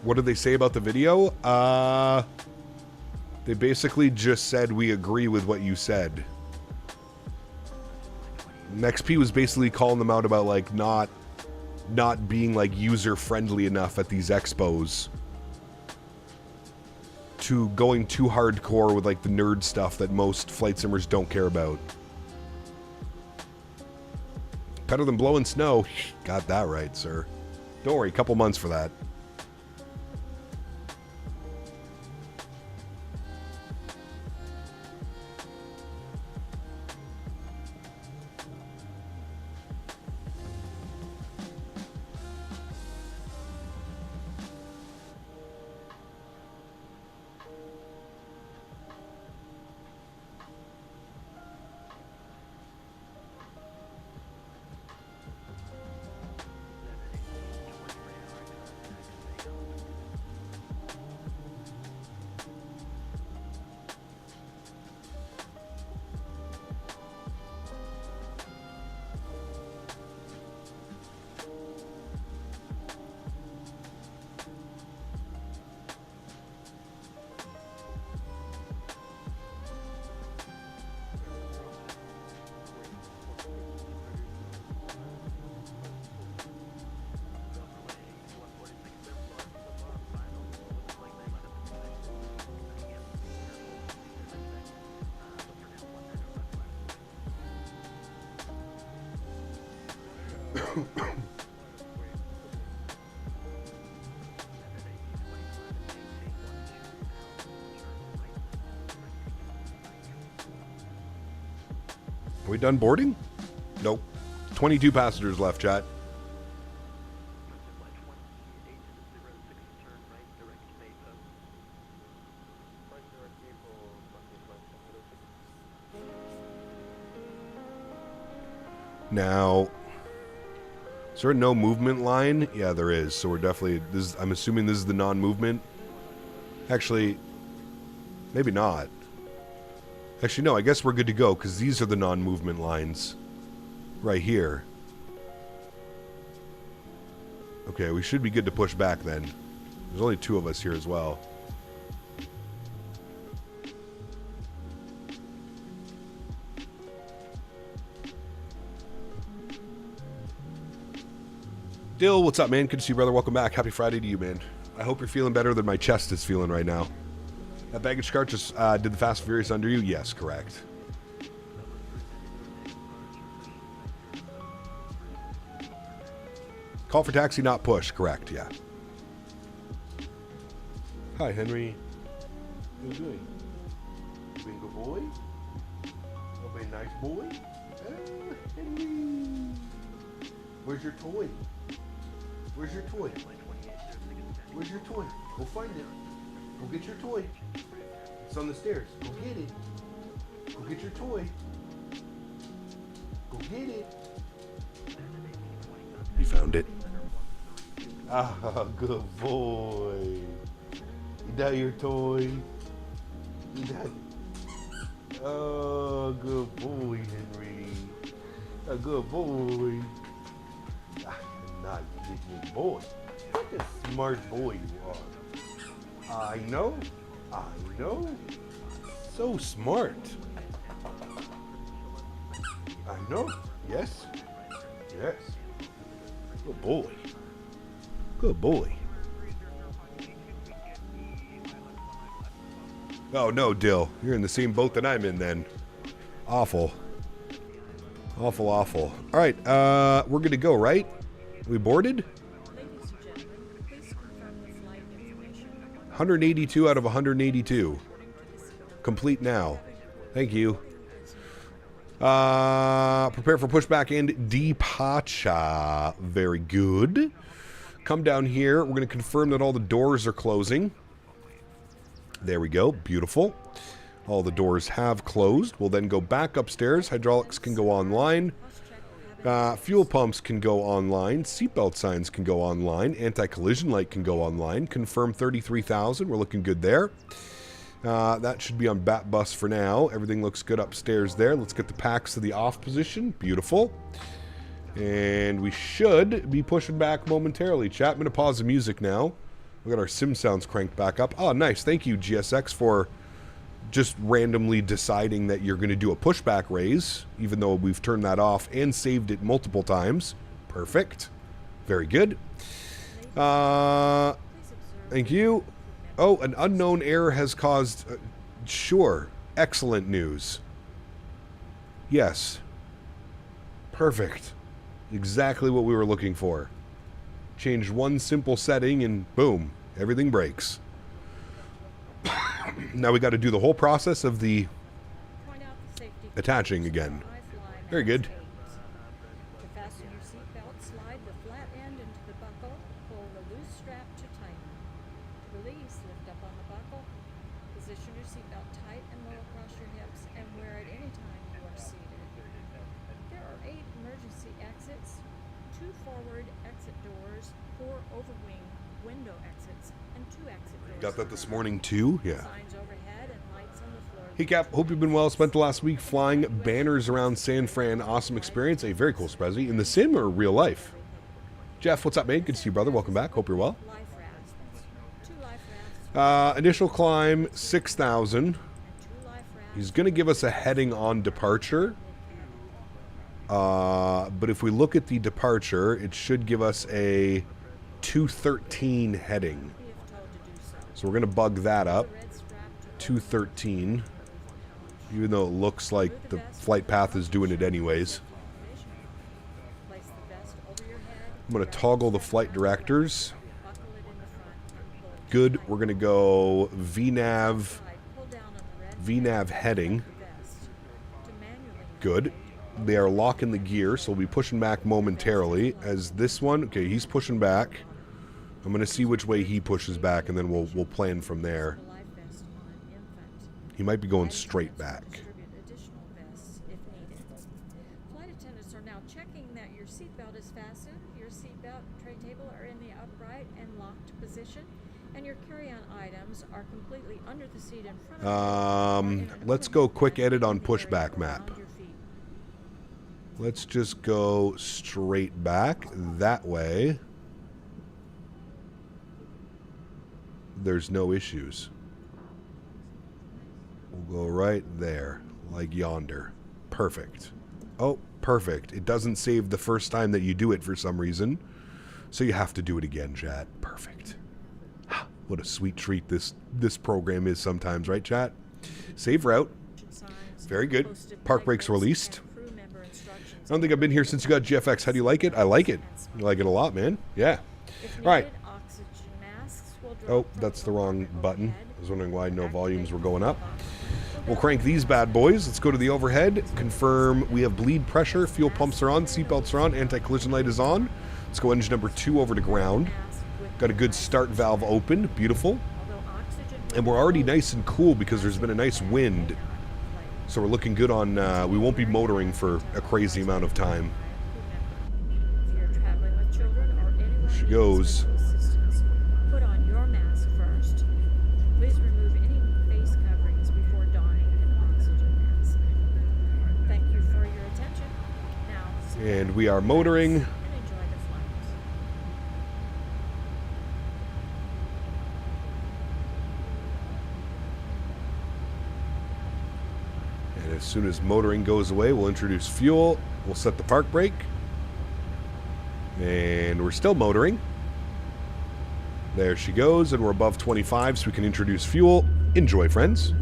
What did they say about the video? They basically just said we agree with what you said. XP was basically calling them out about like not being like user friendly enough at these expos, to going too hardcore with like the nerd stuff that most flight simmers don't care about. Better than blowing snow. Got that right, sir. Don't worry, a couple months for that. Are we done boarding? Nope. 22 passengers left, chat. Now, is there a no movement line? Yeah, there is. So we're definitely, I'm assuming this is the non-movement. Actually, maybe not. Actually, no, I guess we're good to go because these are the non-movement lines right here. Okay, we should be good to push back then. There's only 2 of us here as well. Dill, what's up, man? Good to see you, brother. Welcome back. Happy Friday to you, man. I hope you're feeling better than my chest is feeling right now. That baggage cart just did the Fast and Furious under you? Yes, correct. Call for taxi, not push. Correct, yeah. Hi, Henry. How you doing? You being a good boy? You being a nice boy? Oh, Henry. Where's your toy? Where's your toy? Where's your toy? Go find it. Go get your toy. It's on the stairs. Go get it. Go get your toy. Go get it. You found it. Ah, good boy. You got your toy. You got. Oh, good boy, Henry. A good boy. Not good boy. What a smart boy you are. I know. I know. So smart. I know. Yes. Yes. Good boy. Good boy. Oh, no, Dill. You're in the same boat that I'm in then. Awful. Awful, awful. All right, we're good to go, right? We boarded? 182 out of 182. Complete now. Thank you. Prepare for pushback and departure. Very good. Come down here. We're going to confirm that all the doors are closing. There we go. Beautiful. All the doors have closed. We'll then go back upstairs. Hydraulics can go online. Fuel pumps can go online. Seatbelt signs can go online. Anti-collision light can go online. Confirm 33,000. We're looking good there. That should be on BAT bus for now. Everything looks good upstairs there. Let's get the packs to the off position. Beautiful. And we should be pushing back momentarily. Chat, I'm going to pause the music now. We got our sim sounds cranked back up. Oh, nice. Thank you, GSX, for just randomly deciding that you're going to do a pushback raise, even though we've turned that off and saved it multiple times. Perfect. Very good. Thank you. Oh, an unknown error has caused... sure. Excellent news. Yes. Perfect. Exactly what we were looking for. Changed one simple setting and boom, everything breaks. Now we got to do the whole process of the attaching again. Very good. To fasten your seatbelt, slide the flat end into the buckle, pull the loose strap to tighten. To release, lift up on the buckle, position your seatbelt tight and low across your hips, and wear it any time you are seated. There are 8 emergency exits, 2 forward exit doors, 4 overwing window exits, and 2 exit doors. Got that this morning too? Yeah. Signs overhead and lights on the floor. Hey Cap, hope you've been well. Spent the last week flying banners around San Fran. Awesome experience. A very cool Sprezzy. In the sim or real life? Jeff, what's up, man? Good to see you, brother. Welcome back. Hope you're well. Initial climb, 6,000. He's going to give us a heading on departure. But if we look at the departure, it should give us a 213 heading. So we're going to bug that up. 213. Even though it looks like the flight path is doing it anyways. I'm going to toggle the flight directors. Good. We're going to go VNav heading. Good. They are locking the gear, so we'll be pushing back momentarily. As this one, okay, he's pushing back. I'm going to see which way he pushes back, and then we'll plan from there. He might be going straight back. Flight attendants are now checking that your seatbelt is fastened, your seatbelt and tray table are in the upright and locked position, and your carry-on items are completely under the seat in front of you. Let's go quick edit on pushback map. Let's just go straight back that way. There's no issues. We'll go right there, like yonder. Perfect. Oh, perfect. It doesn't save the first time that you do it for some reason, so you have to do it again, chat. Perfect. What a sweet treat this program is sometimes, right, chat? Save route. Very good. Park brakes released. I don't think I've been here since you got GFX. How do you like it? I like it. I like it a lot, man. Yeah. All right. Oh, that's the wrong button. I was wondering why no volumes were going up. We'll crank these bad boys. Let's go to the overhead. Confirm we have bleed pressure. Fuel pumps are on. Seatbelts are on. Anti-collision light is on. Let's go engine number 2 over to ground. Got a good start valve open. Beautiful. And we're already nice and cool because there's been a nice wind. So we're looking good on, we won't be motoring for a crazy amount of time. There she goes. Put on your mask first. Please remove any face coverings before donning an oxygen mask. Thank you for your attention. Now, and we are motoring. And enjoy the flight. And as soon as motoring goes away, we'll introduce fuel. We'll set the park brake. And we're still motoring. There she goes, and we're above 25, so we can introduce fuel. Enjoy, friends.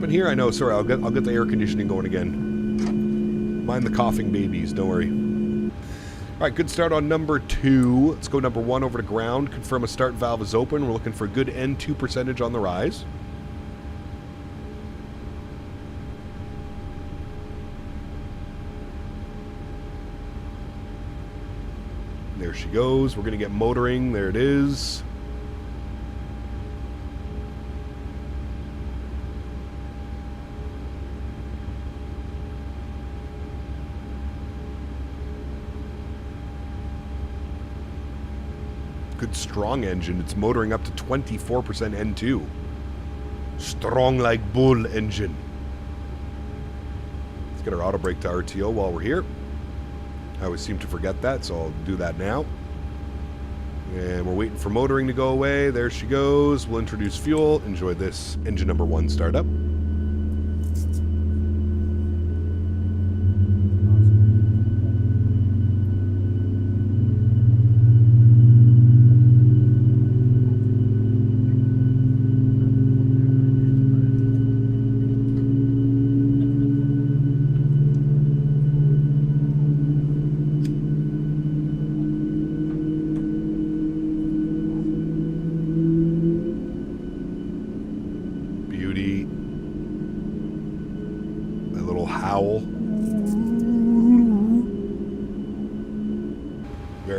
Here, I know. Sorry, I'll get the air conditioning going again. Mind the coughing babies, don't worry. All right, good start on number 2. Let's go number 1 over to ground. Confirm a start valve is open. We're looking for a good N2 percentage on the rise. There she goes. We're going to get motoring. There it is. Good strong engine. It's motoring up to 24% N2. Strong like bull engine. Let's get our auto brake to RTO while we're here. I always seem to forget that, so I'll do that now. And we're waiting for motoring to go away. There she goes. We'll introduce fuel. Enjoy this engine number 1 startup.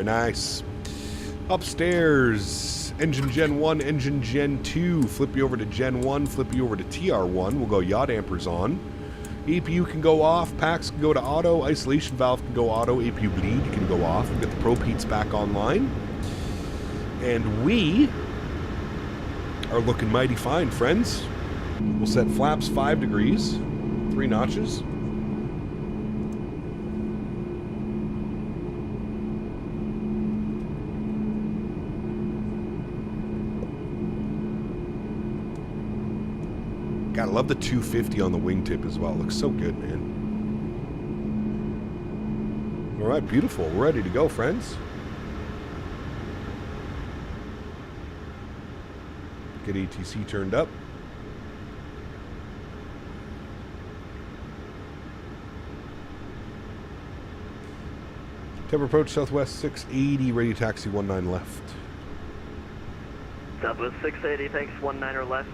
Nice. Upstairs, engine Gen 1, engine Gen 2. Flip you over to Gen 1, flip you over to TR1. We'll go yaw dampers on. APU can go off, packs can go to auto, isolation valve can go auto, APU bleed can go off. We'll get the probe heats back online. And we are looking mighty fine, friends. We'll set flaps 5 degrees, 3 notches. God, I love the 250 on the wingtip as well. It looks so good, man. All right, beautiful. We're ready to go, friends. Get ATC turned up. Tampa approach Southwest 680, ready taxi 19 left. Southwest 680, thanks, 19er left.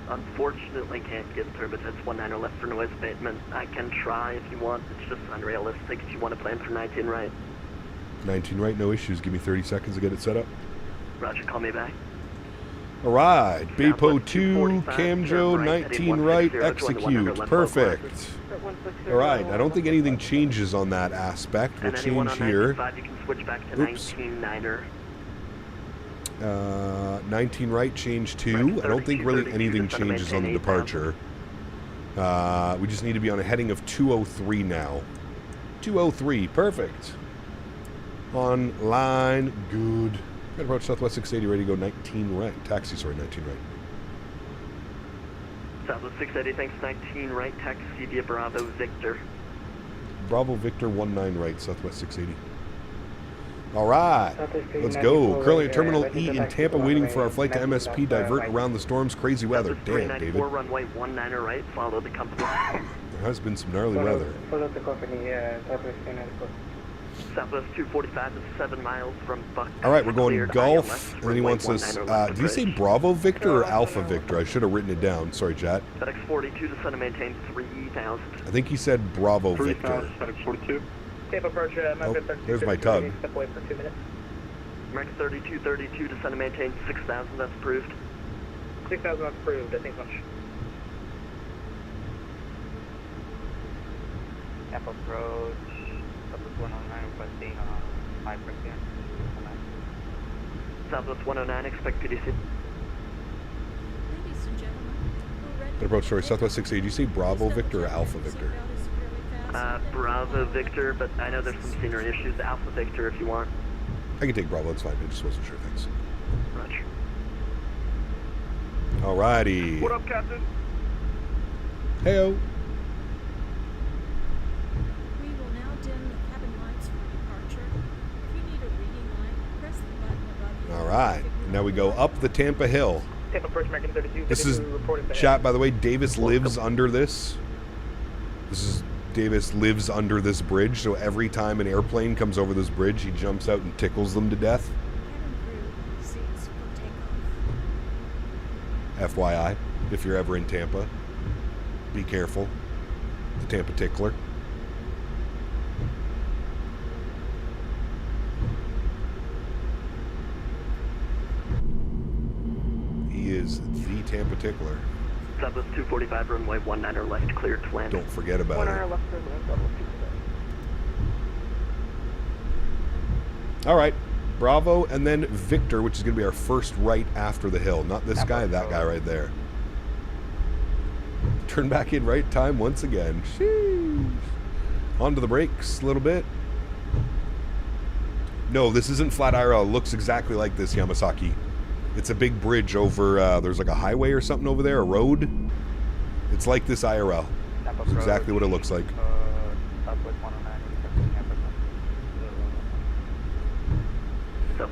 Unfortunately can't get turbojets 19er left for noise abatement. I can try if you want, it's just unrealistic if you want to plan for 19 right. 19 right, no issues. Give me 30 seconds to get it set up. Roger, call me back. Alright, Bapo 2, Camjo, 19 right, execute. Perfect. Alright, I don't think anything changes on that aspect. We'll change here. You can switch back to 19-9er. 19 right, change 2. I don't think really anything changes on the departure. We just need to be on a heading of 203 now. 203, perfect. On line, good. Approach Southwest 680, ready to go 19 right. Taxi, sorry, 19 right. Southwest 680, thanks, 19 right, taxi via Bravo Victor. Bravo Victor 19 right, Southwest 680. All right, let's go. Currently at Terminal E in Tampa, waiting for our flight to MSP divert around the storm's crazy weather. Damn, David. Runway 19er right, follow the company. There has been some gnarly weather. Follow the company, Southwest 394. Southwest 245 is 7 miles from Buck. All right, we're going Gulf, and then he wants us, did you say Bravo Victor or Alpha Victor? I should have written it down. Sorry, chat. FedEx 42 to center maintain 3,000. I think he said Bravo Victor. FedEx 42. Tape approach, there's my tug. Step away for 2 minutes. American 3232 to center maintain 6,000, that's approved. 6,000, that's approved, thanks much. Tampa approach. 109 requesting high frequency. Southwest 109, expect PDC. Ladies and gentlemen, we're ready. Approach, sorry, Southwest 680. Did you say Bravo Victor or Alpha Victor? Bravo Victor, but I know there's some scenery issues. Alpha Victor if you want. I can take Bravo, it's fine. I just wasn't sure, thanks. Roger. Alrighty. What up, Captain? Heyo. Alright, now we go up the Tampa Hill. This is, chat, by the way, Davis lives under this. Davis lives under this bridge, so every time an airplane comes over this bridge, he jumps out and tickles them to death. FYI, if you're ever in Tampa, be careful. The Tampa tickler. Is the Tampa tickler. Southwest 245, runway 19er left, cleared to land. Don't forget about it. All right, Bravo, and then Victor, which is going to be our first right after the hill. Not this guy, that guy right there. Turn back in right time once again. Sheesh. Onto the brakes a little bit. No, this isn't flat IRL. It looks exactly like this, Yamasaki. It's a big bridge over, there's like a highway or something over there, a road. It's like this IRL. It's exactly what it looks like.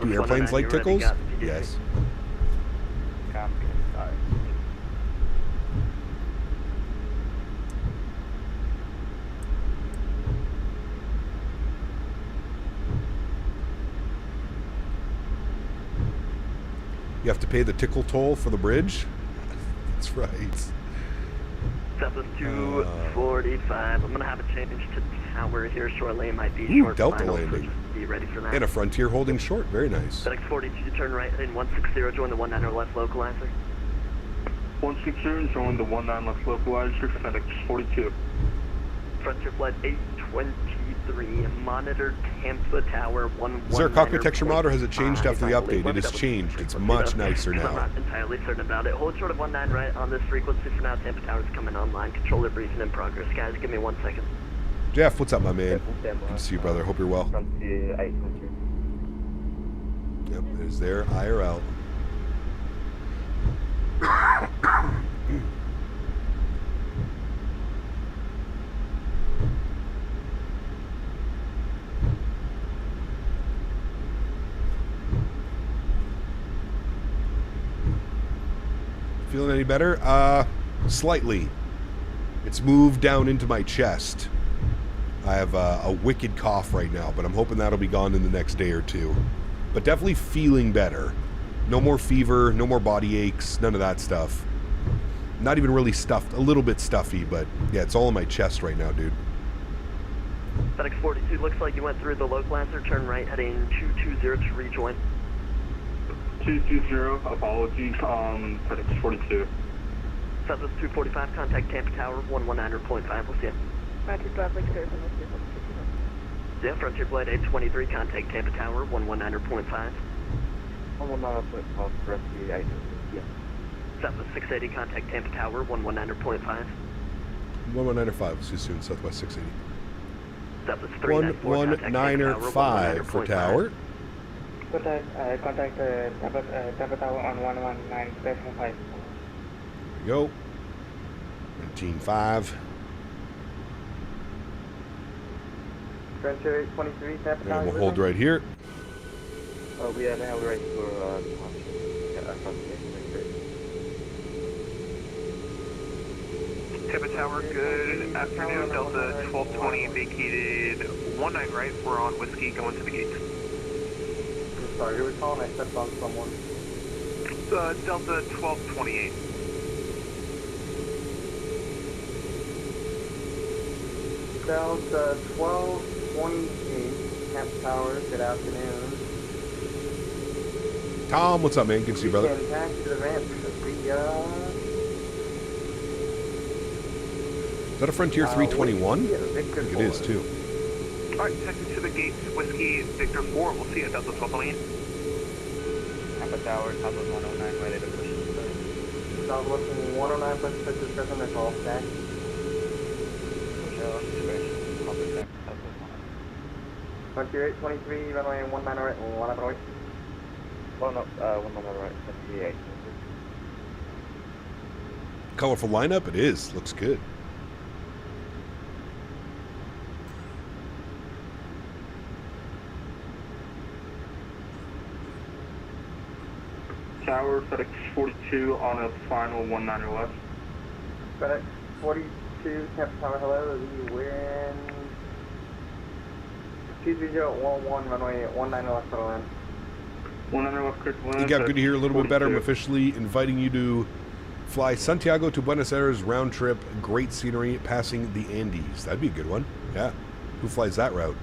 Do airplanes like tickles? Yes. You have to pay the tickle toll for the bridge? That's right. Southwest 245. I'm going to have it changed to tower here shortly. It might be short. Delta final, landing. So just be ready for that. And a Frontier holding short. Very nice. FedEx 42 to turn right in 160. Join the 19er left localizer. 160, join the 19 left localizer. FedEx 42. Frontier flight 823. Monitor Tampa Tower 119. Is there a cockpit texture mod or has it changed after the update? It has changed. It's much nicer now. I'm not entirely certain about it. Hold short of 19 right on this frequency for now. Tampa Tower's coming online. Controller briefing in progress. Guys, give me 1 second. Jeff, what's up, my man? Good to see you, brother. Hope you're well. Yep, there's their IRL. Feeling any better? Slightly. It's moved down into my chest. I have a wicked cough right now, but I'm hoping that'll be gone in the next day or two. But definitely feeling better. No more fever, no more body aches, none of that stuff. Not even really stuffed, a little bit stuffy, but yeah, it's all in my chest right now, dude. FedEx 42, looks like you went through the localizer, turn right, heading 220 to rejoin. 220, apologies, FedEx 42. Southwest 245, contact Tampa Tower, 119.5, we'll see you. Roger, drive like stairs, Yeah, Frontier Flight 823, contact Tampa Tower, 119.5. 119.5, Rescue 8. Yeah. Southwest 680, contact Tampa Tower, 119.5. 119.5, we'll see you soon, Southwest 680. Southwest 394, contact 119.5 for Tower. Contact Tampa Tower on 119.5. There we go. 19.5. Frontier 823, Tampa Tower. And we'll hold right here. We are now ready for Tampa Tower, good afternoon. Delta 1220 vacated 19 right. We're on Whiskey going to the gate. I'm sorry, who was calling? I stepped on someone. Delta 1228. Delta 1228, Tampa Tower, good afternoon. Tom, what's up, man? Good to see you, brother. Taxi to the ramp. Is that a Frontier 321? I think it is, too. Alright, taxi to the gate, Whiskey, Victor 4. We'll see you at Delta 1228. Tampa Tower, Southwest 109, ready to push the Southwest 109, push the system, it's all stacked. Frontier 823, runway 19 right, 1 right. 1 right, 78. Colorful lineup? It is. Looks good. Tower, FedEx 42 on a final 19 left. FedEx 42, Tampa Tower, hello, we win 23011, runway 19 left for the land. 19 left, critical land. You got good to hear a little bit better. I'm 42. officially inviting you to fly Santiago to Buenos Aires round trip. Great scenery, passing the Andes. That'd be a good one. Yeah. Who flies that route?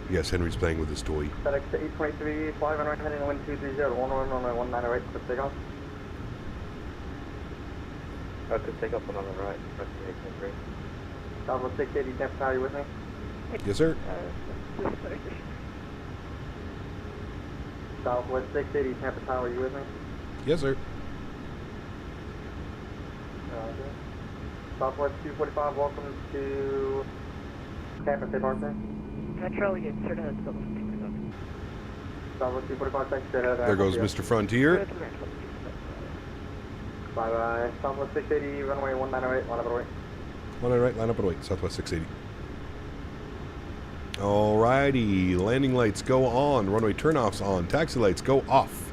Yes, Henry's playing with his toy. FedEx 823, fly runway heading wind 230, 11 runway 19 right, quick takeoff. Quick takeoff on the right, Southwest 680, Tampa Tower, you with me? Yes, sir. Southwest 680, Tampa Tower, you with me? Yes, sir. Southwest 245, welcome to Tampa, State Park, sir. Charlie, get straight ahead, Southwest 245, thanks, straight ahead. There goes Mr. Frontier. Bye-bye. Southwest 680, runway 1908, line up and wait. 1 right, line up and wait. Southwest 680. Alrighty, landing lights go on, runway turnoffs on, taxi lights go off.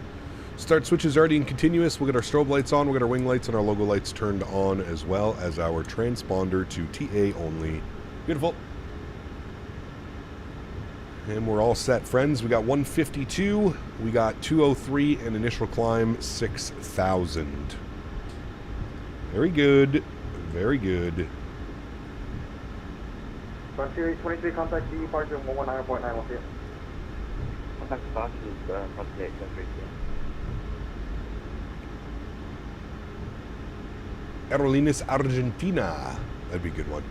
Start switches already in continuous. We'll get our strobe lights on, we'll get our wing lights and our logo lights turned on, as well as our transponder to TA only. Beautiful. And we're all set, friends. We got 152, we got 203, and initial climb 6,000. Very good, very good. Frontier 823, contact D, departure 119.9, we'll see you. Contact Koch is Frontier 823. Aerolíneas Argentina. That'd be a good one.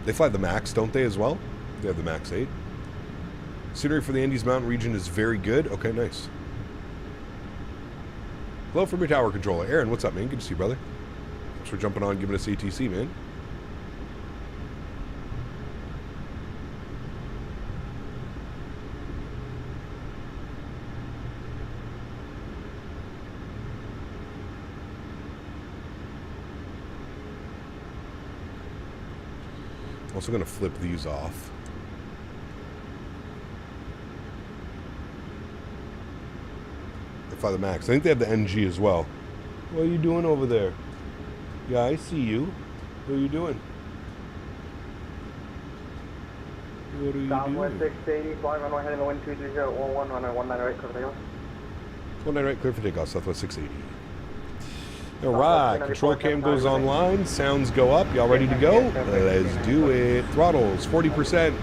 They fly the MAX, don't they, as well? They have the MAX8. Scenery for the Andes Mountain region is very good. Okay, nice. Hello from your tower controller. Erin, what's up, man? Good to see you, brother. Thanks for jumping on and giving us ATC, man. Also going to flip these off. fly the MAX. I think they have the NG as well. What are you doing over there? Yeah, I see you. What are you doing? What are you Southwest doing? 680, flying runway heading to wind 23011 on a 198 clear for takeoff. 198 clear for takeoff, Southwest 680. Alright, control cam goes online, sounds go up, y'all ready to go? Let's do it. Throttles, 40%.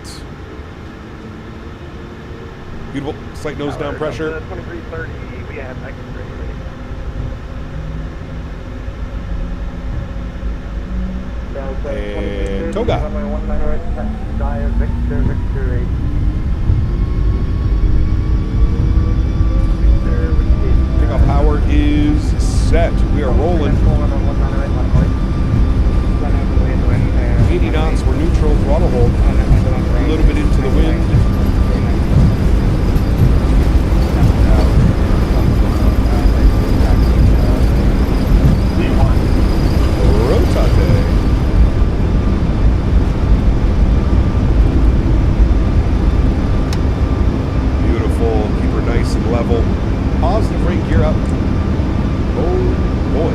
Beautiful, slight nose down pressure. 2330, we have seconds ready. And Toga. Runway 198, Dia Victor, Victor 8. Takeoff power is set. We are rolling. 80 knots, we're neutral, throttle hold. A little bit into the wind. Rotate. Beautiful, keep her nice and level. Positive rate gear up. Oh boy.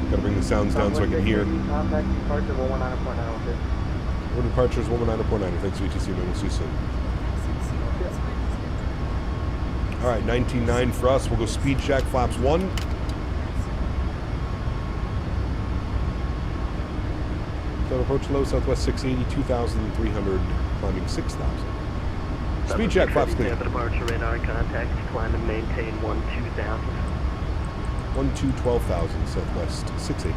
Gotta bring the sounds down so I can hear. Contact departure 119.9. Order departures 119.9. Thanks, VTC, man. We'll see you soon. Alright, 19.9 for us. We'll go speed check, flaps 1. So approach low, Southwest 680, 2,300, climbing 6,000. Speed check, flaps clear. Tampa departure radar contact, climb and maintain 12,000. 12,000, Southwest 680.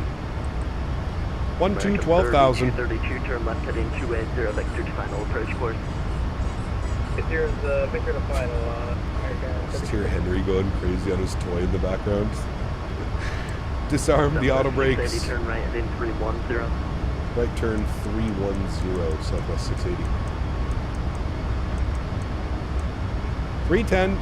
12,000. 32, turn left heading 280, Victor to final approach course. Here's Victor to final. Just hear Henry going crazy on his toy in the background. Disarm the auto brakes. 680, turn right heading 310. Right turn 310, Southwest 680. 310.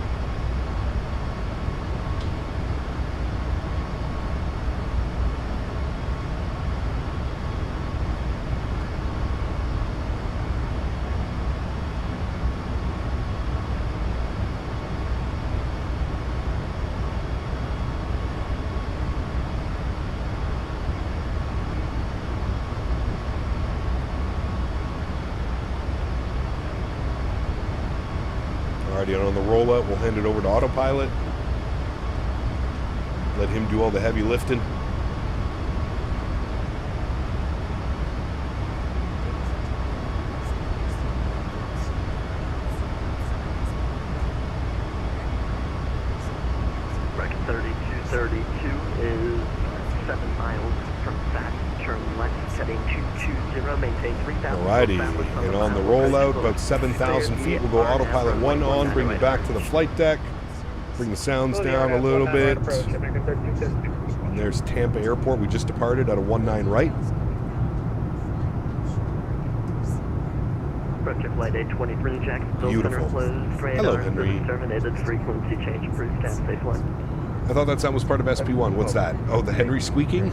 Alrighty, on the rollout, we'll hand it over to autopilot. Let him do all the heavy lifting. Record 3232 is 7 miles from Faten. Turn left heading 220, maintain 3,000. Alrighty, and on the rollout, about 7,000 feet, we'll go autopilot 1 on, bring you back to the flight deck, bring the sounds down a little bit. And there's Tampa Airport. We just departed out of 19 right. Approach flight 823, Jacksonville Beautiful. Center closed. Hello, Henry. Terminated, frequency change approved, stand safe flight. I thought that sound was part of SP1. What's that? Oh, the Henry squeaking?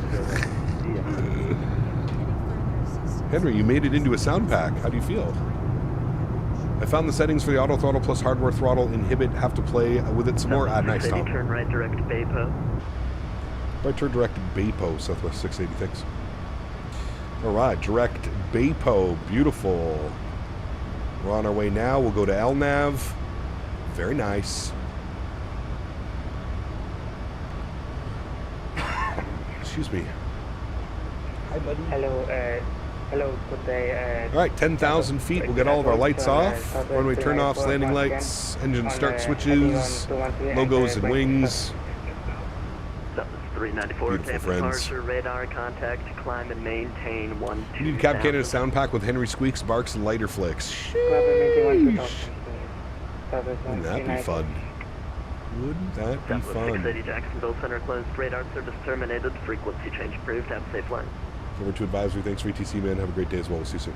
Henry, you made it into a sound pack. How do you feel? I found the settings for the auto throttle plus hardware throttle inhibit. Have to play with it some more. Nice, Tom. Turn right direct to Baypo. Right turn direct to Baypo, Southwest 680. Thanks. All right, direct Baypo. Beautiful. We're on our way now. We'll go to LNAV. Very nice. Excuse me. Hi, buddy. Hello, hello, good day. All right, 10,000 feet. We'll get all of our lights off. Runway turn-offs, landing lights, engine start switches, logos and wings. That was 394. Beautiful, Tampa friends. departure radar contact, climb and maintain 12,000. You need Cap Canada sound pack with Henry squeaks, barks, and lighter flicks. Wouldn't Wouldn't that be fun? Wouldn't that be That was fun? 680 Jacksonville Center closed. Radar service terminated. Frequency change approved. Have a safe flight. Over to advisory. Thanks for ETC, man. Have a great day as well. We'll see you soon.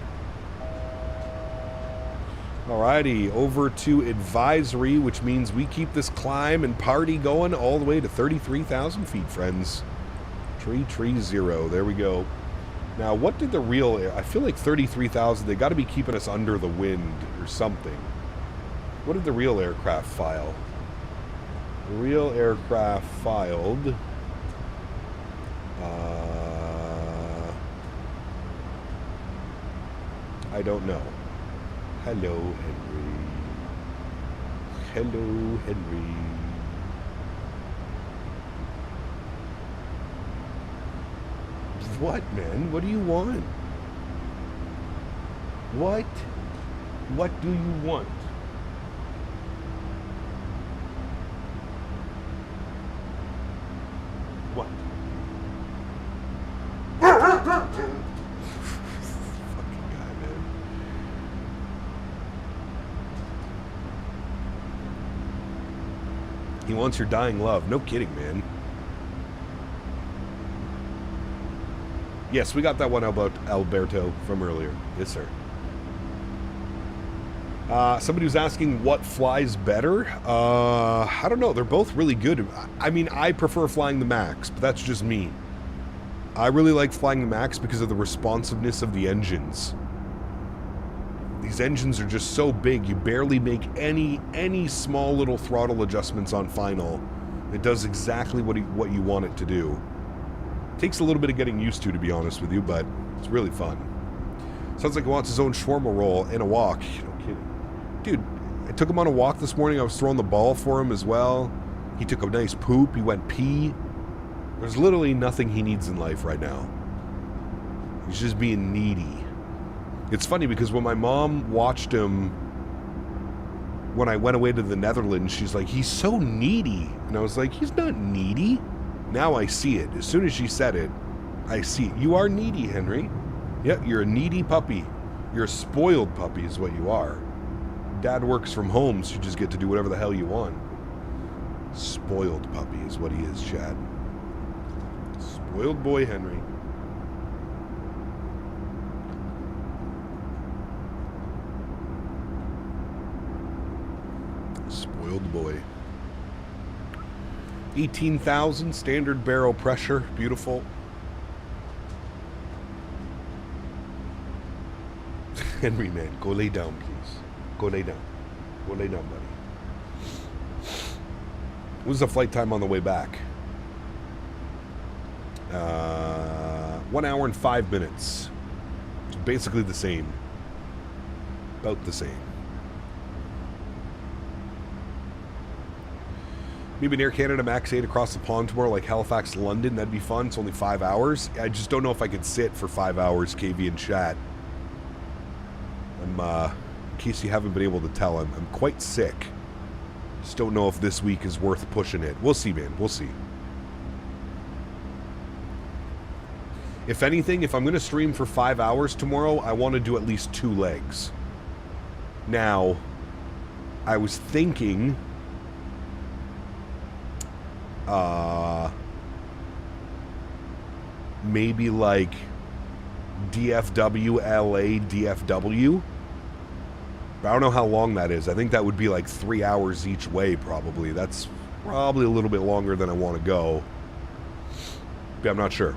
Alrighty, over to advisory, which means we keep this climb and party going all the way to 33,000 feet, friends. 330, there we go. Now, what did the real... I feel like 33,000, they got to be keeping us under the wind or something. What did the real aircraft file? The real aircraft filed... I don't know. Hello, Henry. Hello, Henry. What, man? What do you want? What? What do you want? What? He wants your dying love. No kidding, man. Yes, we got that one about Alberto from earlier. Yes, sir. Somebody was asking what flies better. I don't know. They're both really good. I mean, I prefer flying the MAX, but that's just me. I really like flying the MAX because of the responsiveness of the engines. These engines are just so big, you barely make any small little throttle adjustments on final. It does exactly what you want it to do. It takes a little bit of getting used to be honest with you, but it's really fun. Sounds like he wants his own shawarma roll and a walk. No kidding. Dude, I took him on a walk this morning. I was throwing the ball for him as well. He took a nice poop. He went pee. There's literally nothing he needs in life right now. He's just being needy. It's funny because when my mom watched him when I went away to the Netherlands, she's like, he's so needy. And I was like, he's not needy. Now I see it. As soon as she said it, I see it. You are needy, Henry. Yep, you're a needy puppy. You're a spoiled puppy is what you are. Dad works from home, so you just get to do whatever the hell you want. Spoiled puppy is what he is, Chad. Spoiled boy, Henry. Spoiled boy. 18,000 standard barrel pressure. Beautiful. Henry, man, go lay down, please. Go lay down. Go lay down, buddy. What was the flight time on the way back? 1 hour and 5 minutes. It's basically the same. About the same. Maybe an Air Canada MAX8 across the pond tomorrow, like Halifax, London. That'd be fun. It's only 5 hours. I just don't know if I could sit for 5 hours, KV and chat. I'm, in case you haven't been able to tell, I'm quite sick. Just don't know if this week is worth pushing it. We'll see, man. We'll see. If anything, if I'm going to stream for 5 hours tomorrow, I want to do at least 2 legs. Now, I was thinking... maybe like DFW, LA, DFW. But I don't know how long that is. I think that would be like 3 hours each way, probably. That's probably a little bit longer than I want to go. But I'm not sure.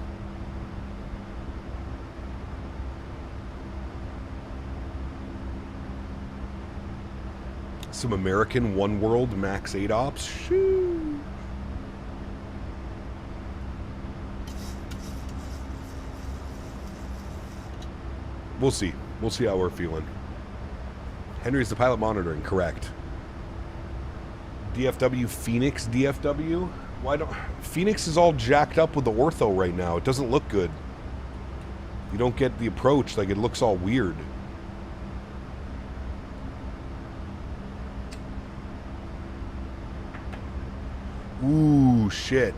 Some American One World MAX8 ops. Shoo. We'll see. We'll see how we're feeling. Henry's the pilot monitoring, correct. DFW, Phoenix DFW? Why don't... Phoenix is all jacked up with the ortho right now. It doesn't look good. You don't get the approach. Like, it looks all weird. Ooh, shit.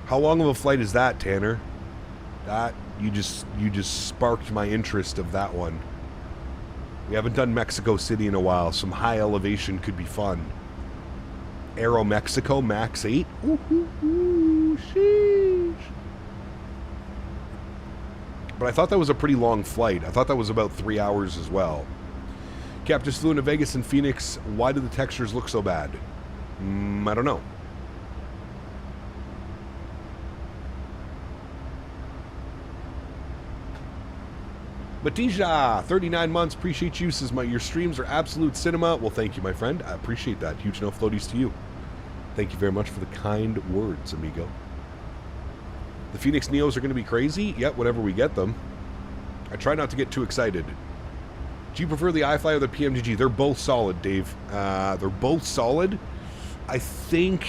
How long of a flight is that, Tanner? That... You just sparked my interest of that one. We haven't done Mexico City in a while. Some high elevation could be fun. Aero Mexico, MAX8. Ooh, sheesh. But I thought that was a pretty long flight. I thought that was about 3 hours as well. Cap just flew into Vegas and Phoenix. Why do the textures look so bad? I don't know. Batija, 39 months. Appreciate you. Says your streams are absolute cinema. Well, thank you, my friend. I appreciate that. Huge no floaties to you. Thank you very much for the kind words, amigo. The Phoenix Neos are going to be crazy. Yep, whenever we get them. I try not to get too excited. Do you prefer the iFly or the PMDG? They're both solid, Dave. They're both solid. I think,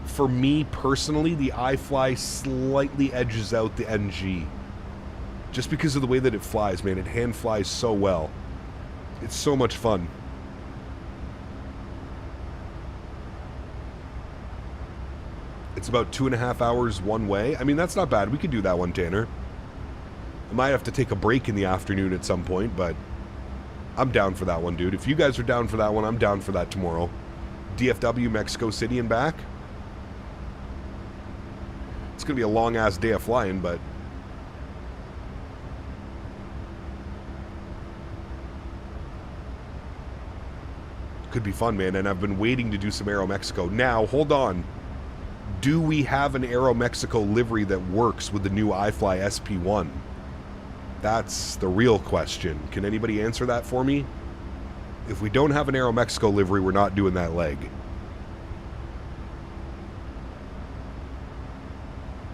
for me personally, the iFly slightly edges out the NG. Just because of the way that it flies, man. It hand flies so well. It's so much fun. It's about 2.5 hours one way. I mean, that's not bad. We could do that one, Tanner. I might have to take a break in the afternoon at some point, but I'm down for that one, dude. If you guys are down for that one, I'm down for that tomorrow. DFW, Mexico City and back. It's going to be a long-ass day of flying, but... could be fun, man. And I've been waiting to do some Aero Mexico. Now, hold on. Do we have an Aero Mexico livery that works with the new iFly SP1? That's the real question. Can anybody answer that for me? If we don't have an Aero Mexico livery, we're not doing that leg.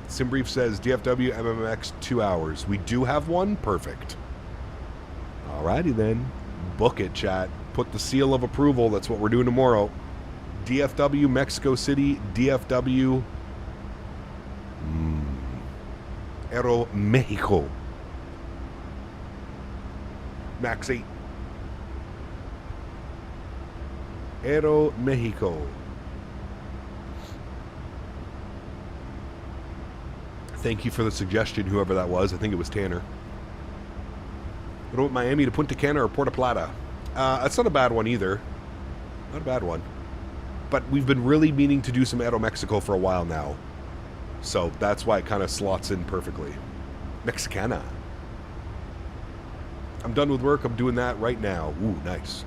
Simbrief says DFW MMX 2 hours. We do have one? Perfect. Alrighty then. Book it, chat. Put the seal of approval. That's what we're doing tomorrow. DFW, Mexico City, DFW, Aero Mexico. MAX8. Aero Mexico. Thank you for the suggestion, whoever that was. I think it was Tanner. What about Miami to Punta Cana or Puerto Plata? That's not a bad one either. Not a bad one. But we've been really meaning to do some Aero Mexico for a while now. So that's why it kind of slots in perfectly. Mexicana. I'm done with work. I'm doing that right now. Ooh, nice.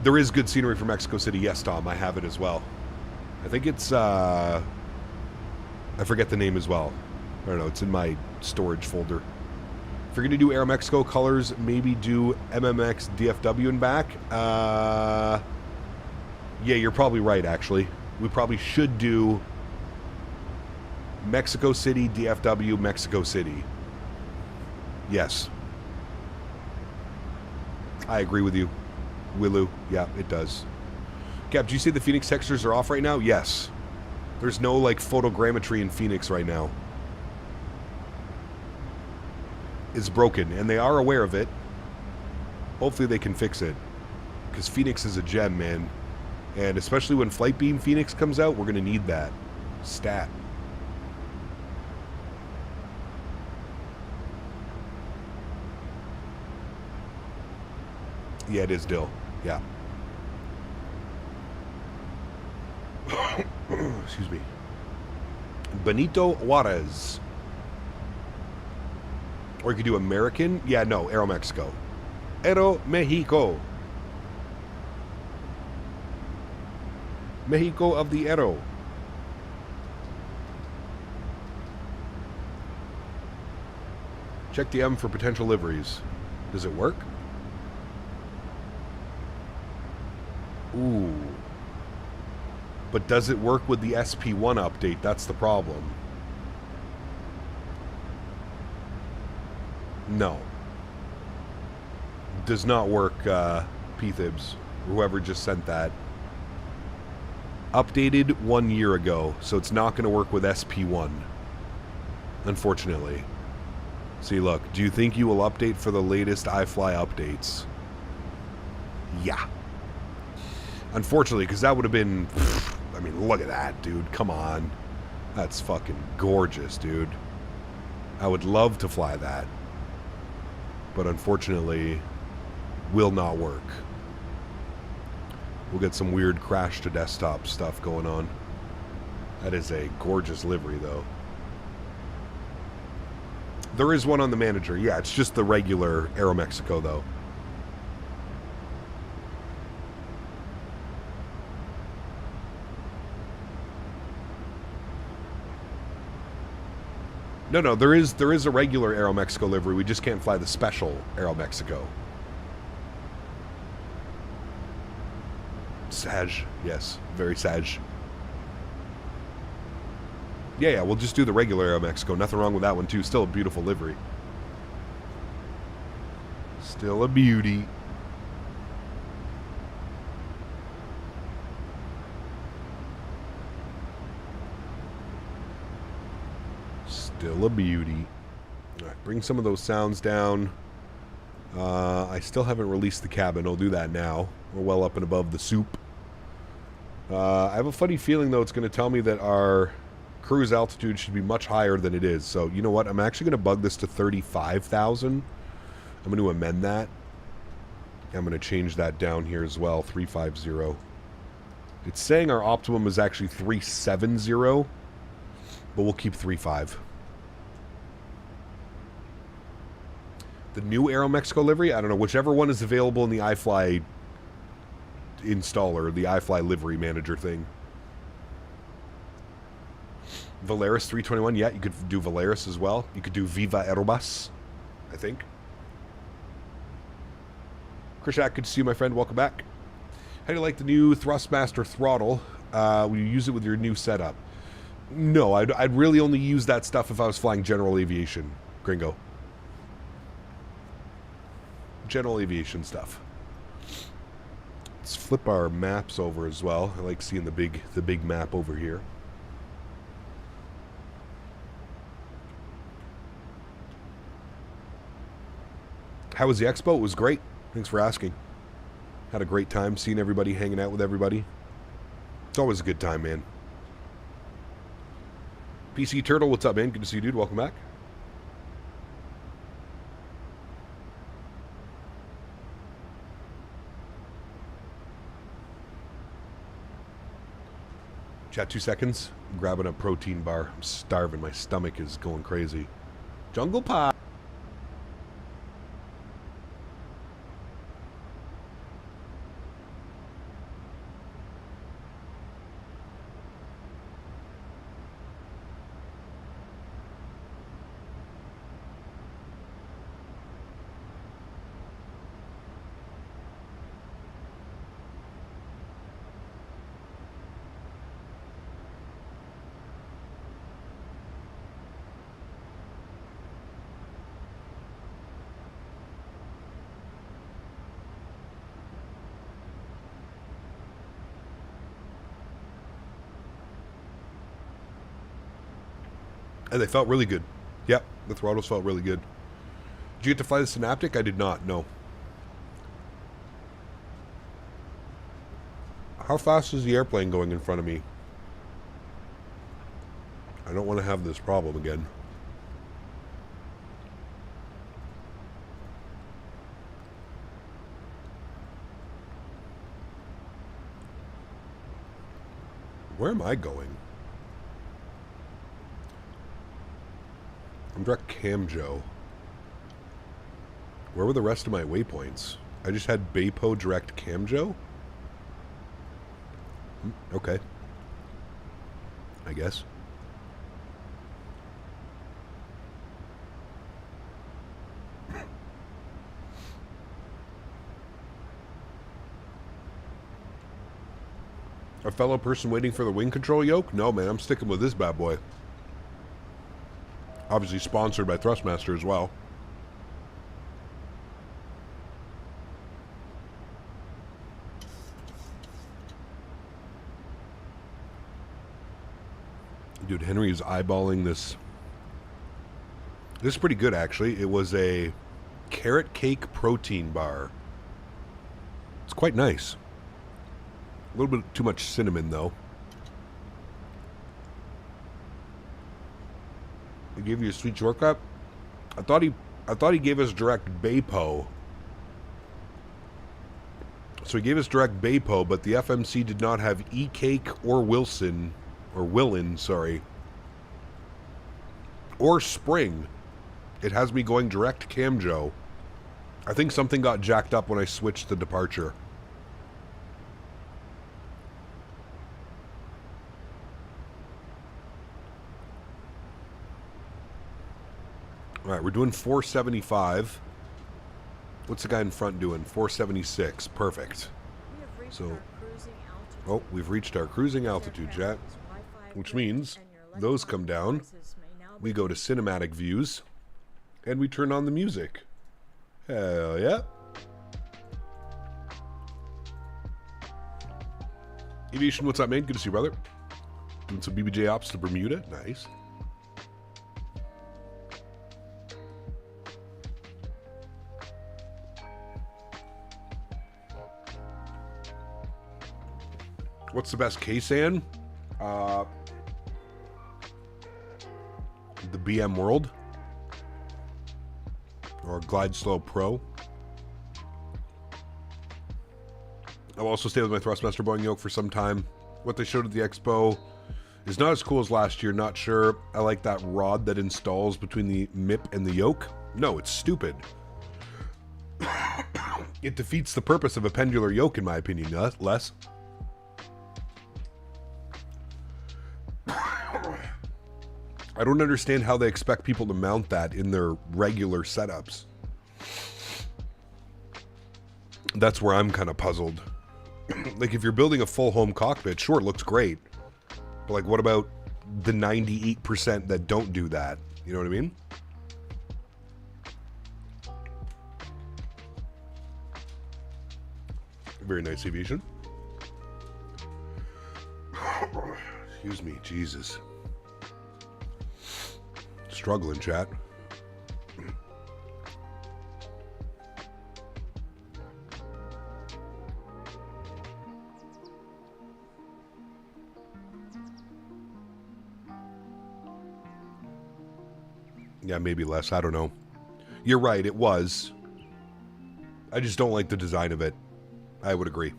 There is good scenery for Mexico City. Yes, Tom, I have it as well. I think it's, I forget the name as well. I don't know. It's in my storage folder. If you're going to do Aero Mexico colors, maybe do MMX DFW and back. Yeah, you're probably right, actually. We probably should do Mexico City, DFW, Mexico City. Yes. I agree with you. Willu. Yeah, it does. Cap, do you see the Phoenix textures are off right now? Yes. There's no, like, photogrammetry in Phoenix right now. Is broken, and they are aware of it. Hopefully they can fix it, because Phoenix is a gem, man, and especially when Flight Beam Phoenix comes out, we're gonna need that stat. Yeah, it is Dill. Yeah. Excuse me. Benito Juarez. Or you could do American. Yeah, no, Aero Mexico. Aero Mexico. Mexico of the Aero. Check the M for potential liveries. Does it work? Ooh. But does it work with the SP1 update? That's the problem. No. Does not work, P-Thibs. Whoever just sent that. Updated 1 year ago, so it's not going to work with SP1. Unfortunately. See, look, do you think you will update for the latest iFly updates? Yeah. Unfortunately, because that would have been... I mean, look at that, dude. Come on. That's fucking gorgeous, dude. I would love to fly that. But unfortunately, will not work. We'll get some weird crash to desktop stuff going on. That is a gorgeous livery, though. There is one on the manager. Yeah, it's just the regular Aeromexico, though. No, there is a regular Aeromexico livery. We just can't fly the special Aeromexico. Sag, yes, very Sag. Yeah, we'll just do the regular Aeromexico. Nothing wrong with that one, too. Still a beautiful livery. Still a beauty. Still a beauty. All right, bring some of those sounds down. I still haven't released the cabin. I'll do that now. We're well up and above the soup. I have a funny feeling, though, it's going to tell me that our cruise altitude should be much higher than it is. So, you know what? I'm actually going to bug this to 35,000. I'm going to amend that. I'm going to change that down here as well, 350. It's saying our optimum is actually 370, but we'll keep 35. The new Aeromexico livery, I don't know, whichever one is available in the iFly installer, the iFly livery manager thing. Valeris 321, yeah, you could do Valeris as well. You could do Viva Airbus, I think. Krishak, good to see you, my friend. Welcome back. How do you like the new Thrustmaster throttle? Will you use it with your new setup? No, I'd really only use that stuff if I was flying general aviation, Gringo. General aviation stuff. Let's flip our maps over as well. I like seeing the big map over here. How was the expo? It was great. Thanks for asking. Had a great time seeing everybody, hanging out with everybody. It's always a good time, man. PC Turtle, what's up, man? Good to see you, dude. Welcome back. Chat 2 seconds. I'm grabbing a protein bar. I'm starving. My stomach is going crazy. Jungle Pie. And they felt really good. Yep, the throttles felt really good. Did you get to fly the Synaptic? I did not, no. How fast is the airplane going in front of me? I don't want to have this problem again. Where am I going? I'm direct Camjo. Where were the rest of my waypoints? I just had Baypo direct Camjo? Okay. I guess. A fellow person waiting for the wing control yoke? No, man, I'm sticking with this bad boy. Obviously sponsored by Thrustmaster as well. Dude, Henry is eyeballing this. This is pretty good, actually. It was a carrot cake protein bar. It's quite nice. A little bit too much cinnamon, though. He gave you a sweet shortcut. I thought he gave us direct Baypo. So he gave us direct Baypo, but the FMC did not have E-Cake or Wilson, or Willin, sorry, or Spring. It has me going direct cam, Joe. I think something got jacked up when I switched the departure. All right, we're doing 475. What's the guy in front doing? 476. Perfect. So, oh, we've reached our cruising altitude, chat. Which means those come down. We go to cinematic views. And we turn on the music. Hell yeah. Aviation, what's up, man? Good to see you, brother. Doing some BBJ ops to Bermuda. Nice. What's the best K-SAN? The BM World. Or Glide Slow Pro. I'll also stay with my Thrustmaster Boeing yoke for some time. What they showed at the Expo is not as cool as last year. Not sure I like that rod that installs between the MIP and the yoke. No, it's stupid. It defeats the purpose of a pendular yoke, in my opinion, Les. I don't understand how they expect people to mount that in their regular setups. That's where I'm kind of puzzled. Like, if you're building a full home cockpit, sure, it looks great. But, like, what about the 98% that don't do that? You know what I mean? Very nice aviation. Excuse me, Jesus. Struggling, chat. Yeah, maybe less. I don't know. You're right, it was. I just don't like the design of it. I would agree.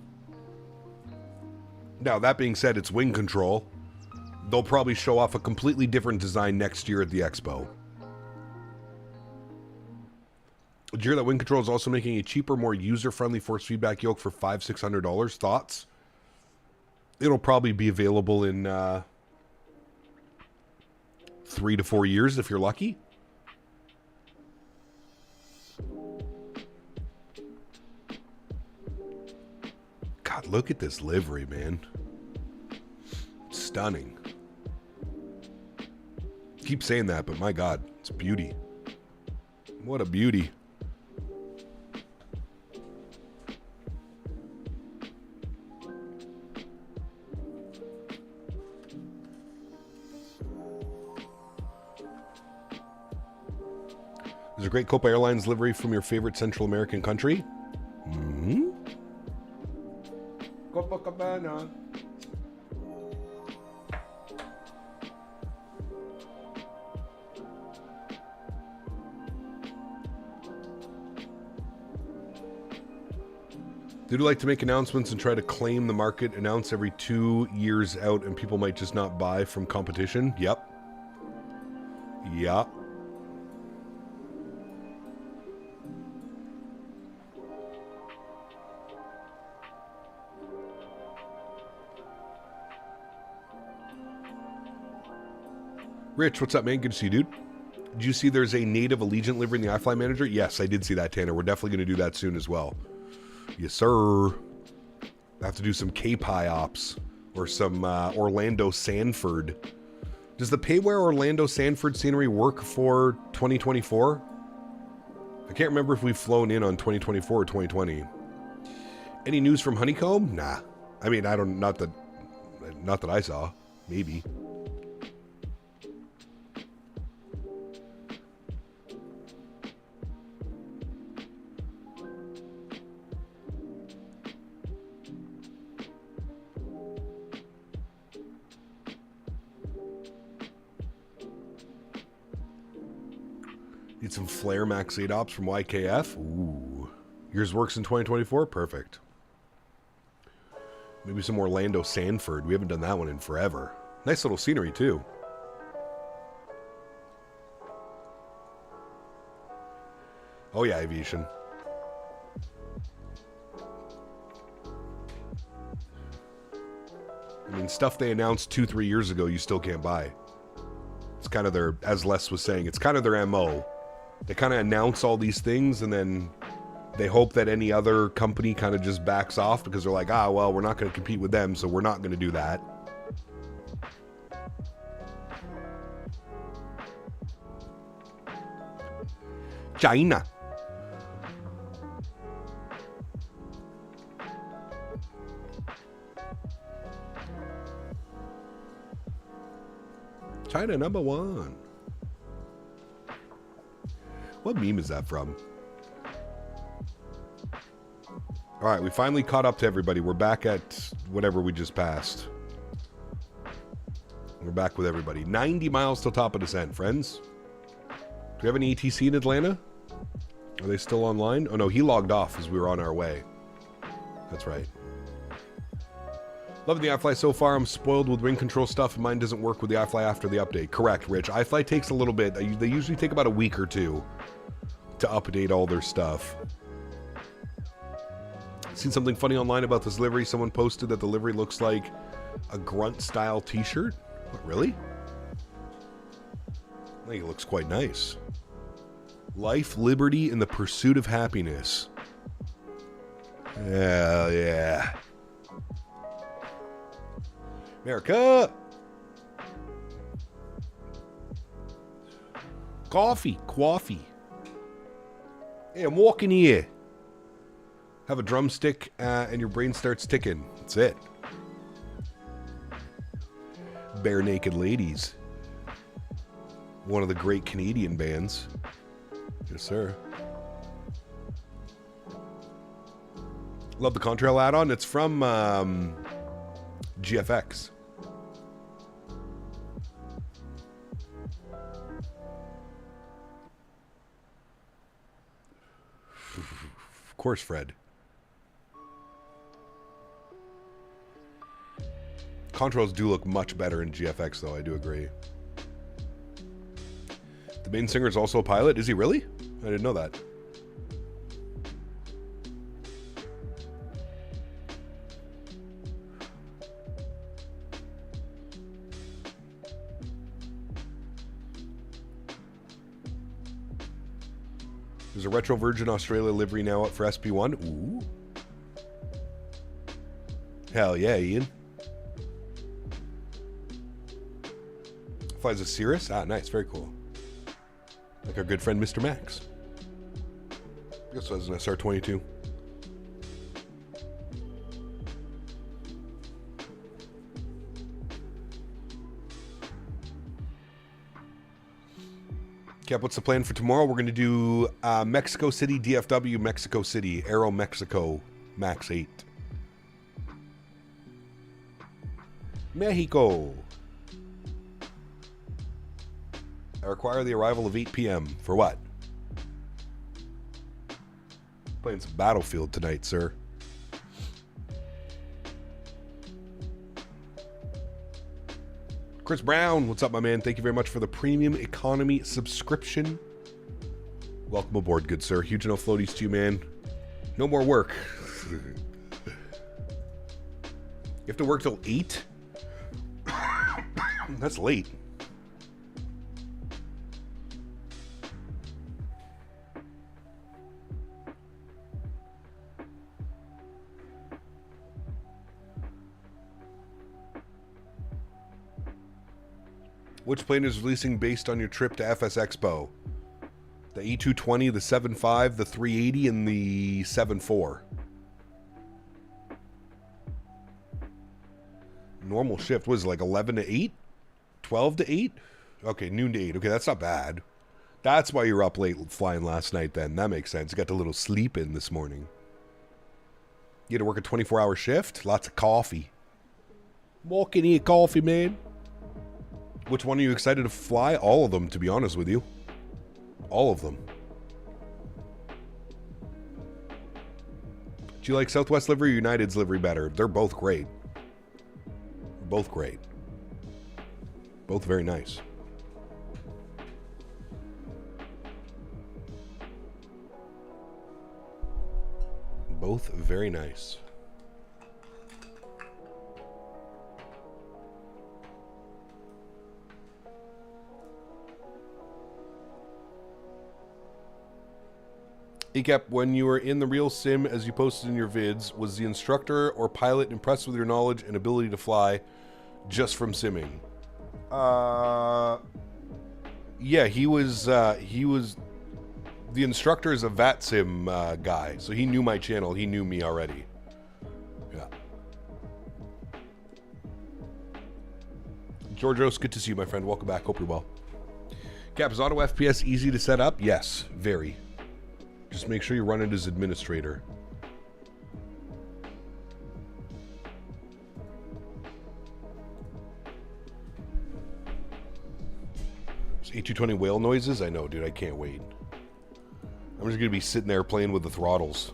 Now, that being said, it's wing control. They'll probably show off a completely different design next year at the Expo. Did you hear that Wing Control is also making a cheaper, more user-friendly force feedback yoke for $500-600? Thoughts? It'll probably be available in 3 to 4 years if you're lucky. God, look at this livery, man. Stunning. Keep saying that, but my God, it's beauty. What a beauty. There's a great Copa Airlines livery from your favorite Central American country. Mm-hmm. Copacabana. They do like to make announcements and try to claim the market, announce every 2 years out, and people might just not buy from competition. Yep. Yeah. Rich, what's up, man? Good to see you, dude. Did you see there's a native Allegiant livery in the iFly Manager? Yes, I did see that, Tanner. We're definitely going to do that soon as well. Yes, sir. I have to do some K-Pie ops or some Orlando Sanford. Does the Payware Orlando Sanford scenery work for 2024? I can't remember if we've flown in on 2024 or 2020. Any news from Honeycomb? Nah. I mean, I don't, not that I saw. Maybe. Need some Flare MAX8 ops from YKF. Ooh. Yours works in 2024? Perfect. Maybe some Orlando Sanford. We haven't done that one in forever. Nice little scenery, too. Oh yeah, aviation. I mean, stuff they announced 2-3 years ago, you still can't buy. It's kind of their, as Les was saying, it's kind of their MO. They kind of announce all these things, and then they hope that any other company kind of just backs off because they're like, ah, well, we're not going to compete with them, so we're not going to do that. China. China #1. What meme is that from? All right, we finally caught up to everybody. We're back at whatever we just passed. We're back with everybody. 90 miles till top of descent, friends. Do we have any ATC in Atlanta? Are they still online? Oh no, he logged off as we were on our way. That's right. Loving the iFly so far. I'm spoiled with ring control stuff, and mine doesn't work with the iFly after the update. Correct, Rich. iFly takes a little bit. They usually take about a week or two to update all their stuff. Seen something funny online about this livery. Someone posted that the livery looks like a grunt-style t-shirt. What, really? I think it looks quite nice. Life, liberty, and the pursuit of happiness. Hell yeah. America! Coffee. Hey, I'm walking here. Have a drumstick and your brain starts ticking. That's it. Bare Naked Ladies. One of the great Canadian bands. Yes, sir. Love the Contrail add-on. It's from GFX. Of course, Fred. Contrails do look much better in GFX, though. I do agree. The main singer is also a pilot. Is he really? I didn't know that. There's a Retro Virgin Australia livery now up for SP1. Ooh. Hell yeah, Ian. Flies a Cirrus? Ah, nice. Very cool. Like our good friend Mr. Max. I guess it was an SR-22. Cap, what's the plan for tomorrow? We're going to do Mexico City, DFW, Mexico City, Aero Mexico, MAX8. Mexico. I require the arrival of 8 p.m. For what? Playing some Battlefield tonight, sir. Chris Brown, what's up, my man? Thank you very much for the premium economy subscription. Welcome aboard, good sir. Huge enough floaties to you, man. No more work. You have to work till 8? That's late. Which plane is releasing based on your trip to FS Expo? The E220, the 7.5, the 380, and the 7.4. Normal shift was like 11 to 8? 12 to 8? Okay, noon to 8. Okay, that's not bad. That's why you were up late flying last night then. That makes sense. You got a little sleep in this morning. You had to work a 24-hour shift? Lots of coffee. Walking here, coffee, man. Which one are you excited to fly? All of them, to be honest with you. All of them. Do you like Southwest livery or United's livery better? They're both great. Both great. Both very nice. Both very nice. Ecap, when you were in the real sim, as you posted in your vids, was the instructor or pilot impressed with your knowledge and ability to fly just from simming? Yeah, he was, the instructor is a VATSIM guy, so he knew my channel, he knew me already. Yeah. Georgios, good to see you, my friend. Welcome back, hope you're well. Cap, is auto FPS easy to set up? Yes, very. Just make sure you run it as administrator. There's A220 whale noises? I know, dude. I can't wait. I'm just going to be sitting there playing with the throttles.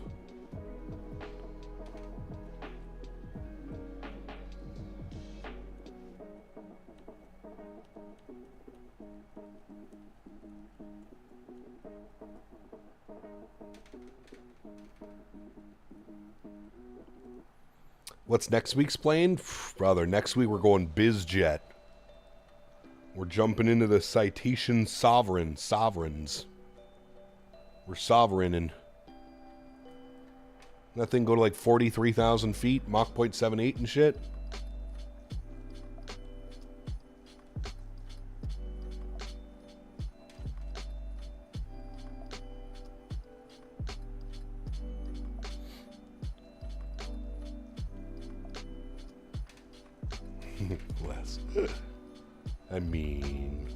What's next week's plane? Brother, next week we're going BizJet. We're jumping into the Citation Sovereigns. We're sovereigning. That thing go to like 43,000 feet, Mach 0.78 and shit. Less. I mean...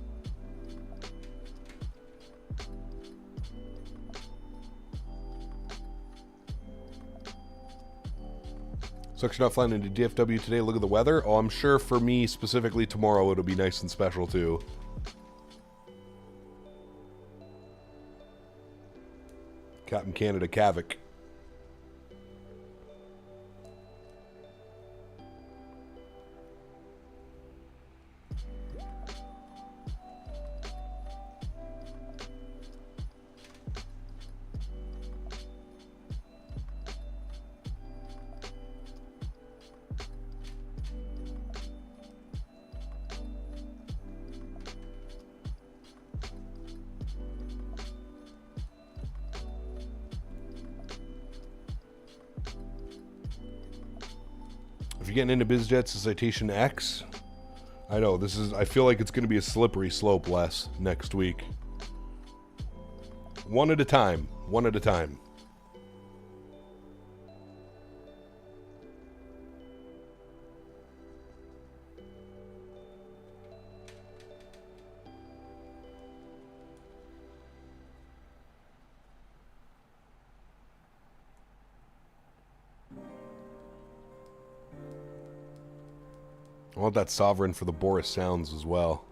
Suction not flying into DFW today. Look at the weather. Oh, I'm sure for me specifically tomorrow it'll be nice and special too. Captain Canada Kavik. If you're getting into BizJets, it's Citation X. I know, this is, I feel like it's going to be a slippery slope, Les, next week. One at a time. One at a time. I want that Sovereign for the Boris Sounds as well.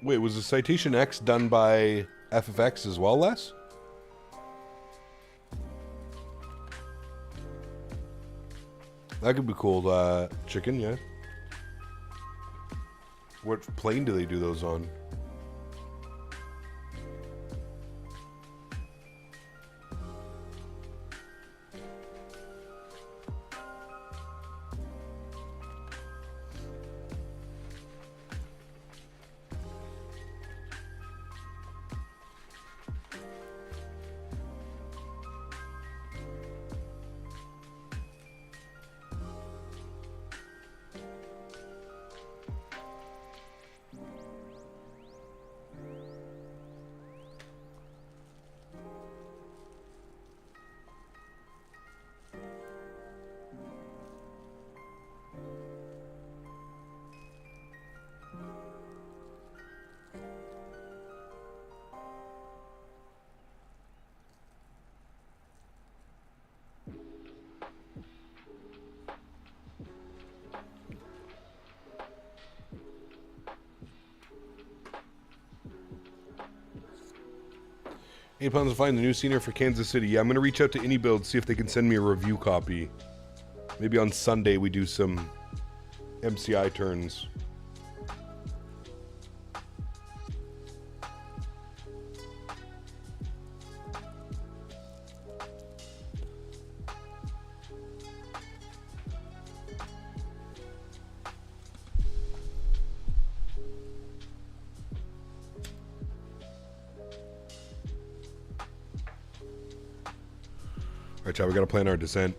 Wait, was the Citation X done by FFX as well, Les? That could be cool, Chicken, yeah. What plane do they do those on? Any plans to find the new scenery for Kansas City? Yeah, I'm going to reach out to AnyBuild, see if they can send me a review copy. Maybe on Sunday we do some MCI turns. Alright, y'all, we gotta plan our descent.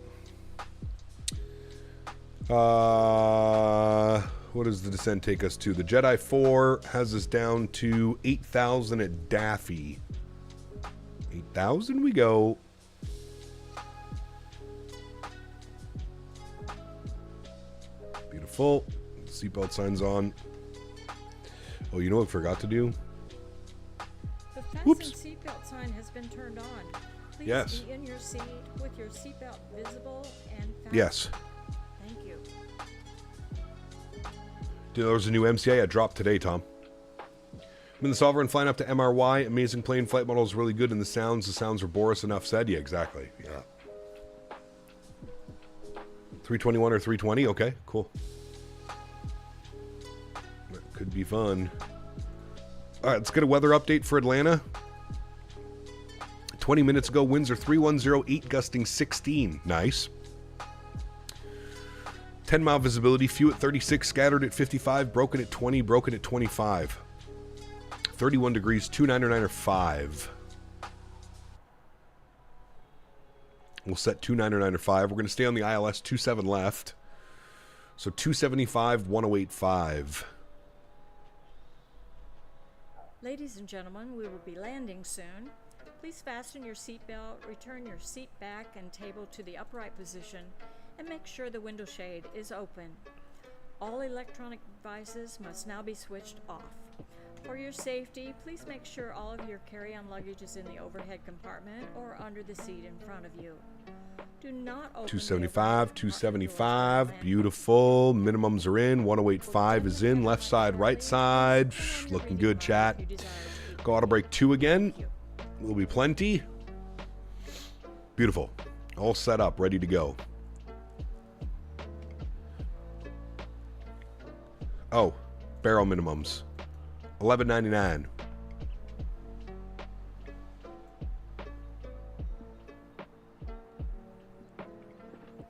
What does the descent take us to? The Jedi 4 has us down to 8,000 at Daffy. 8,000 we go. Beautiful. Seatbelt signs on. Oh, you know what I forgot to do? The fasten seatbelt sign has been turned on. Please Yes. be in your seat with your seatbelt visible and fastened. Yes. Thank you. There was a new MCA I dropped today, Tom. I'm in the Sovereign flying up to MRY. Amazing plane. Flight model is really good, and the sounds were Boris enough said. Yeah, exactly. Yeah. 321 or 320? Okay, cool. That could be fun. All right, let's get a weather update for Atlanta. 20 minutes ago, winds are 3108, gusting 16. Nice. 10-mile visibility, few at 36, scattered at 55, broken at 20, broken at 25. 31 degrees, 299 or 5. We'll set 299 or 5. We're going to stay on the ILS 27 left. So 275, 1085. Ladies and gentlemen, we will be landing soon. Please fasten your seatbelt, return your seat back and table to the upright position, and make sure the window shade is open. All electronic devices must now be switched off. For your safety, please make sure all of your carry-on luggage is in the overhead compartment or under the seat in front of you. Do not open 275, 275, beautiful. Minimums are in. 1085 is in. Left side, right side. Looking good, chat. Go auto brake 2 again. Will be plenty. Beautiful. All set up, ready to go. Oh, barrel minimums. $11.99.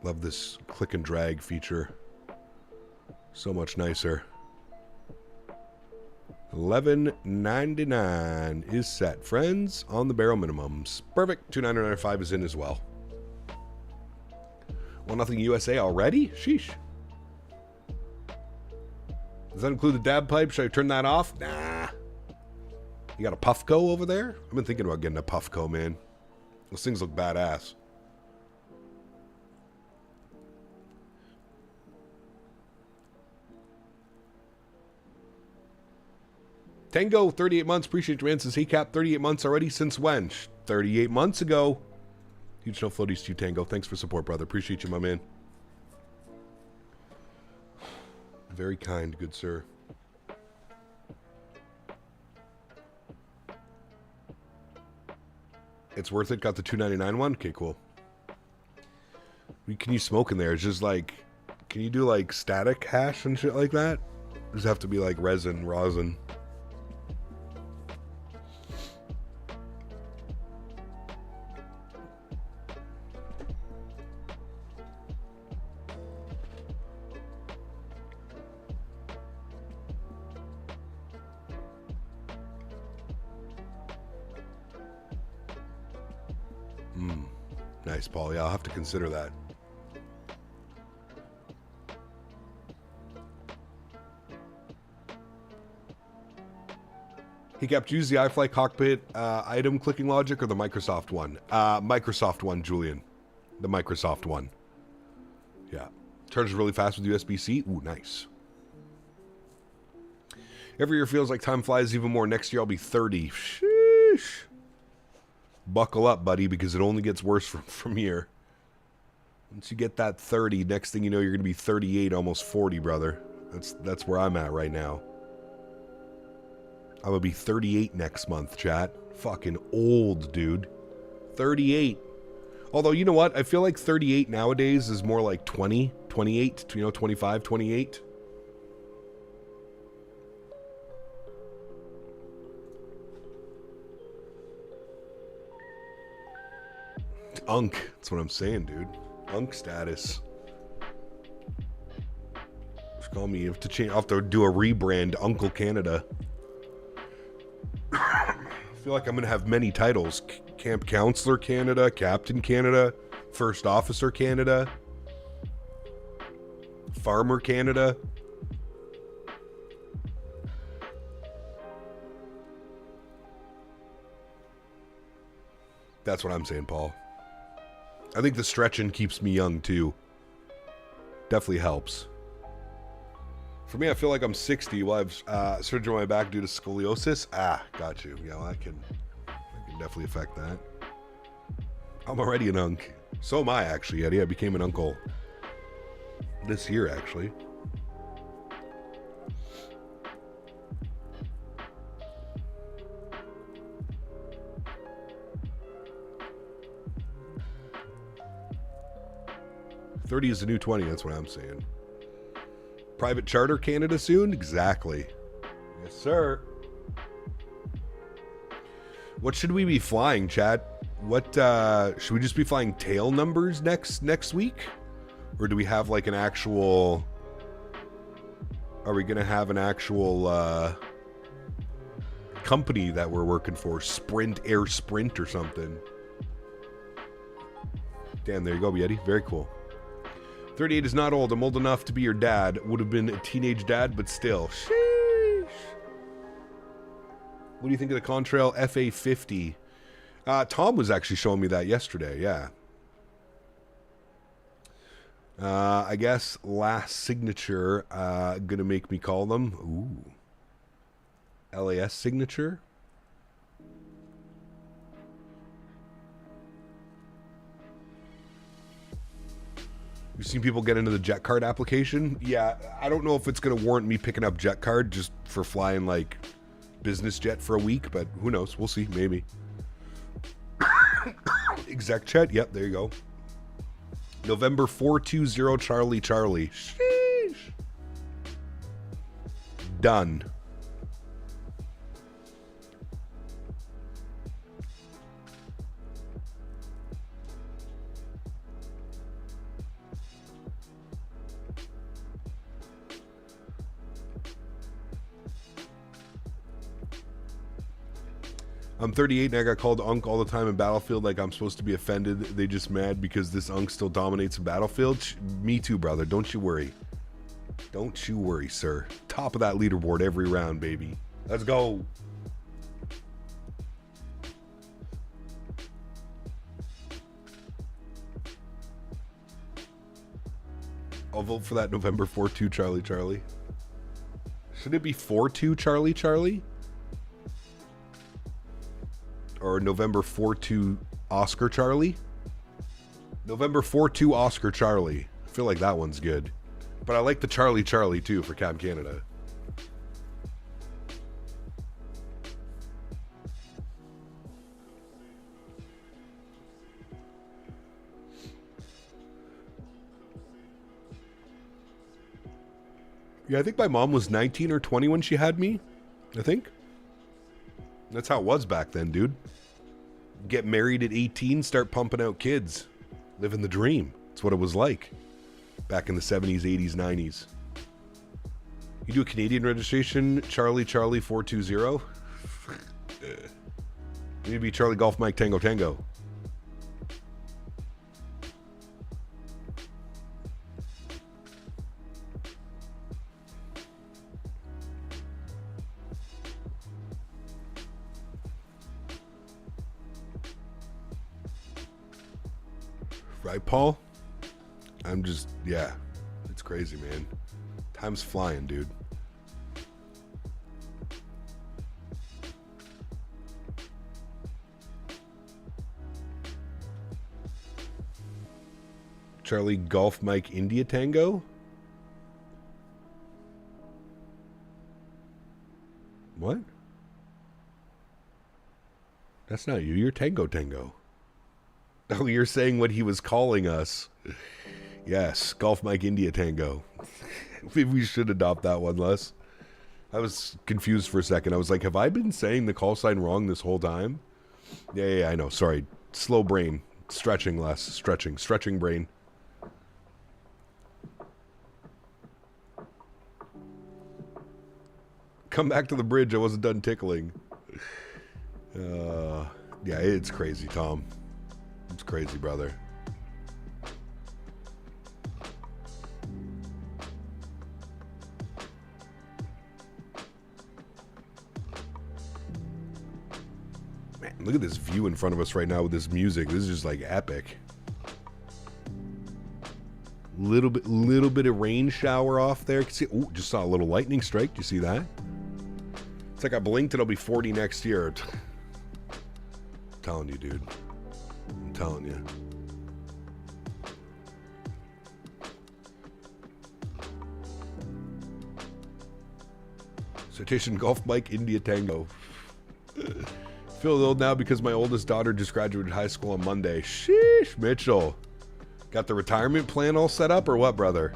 Love this click and drag feature. So much nicer. $11.99 is set, friends, on the barrel minimums. Perfect. 299.5 is in as well. 1-0 USA already? Sheesh. Does that include the dab pipe? Should I turn that off? Nah. You got a Puffco over there? I've been thinking about getting a Puffco, man. Those things look badass. Tango, 38 months. Appreciate your answers. Hey, Cap, 38 months already. Since when? 38 months ago. Huge no floaties to you, Tango. Thanks for support, brother. Appreciate you, my man. Very kind, good sir. It's worth it. Got the $2.99 one. Okay, cool. Can you smoke in there? It's just like, can you do like static hash and shit like that? Does it have to be like rosin? Nice, Paul. Yeah, I'll have to consider that. He kept use the iFly cockpit item clicking logic or the Microsoft one? Microsoft one, Julian. The Microsoft one. Yeah. Charges really fast with USB-C. Ooh, nice. Every year feels like time flies even more. Next year I'll be 30. Sheesh. Buckle up, buddy, because it only gets worse from here. Once you get that 30, next thing you know, you're going to be 38, almost 40, brother. That's where I'm at right now. I'm gonna be 38 next month, chat. Fucking old, dude. 38. Although, you know what? I feel like 38 nowadays is more like 20, 28, 25, 28. Unk. That's what I'm saying, dude. Unk status. Just call me. I'll have to do a rebrand. Uncle Canada. I feel like I'm going to have many titles. Camp Counselor Canada, Captain Canada, First Officer Canada, Farmer Canada. That's what I'm saying, Paul. I think the stretching keeps me young, too. Definitely helps. For me, I feel like I'm 60. Well, I've surgery on my back due to scoliosis. Got you. Yeah, well, that can definitely affect that. I'm already an unk. So am I, actually, Eddie. I became an uncle this year, actually. $30 is the new 20, that's what I'm saying. Private charter Canada soon? Exactly. Yes, sir. What should we be flying, chat? What, should we just be flying tail numbers next week? Or do we have like an actual... Are we going to have an actual, company that we're working for? Sprint, Air Sprint or something. Damn, there you go, Yeti. Very cool. 38 is not old. I'm old enough to be your dad. Would have been a teenage dad, but still. Sheesh. What do you think of the Contrail FA50? Tom was actually showing me that yesterday, yeah. I guess last signature, gonna make me call them. Ooh. LAS signature? You've seen people get into the jet card application? Yeah, I don't know if it's going to warrant me picking up jet card just for flying, like, business jet for a week, but who knows? We'll see, maybe. Exec chat? Yep, there you go. November 420 Charlie Charlie. Sheesh. Done. I'm 38 and I got called Unk all the time in Battlefield like I'm supposed to be offended. They just mad because this Unk still dominates in Battlefield. Me too, brother. Don't you worry. Don't you worry, sir. Top of that leaderboard every round, baby. Let's go. I'll vote for that November 4-2 Charlie Charlie. Should it be 4-2 Charlie Charlie? Or November 4-2 Oscar Charlie? November 4-2 Oscar Charlie. I feel like that one's good. But I like the Charlie Charlie too for Cab Canada. Yeah, I think my mom was 19 or 20 when she had me. I think. That's how it was back then, dude. Get married at 18, start pumping out kids. Living the dream. That's what it was like. Back in the 70s, 80s, 90s. You do a Canadian registration, Charlie Charlie 420? You need to be Charlie Golf Mike Tango Tango. Right, Paul? I'm just, yeah. It's crazy, man. Time's flying, dude. Charlie Golf Mike India Tango? What? That's not you. You're Tango Tango. Oh, you're saying what he was calling us. Yes, Golf Mike India Tango. Maybe we should adopt that one, Les. I was confused for a second. I was like, have I been saying the call sign wrong this whole time? Yeah, I know. Sorry. Slow brain. Stretching, Les. Stretching brain. Come back to the bridge. I wasn't done tickling. Yeah, it's crazy, Tom. It's crazy, brother. Man, look at this view in front of us right now with this music. This is just like epic. Little bit of rain shower off there. Ooh, just saw a little lightning strike. Do you see that? It's like I blinked and it'll be 40 next year. I'm telling you, dude. I'm telling you. Citation Golf Mike India Tango. Feel old now because my oldest daughter just graduated high school on Monday. Sheesh, Mitchell. Got the retirement plan all set up or what, brother?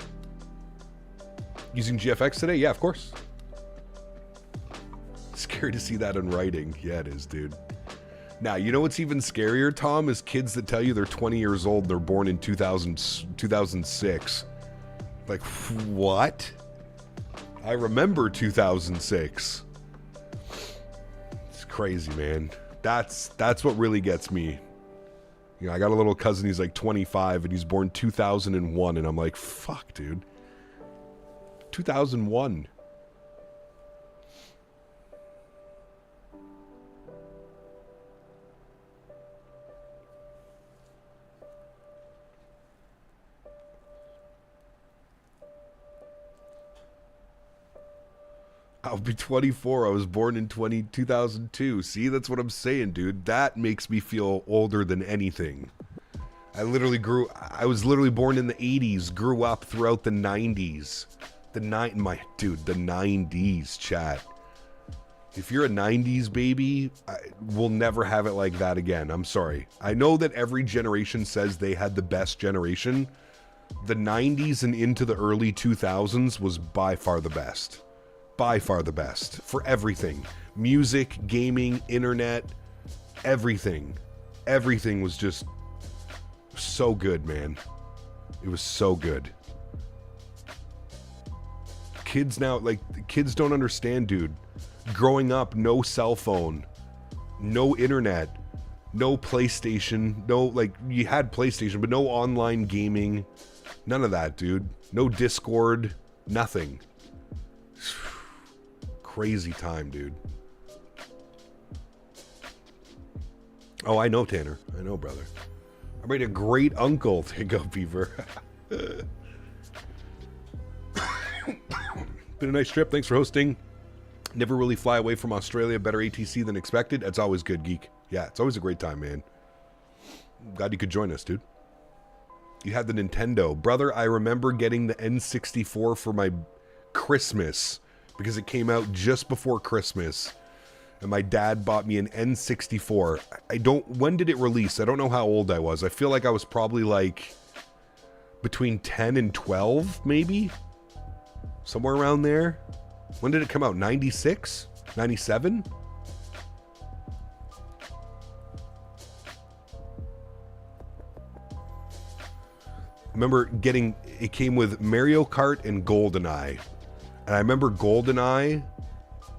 Using GFX today? Yeah, of course. Scary to see that in writing. Yeah, it is, dude. Now, you know what's even scarier, Tom, is kids that tell you they're 20 years old and they're born in 2006. Like, what? I remember 2006. It's crazy, man. That's what really gets me. You know, I got a little cousin, he's like 25, and he's born 2001, and I'm like, fuck, dude. 2001. I'll be 24. I was born in 2002. See, that's what I'm saying, dude. That makes me feel older than anything. I was literally born in the 80s, grew up throughout the 90s. The 90s, chat. If you're a 90s baby, we'll never have it like that again. I'm sorry. I know that every generation says they had the best generation. The 90s and into the early 2000s was by far the best. By far the best for everything. Music, gaming, internet, everything. Everything was just so good, man. It was so good. Kids now, like, kids don't understand, dude. Growing up, no cell phone, no internet, no PlayStation, no, like, you had PlayStation, but no online gaming. None of that, dude. No Discord, nothing. Crazy time, dude. Oh, I know, Tanner. I know, brother. I made a great uncle. There you go, Beaver. Been a nice trip. Thanks for hosting. Never really fly away from Australia. Better ATC than expected. That's always good, Geek. Yeah, it's always a great time, man. Glad you could join us, dude. You had the Nintendo. Brother, I remember getting the N64 for my Christmas because it came out just before Christmas. And my dad bought me an N64. When did it release? I don't know how old I was. I feel like I was probably like between 10 and 12, maybe? Somewhere around there. When did it come out? 96? 97? I remember it came with Mario Kart and GoldenEye. And I remember GoldenEye,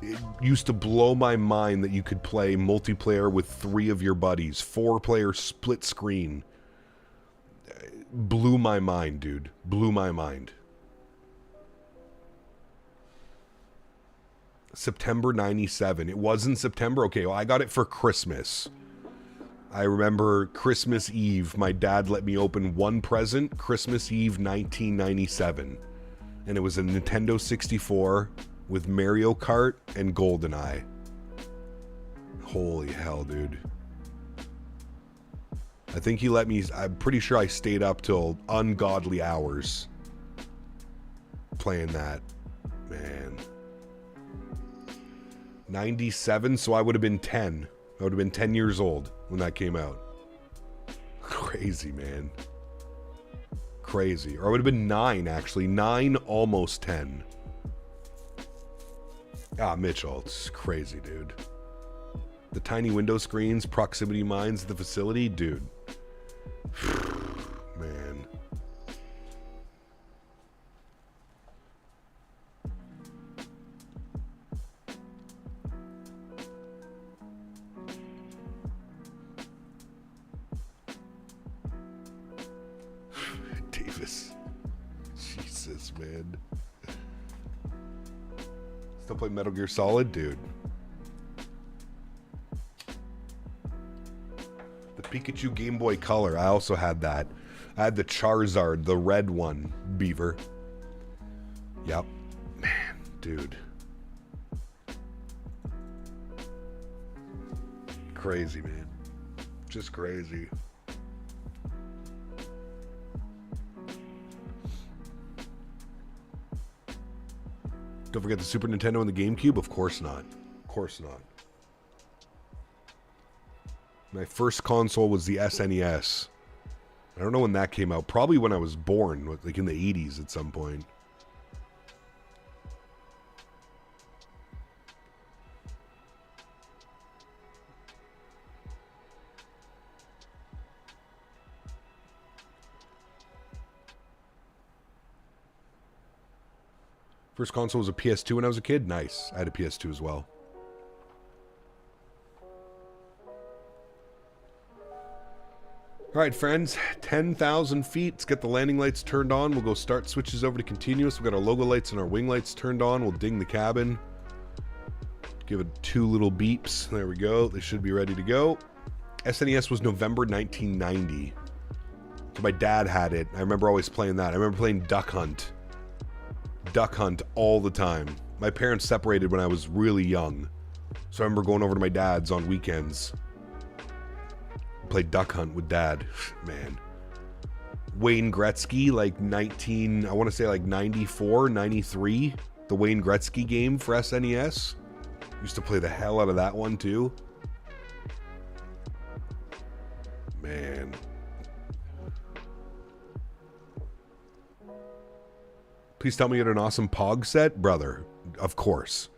it used to blow my mind that you could play multiplayer with 3 of your buddies. 4-player split screen. Blew my mind, dude. Blew my mind. September 97. It was in September? Okay, well, I got it for Christmas. I remember Christmas Eve, my dad let me open one present, Christmas Eve 1997. And it was a Nintendo 64 with Mario Kart and GoldenEye. Holy hell, dude. I think he let me, I'm pretty sure I stayed up till ungodly hours playing that. Man. 97, so I would have been 10. I would have been 10 years old when that came out. Crazy, man. Crazy. Or I would have been 9, actually. 9, almost 10. Ah, Mitchell, it's crazy, dude. The tiny window screens, proximity mines at the facility, dude. Man. Davis. Jesus, man. Still play Metal Gear Solid? Dude. The Pikachu Game Boy Color. I also had that. I had the Charizard, the red one, Beaver. Yep. Man, dude. Crazy, man. Just crazy. Don't forget the Super Nintendo and the GameCube? Of course not. Of course not. My first console was the SNES. I don't know when that came out. Probably when I was born, like in the 80s at some point. First console was a PS2 when I was a kid. Nice. I had a PS2 as well. All right, friends. 10,000 feet. Let's get the landing lights turned on. We'll go start switches over to continuous. We've got our logo lights and our wing lights turned on. We'll ding the cabin. Give it 2 little beeps. There we go. They should be ready to go. SNES was November 1990. So my dad had it. I remember always playing that. I remember playing Duck Hunt. Duck Hunt all the time. My parents separated when I was really young. So I remember going over to my dad's on weekends. Played Duck Hunt with Dad. Man. Wayne Gretzky, like I want to say like 94, 93. The Wayne Gretzky game for SNES. Used to play the hell out of that one too. Man. Please tell me you had an awesome Pog set. Brother, of course.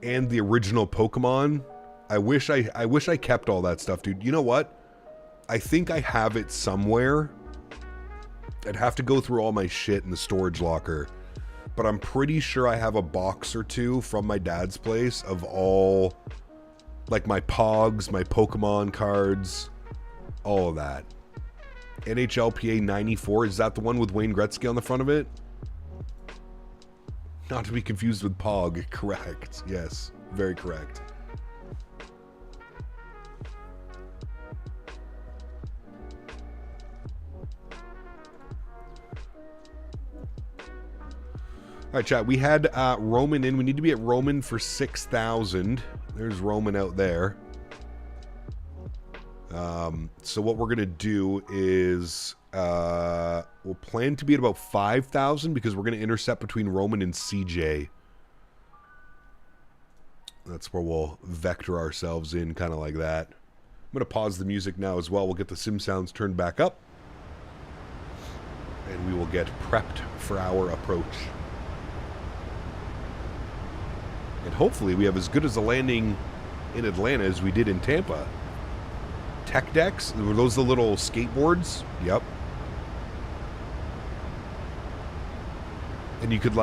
And the original Pokemon. I wish I kept all that stuff, dude. You know what? I think I have it somewhere. I'd have to go through all my shit in the storage locker. But I'm pretty sure I have a box or two from my dad's place of all, like my Pogs, my Pokemon cards, all of that. NHLPA 94, is that the one with Wayne Gretzky on the front of it? Not to be confused with Pog. Correct. Yes. Very correct. All right, chat. We had Roman in. We need to be at Roman for 6,000. There's Roman out there. So what we're going to do is we'll plan to be at about 5,000 because we're going to intercept between Roman and CJ. That's where we'll vector ourselves in, kind of like that. I'm going to pause the music now as well. We'll get the sim sounds turned back up. And we will get prepped for our approach. And hopefully we have as good as a landing in Atlanta as we did in Tampa. Tech decks? Were those the little skateboards? Yep. And you could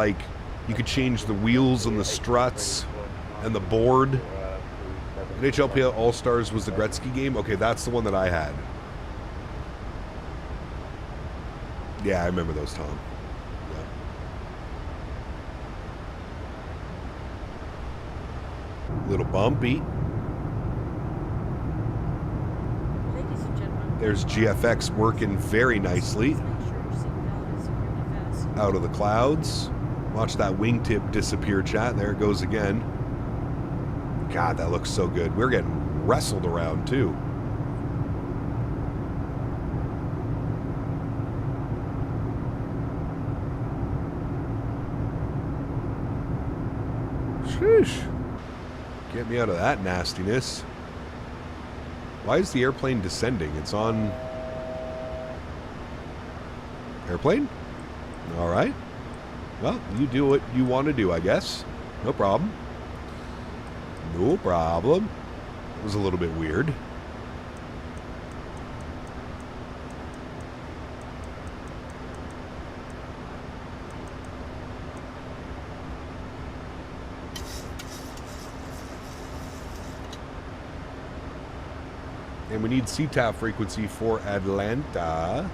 change the wheels and the struts and the board. NHLPA All-Stars was the Gretzky game? Okay, that's the one that I had. Yeah, I remember those, Tom. Yeah. Little bumpy. There's GFX working very nicely. Out of the clouds. Watch that wingtip disappear, chat. There it goes again. God, that looks so good. We're getting wrestled around, too. Sheesh. Get me out of that nastiness. Why is the airplane descending? It's on... Airplane? Alright. Well, you do what you want to do, I guess. No problem. No problem. It was a little bit weird. And we need CTAF frequency for Atlanta.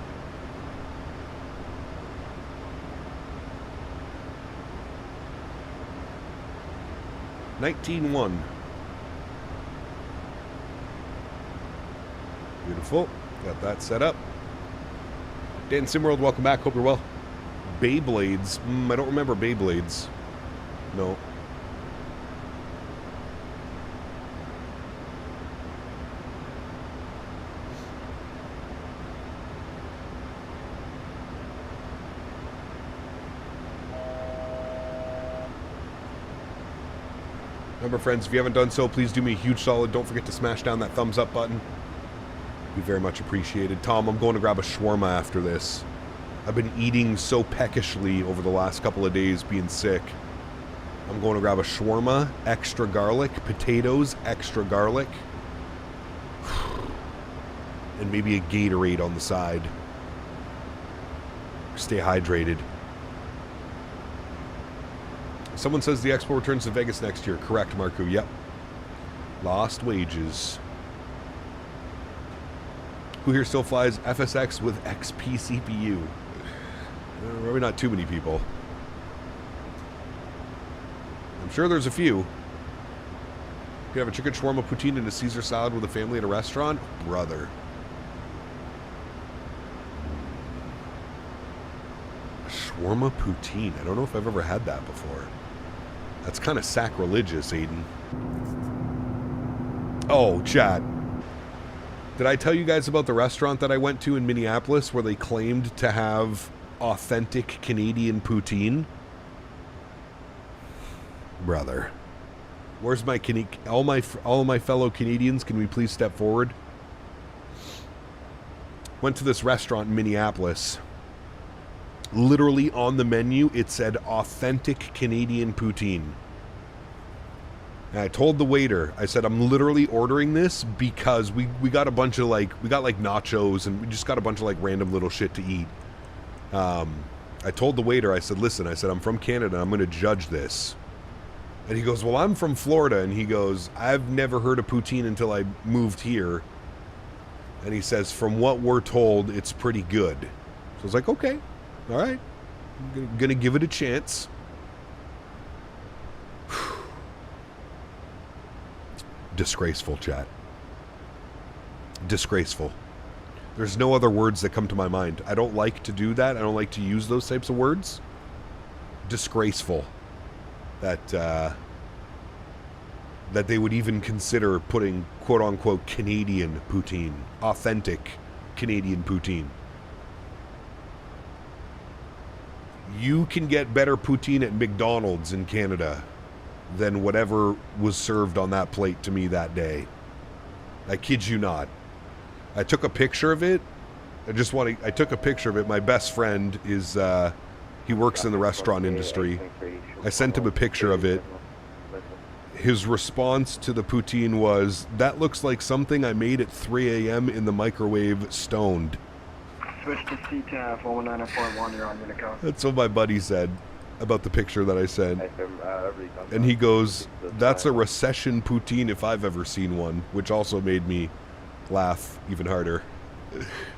$19.1. Beautiful. Got that set up. Dan Simworld, welcome back. Hope you're well. Beyblades. I don't remember Beyblades. No. Remember, friends, if you haven't done so, please do me a huge solid. Don't forget to smash down that thumbs up button. Be very much appreciated. Tom, I'm going to grab a shawarma after this. I've been eating so peckishly over the last couple of days, being sick. I'm going to grab a shawarma, extra garlic, potatoes, extra garlic, and maybe a Gatorade on the side. Stay hydrated. Someone says the Expo returns to Vegas next year. Correct, Marku. Yep. Lost wages. Who here still flies FSX with XP CPU? Probably not too many people. I'm sure there's a few. You could have a chicken shawarma poutine and a Caesar salad with a family at a restaurant? Brother. A shawarma poutine. I don't know if I've ever had that before. That's kind of sacrilegious, Aiden. Oh, chat. Did I tell you guys about the restaurant that I went to in Minneapolis where they claimed to have authentic Canadian poutine? Brother. Where's my all my fellow Canadians, can we please step forward? Went to this restaurant in Minneapolis. Literally on the menu, it said authentic Canadian poutine. And I told the waiter, I said, I'm literally ordering this because we got a bunch of we got nachos and we just got a bunch of random little shit to eat. I told the waiter, I said, listen, I said, I'm from Canada, I'm going to judge this. And he goes, well, I'm from Florida. And he goes, I've never heard of poutine until I moved here. And he says, from what we're told, it's pretty good. So I was like, okay. All right, I'm gonna give it a chance. Disgraceful, chat. Disgraceful. There's no other words that come to my mind. I don't like to do that. I don't like to use those types of words. Disgraceful. That they would even consider putting quote-unquote Canadian poutine. Authentic Canadian poutine. You can get better poutine at McDonald's in Canada than whatever was served on that plate to me that day. I kid you not. I took a picture of it. I took a picture of it. My best friend is, he works in the restaurant industry. I sent him a picture of it. His response to the poutine was, that looks like something I made at 3 a.m. in the microwave stoned. Switch to CTAF 119.1, you're on Unico. That's what my buddy said about the picture that I sent. And he goes, that's a recession poutine if I've ever seen one, which also made me laugh even harder.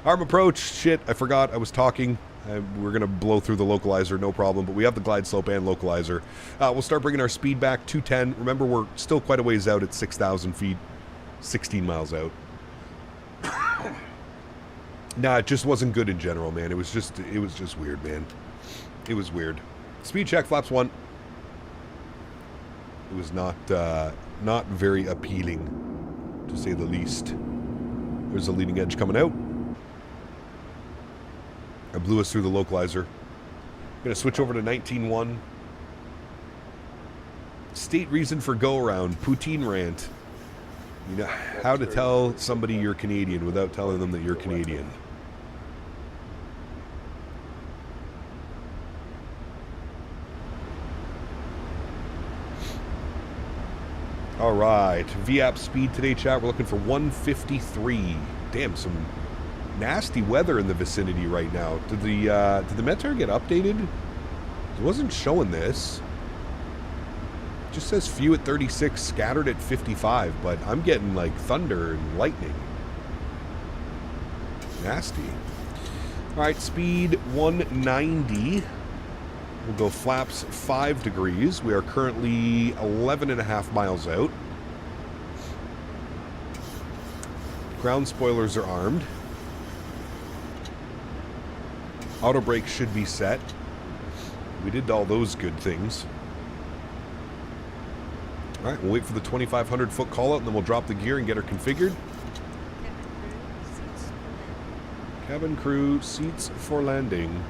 Arm approach, shit, I forgot, I was talking. We're going to blow through the localizer, no problem, but we have the glide slope and localizer. We'll start bringing our speed back, 210. Remember, we're still quite a ways out at 6,000 feet, 16 miles out. Nah, it just wasn't good in general, man. It was just weird, man. It was weird. Speed check, flaps 1. It was not very appealing, to say the least. There's a leading edge coming out. I blew us through the localizer. I'm going to switch over to 19.1. State reason for go around. Poutine rant. You know how to tell somebody you're Canadian without telling them that you're Canadian. All right, VAP speed today, chat. We're looking for 153. Damn, some nasty weather in the vicinity right now. Did the Mentha get updated? It wasn't showing this. It just says few at 36, scattered at 55, but I'm getting like thunder and lightning. Nasty. All right, speed 190. We'll go flaps 5 degrees. We are currently 11.5 miles out. Ground spoilers are armed. Auto brake should be set. We did all those good things. All right, we'll wait for the 2,500 foot call out and then we'll drop the gear and get her configured. Cabin crew, seats for landing.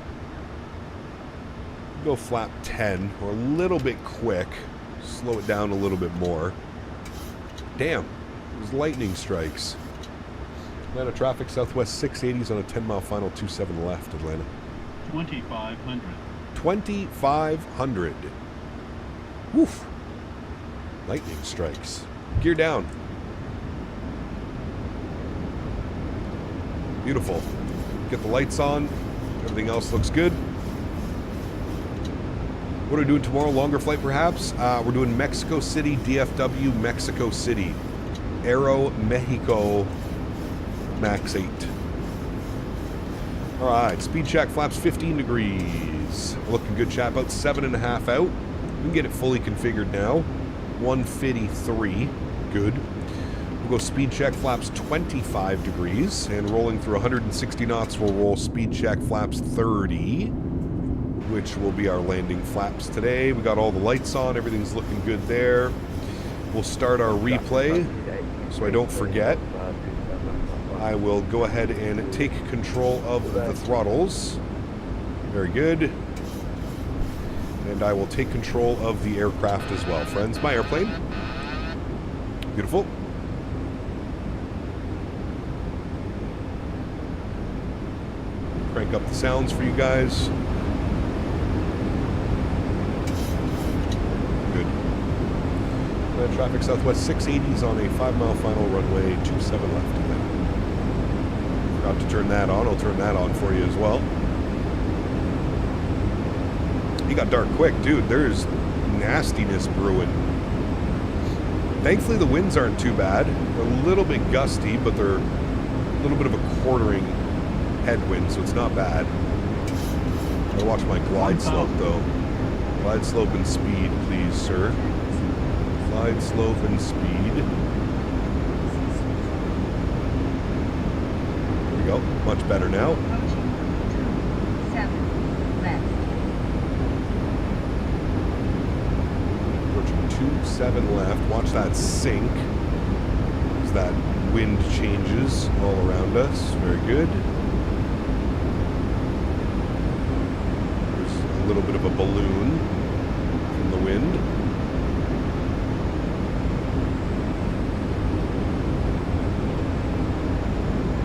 Go flap 10. We're a little bit quick. Slow it down a little bit more. Damn, those lightning strikes. Atlanta traffic, southwest 680s on a 10-mile final, 27 left, Atlanta. 2,500. 2,500. Woof. Lightning strikes. Gear down. Beautiful. Get the lights on. Everything else looks good. What are we doing tomorrow? Longer flight, perhaps? We're doing Mexico City, DFW, Mexico City. Aero, Mexico, MAX8. All right, speed check, flaps 15 degrees. Looking good, chap. About 7.5 out. We can get it fully configured now. 153. Good. We'll go speed check, flaps 25 degrees. And rolling through 160 knots, we'll roll speed check, flaps 30. Which will be our landing flaps today. We got all the lights on, everything's looking good there. We'll start our replay, so I don't forget. I will go ahead and take control of the throttles. Very good. And I will take control of the aircraft as well, friends. My airplane. Beautiful. Crank up the sounds for you guys. Traffic southwest 680s on a 5-mile final, runway 27 left. Forgot to turn that on. I'll turn that on for you as well. It got dark quick, dude. There's nastiness brewing. Thankfully the winds aren't too bad. They're a little bit gusty, but they're a little bit of a quartering headwind, so it's not bad. Gotta watch my glide slope though. Glide slope and speed, please, sir. Glide slope and speed. There we go. Much better now. Approaching 27 left. Watch that sink as that wind changes all around us. Very good. There's a little bit of a balloon from the wind.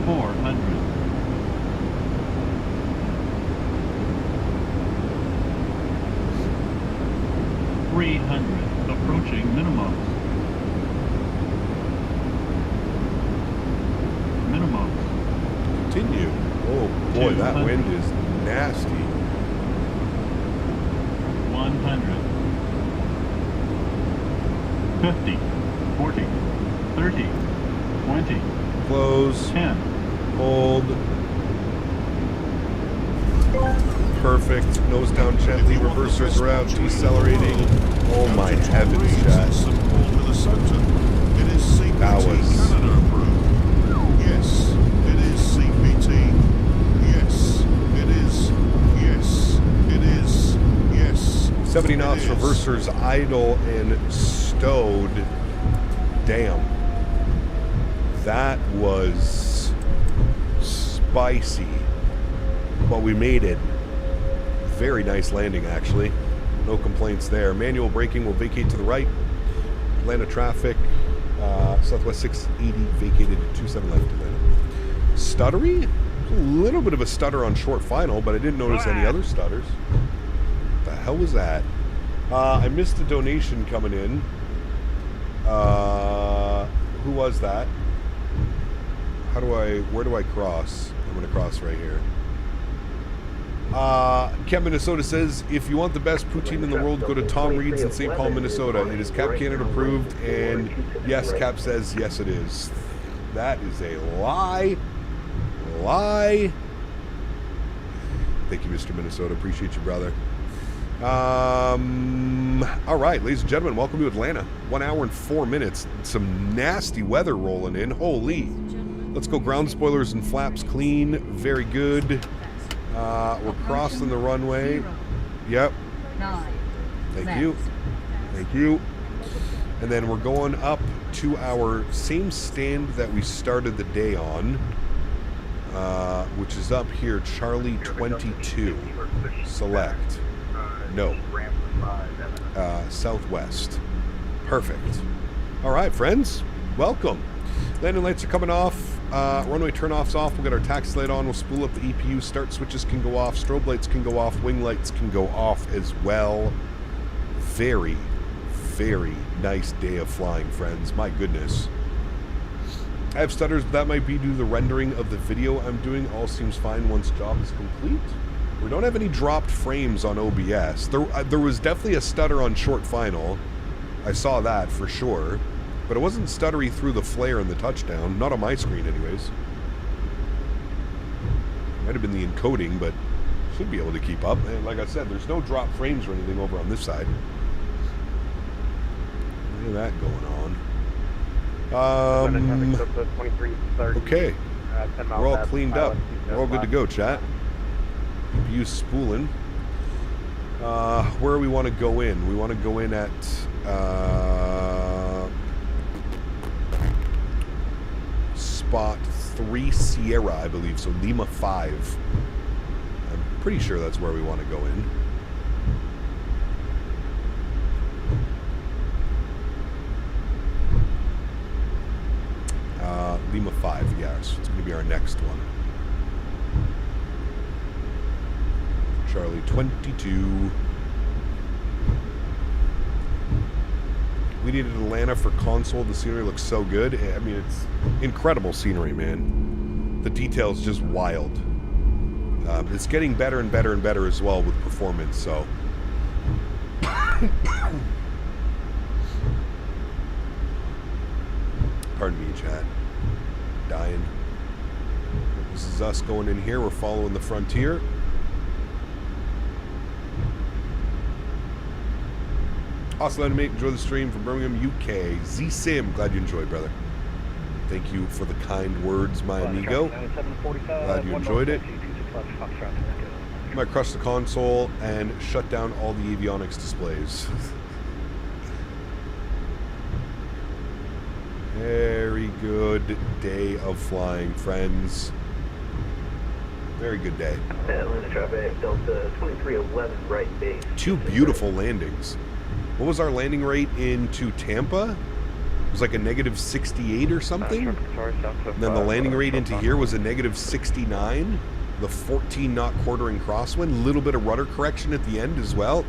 400. 300. Approaching minimum. Minimum. Continue. Oh boy, that wind is nasty. 100. 50. 40. 30. 20. Close. 10. Hold. Perfect. Nose down gently. Reversers are out. Decelerating. Oh my heavens, chat. That was... Yes, it is CPT. Yes, it is. Yes, it is. Yes. 70 knots, reversers idle and stowed. Damn. That was spicy. But we made it. Very nice landing, actually. No complaints there. Manual braking will vacate to the right. Atlanta traffic, Southwest 680 vacated 27 left Atlanta. Stuttery? A little bit of a stutter on short final, but I didn't notice any other stutters. What the hell was that? I missed a donation coming in. Who was that? Where do I cross? I'm going to cross right here. Kent, Minnesota says, if you want the best poutine in the world, go to Tom Reed's in St. Paul, Minnesota. It is Cap Canada approved, and yes, Cap says, yes, it is. That is a lie. Lie. Thank you, Mr. Minnesota. Appreciate you, brother. All right, ladies and gentlemen, welcome to Atlanta. 1 hour and 4 minutes. Some nasty weather rolling in. Holy. Let's go ground spoilers and flaps clean. Very good. We're crossing the runway. Yep. Thank you. Thank you. And then we're going up to our same stand that we started the day on, which is up here, Charlie 22. Select. No. Southwest. Perfect. All right, friends. Welcome. Landing lights are coming off. Runway turnoffs off. We'll get our taxi light on. We'll spool up the EPU. Start switches can go off. Strobe lights can go off. Wing lights can go off as well. Very, very nice day of flying, friends. My goodness. I have stutters, but that might be due to the rendering of the video I'm doing. All seems fine once job is complete. We don't have any dropped frames on OBS. There was definitely a stutter on short final. I saw that for sure. But it wasn't stuttery through the flare and the touchdown. Not on my screen, anyways. Might have been the encoding, but should be able to keep up. And like I said, there's no drop frames or anything over on this side. Look at that going on. Okay. We're all cleaned up. We're all good to go, chat. EPU spooling. Where we want to go in? We want to go in at... spot 3 Sierra, I believe, so Lima 5. I'm pretty sure that's where we want to go in. Lima 5, yes. It's going to be our next one. Charlie 22. We needed Atlanta for console. The scenery looks so good. I mean, it's incredible scenery, man. The detail's just wild. It's getting better and better and better as well with performance, so. Pardon me, chat. Dying. This is us going in here. We're following the frontier. Awesome, mate. Enjoy the stream from Birmingham, UK. Z-Sim. Glad you enjoyed, brother. Thank you for the kind words, my amigo. Glad you enjoyed it. I might crush the console and shut down all the avionics displays. Very good day of flying, friends. Very good day. Atlanta traffic, Delta 2311, right base. 2 beautiful landings. What was our landing rate into Tampa? It was like a negative 68 or something. And then the landing rate into here was a negative 69. The 14 knot quartering crosswind. A little bit of rudder correction at the end as well.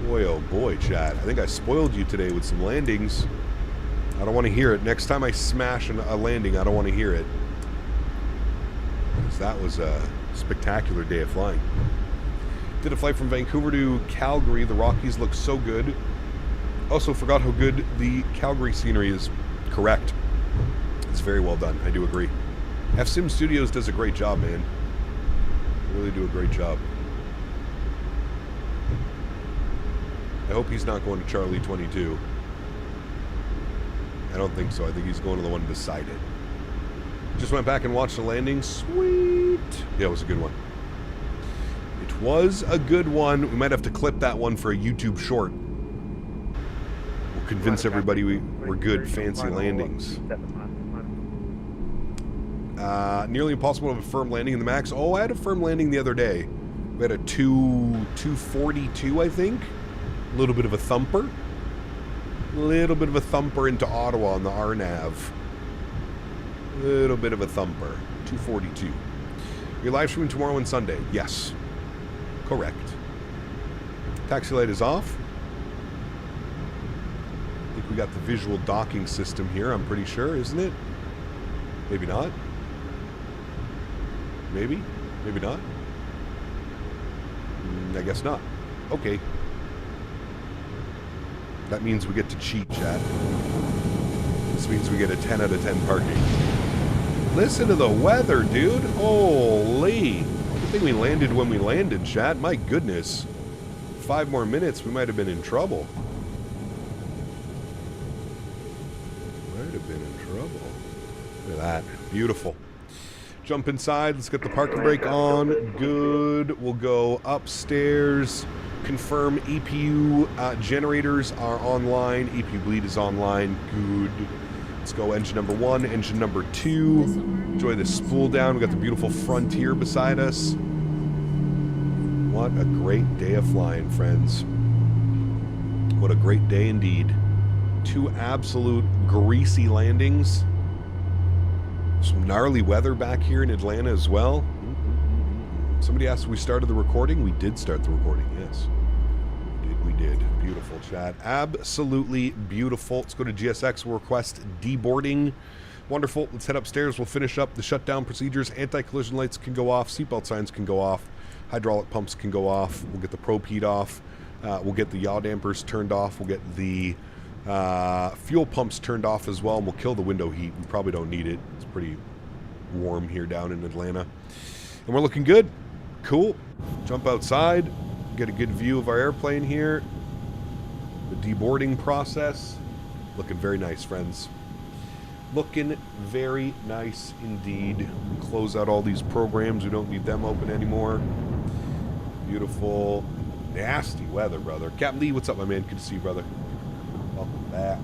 Boy, oh boy, chat. I think I spoiled you today with some landings. I don't want to hear it. Next time I smash a landing, I don't want to hear it. Because that was a spectacular day of flying. Did a flight from Vancouver to Calgary. The Rockies look so good. Also forgot how good the Calgary scenery is. Correct. It's very well done. I do agree. FSIM Studios does a great job, man. They really do a great job. I hope he's not going to Charlie 22. I don't think so. I think he's going to the one beside it. Just went back and watched the landing. Sweet. Yeah, it was a good one. It was a good one. We might have to clip that one for a YouTube short. We'll convince everybody we're good, fancy landings. Nearly impossible to have a firm landing in the MAX. Oh, I had a firm landing the other day. We had a 242, I think. A little bit of a thumper. A Little bit of a thumper into Ottawa on the RNAV. Little bit of a thumper. 242. You're live streaming tomorrow and Sunday. Yes. Correct. Taxi light is off. I think we got the visual docking system here, I'm pretty sure, isn't it? Maybe not. Maybe. Maybe not. I guess not. Okay. That means we get to cheat, chat. This means we get a 10 out of 10 parking. Listen to the weather, dude. Holy. Good thing we landed when we landed, chat. My goodness. 5 more minutes, we might have been in trouble. Might have been in trouble. Look at that. Beautiful. Jump inside. Let's get the parking brake on. Good. We'll go upstairs. Confirm EPU generators are online. EPU bleed is online. Good. Let's go engine number 1, engine number 2. Enjoy the spool down. We got the beautiful Frontier beside us. What a great day of flying, friends. What a great day indeed. 2 absolute greasy landings. Some gnarly weather back here in Atlanta as well. Somebody asked if we started the recording. We did start the recording, yes. We did. Beautiful, chat. Absolutely beautiful. Let's go to GSX. We'll request deboarding. Wonderful. Let's head upstairs. We'll finish up the shutdown procedures. Anti-collision lights can go off. Seatbelt signs can go off. Hydraulic pumps can go off. We'll get the probe heat off. We'll get the yaw dampers turned off. We'll get the fuel pumps turned off as well. And we'll kill the window heat. We probably don't need it. It's pretty warm here down in Atlanta. And we're looking good. Cool. Jump outside. Get a good view of our airplane here. The deboarding process. Looking very nice, friends. Looking very nice indeed. Close out all these programs. We don't need them open anymore. Beautiful. Nasty weather, brother. Captain Lee, what's up, my man? Good to see you, brother. Welcome back.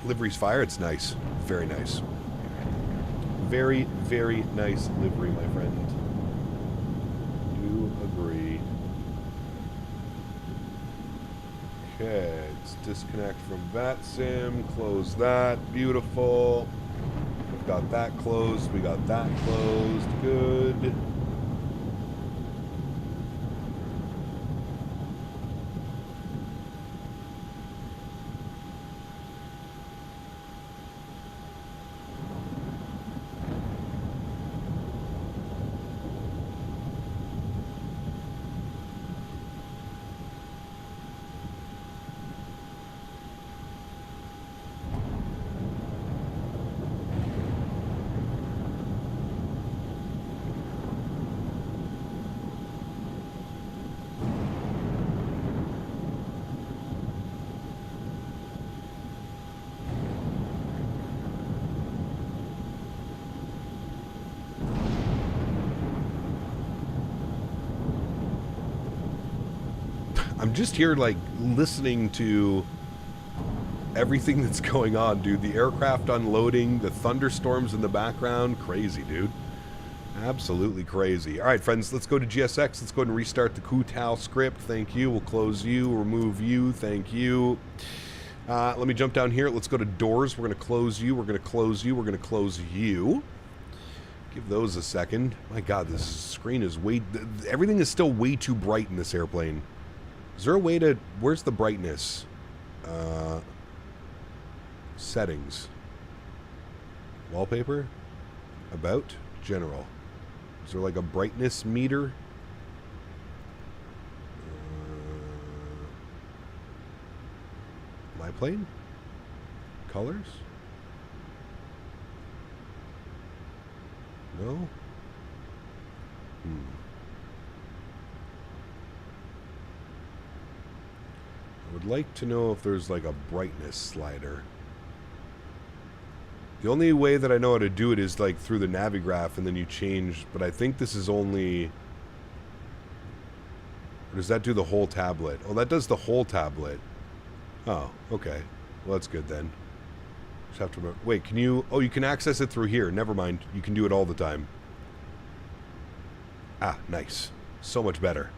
Livery's fire. It's nice. Very nice. Very, very nice livery, my friend. Do agree. Okay, let's disconnect from VATSIM. Close that. Beautiful. We've got that closed. We got that closed. Good. I'm just here, like, listening to everything that's going on, dude. The aircraft unloading, the thunderstorms in the background. Crazy, dude. Absolutely crazy. All right, friends, let's go to GSX. Let's go ahead and restart the Kutal script. Thank you. We'll close you, remove you. Thank you. Let me jump down here. Let's go to doors. We're going to close you. We're going to close you. We're going to close you. Give those a second. My God, this screen is way... Everything is still way too bright in this airplane. Is there a way to... Where's the brightness? Settings. Wallpaper? About? General. Is there like a brightness meter? My plane? Colors? No? I would like to know if there's like a brightness slider. The only way that I know how to do it is like through the Navigraph and then you change, but I think this is only... Or does that do the whole tablet? Oh, that does the whole tablet. Oh, okay. Well, that's good then. Just have to remember. Wait, can you... Oh, you can access it through here. Never mind. You can do it all the time. Ah, nice. So much better.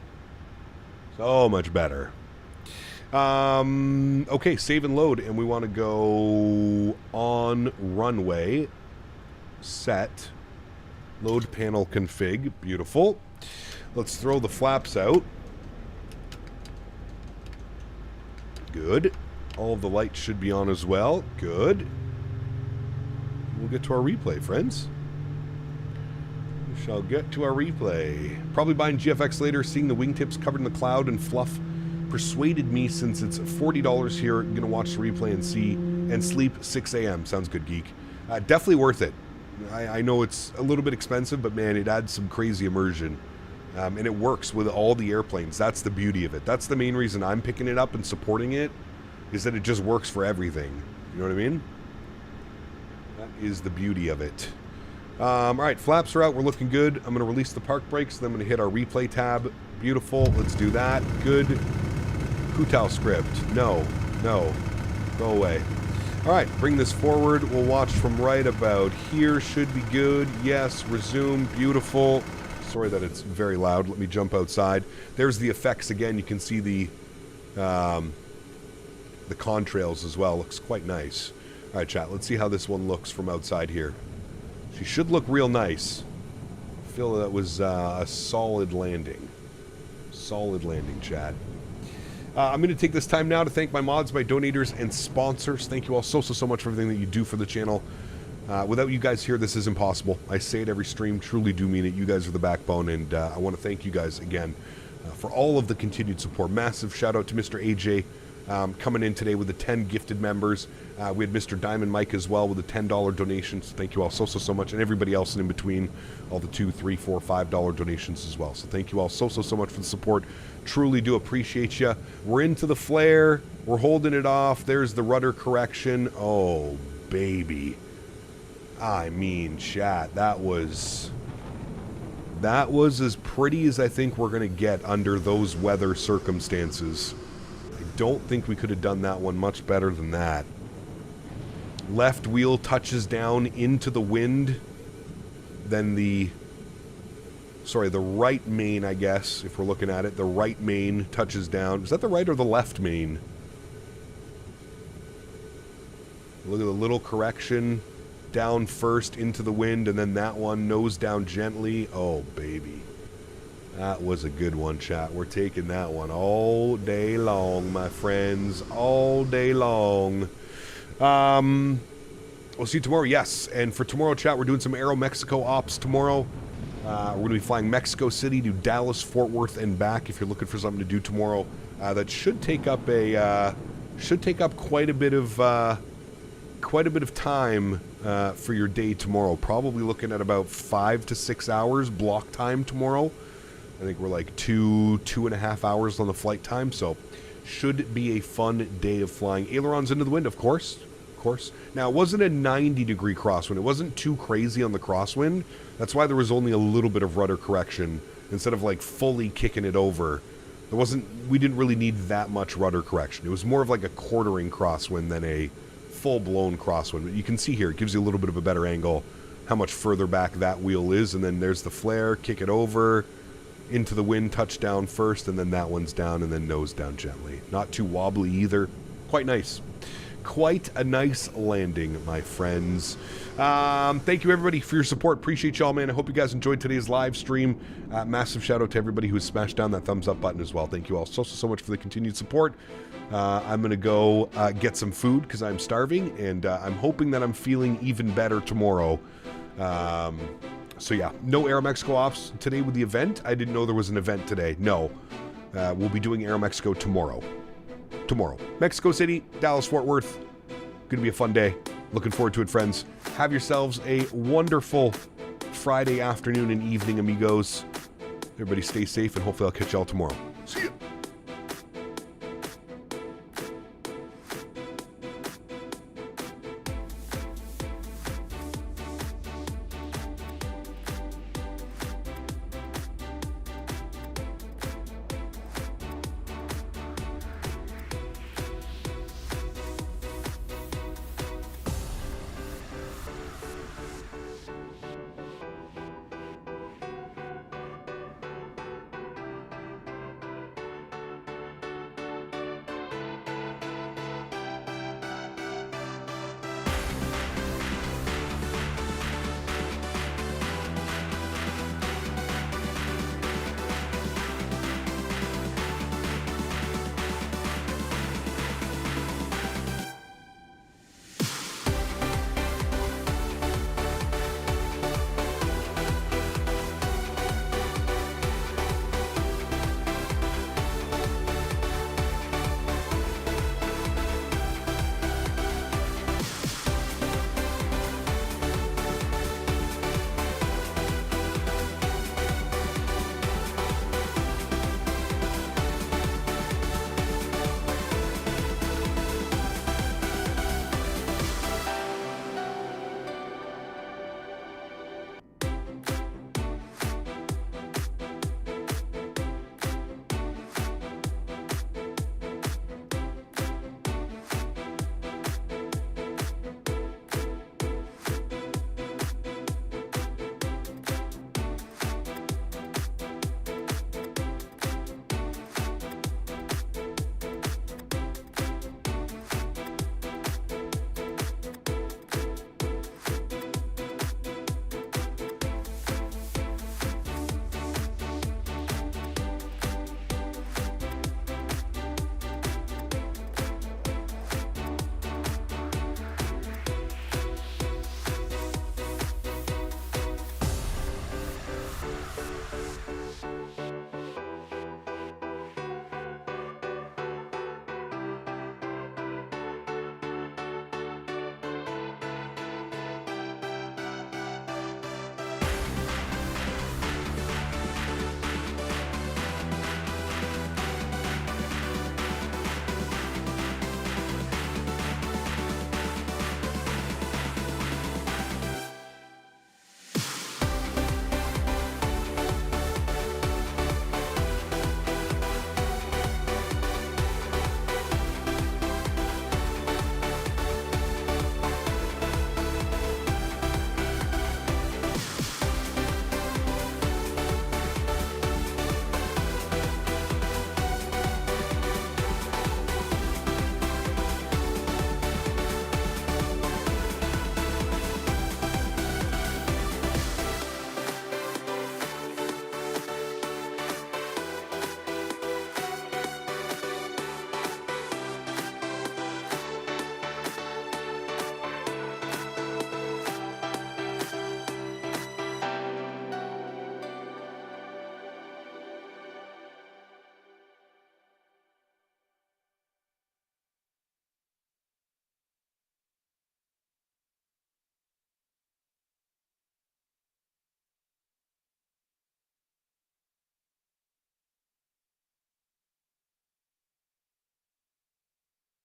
So much better. Okay, save and load, and we want to go on runway. Set. Load panel config. Beautiful. Let's throw the flaps out. Good. All of the lights should be on as well. Good. We'll get to our replay, friends. We shall get to our replay. Probably buying GFX later, seeing the wingtips covered in the cloud and fluff persuaded me, since it's $40 here. I'm gonna watch the replay and see and sleep 6 a.m. Sounds good, geek. Definitely worth it. I know it's a little bit expensive, but man, it adds some crazy immersion. And it works with all the airplanes. That's the beauty of it. That's the main reason I'm picking it up and supporting it, is that it just works for everything. You know what I mean? That is the beauty of it. Alright, flaps are out. We're looking good. I'm going to release the park brakes. Then I'm going to hit our replay tab. Beautiful. Let's do that. Good. Kutao script. No. No. Go away. Alright, bring this forward. We'll watch from right about here. Should be good. Yes. Resume. Beautiful. Sorry that it's very loud. Let me jump outside. There's the effects again. You can see the contrails as well. Looks quite nice. Alright, chat. Let's see how this one looks from outside here. She should look real nice. I feel that was a solid landing. Solid landing, chat. I'm going to take this time now to thank my mods, my donators, and sponsors. Thank you all so much for everything that you do for the channel. Without you guys here, this is impossible. I say it every stream, truly do mean it. You guys are the backbone, and I want to thank you guys again for all of the continued support. Massive shout out to Mr. AJ coming in today with the 10 gifted members. We had Mr. Diamond Mike as well with the $10 donations. Thank you all so much, and everybody else in between, all the $2, $3, $4, $5 donations as well. So thank you all so much for the support. Truly do appreciate you. We're into the flare. We're holding it off. There's the rudder correction. Oh, baby. I mean, chat, that was as pretty as I think we're going to get under those weather circumstances. I don't think we could have done that one much better than that. Left wheel touches down into the wind, then the right main, I guess, if we're looking at it. The right main touches down. Is that the right or the left main? Look at the little correction. Down first into the wind, and then that one nose down gently. Oh, baby. That was a good one, chat. We're taking that one all day long, my friends. All day long. We'll see you tomorrow, yes. And for tomorrow, chat, we're doing some Aero Mexico ops tomorrow. We're going to be flying Mexico City to Dallas, Fort Worth, and back. If you're looking for something to do tomorrow, that should take up quite a bit of time for your day tomorrow. Probably looking at about 5 to 6 hours block time tomorrow. I think we're like 2.5 hours on the flight time, so should be a fun day of flying. Ailerons into the wind, of course. Now, it wasn't a 90-degree crosswind. It wasn't too crazy on the crosswind. That's why there was only a little bit of rudder correction instead of like fully kicking it over. We didn't really need that much rudder correction. It was more of like a quartering crosswind than a full-blown crosswind. But you can see here, it gives you a little bit of a better angle how much further back that wheel is, and then there's the flare, kick it over into the wind, touch down first, and then that one's down, and then nose down gently. Not too wobbly either. Quite nice. Quite a nice landing, my friends. Thank you, everybody, for your support. Appreciate y'all, man. I hope you guys enjoyed today's live stream. Massive shout out to everybody who has smashed down that thumbs up button as well. Thank you all so much for the continued support. I'm going to go get some food because I'm starving, and I'm hoping that I'm feeling even better tomorrow. So yeah, no Aero Mexico ops today with the event. I didn't know there was an event today. No. We'll be doing Aero Mexico tomorrow. Mexico City, Dallas, Fort Worth. Gonna be a fun day. Looking forward to it, friends. Have yourselves a wonderful Friday afternoon and evening, amigos. Everybody stay safe, and hopefully I'll catch y'all tomorrow.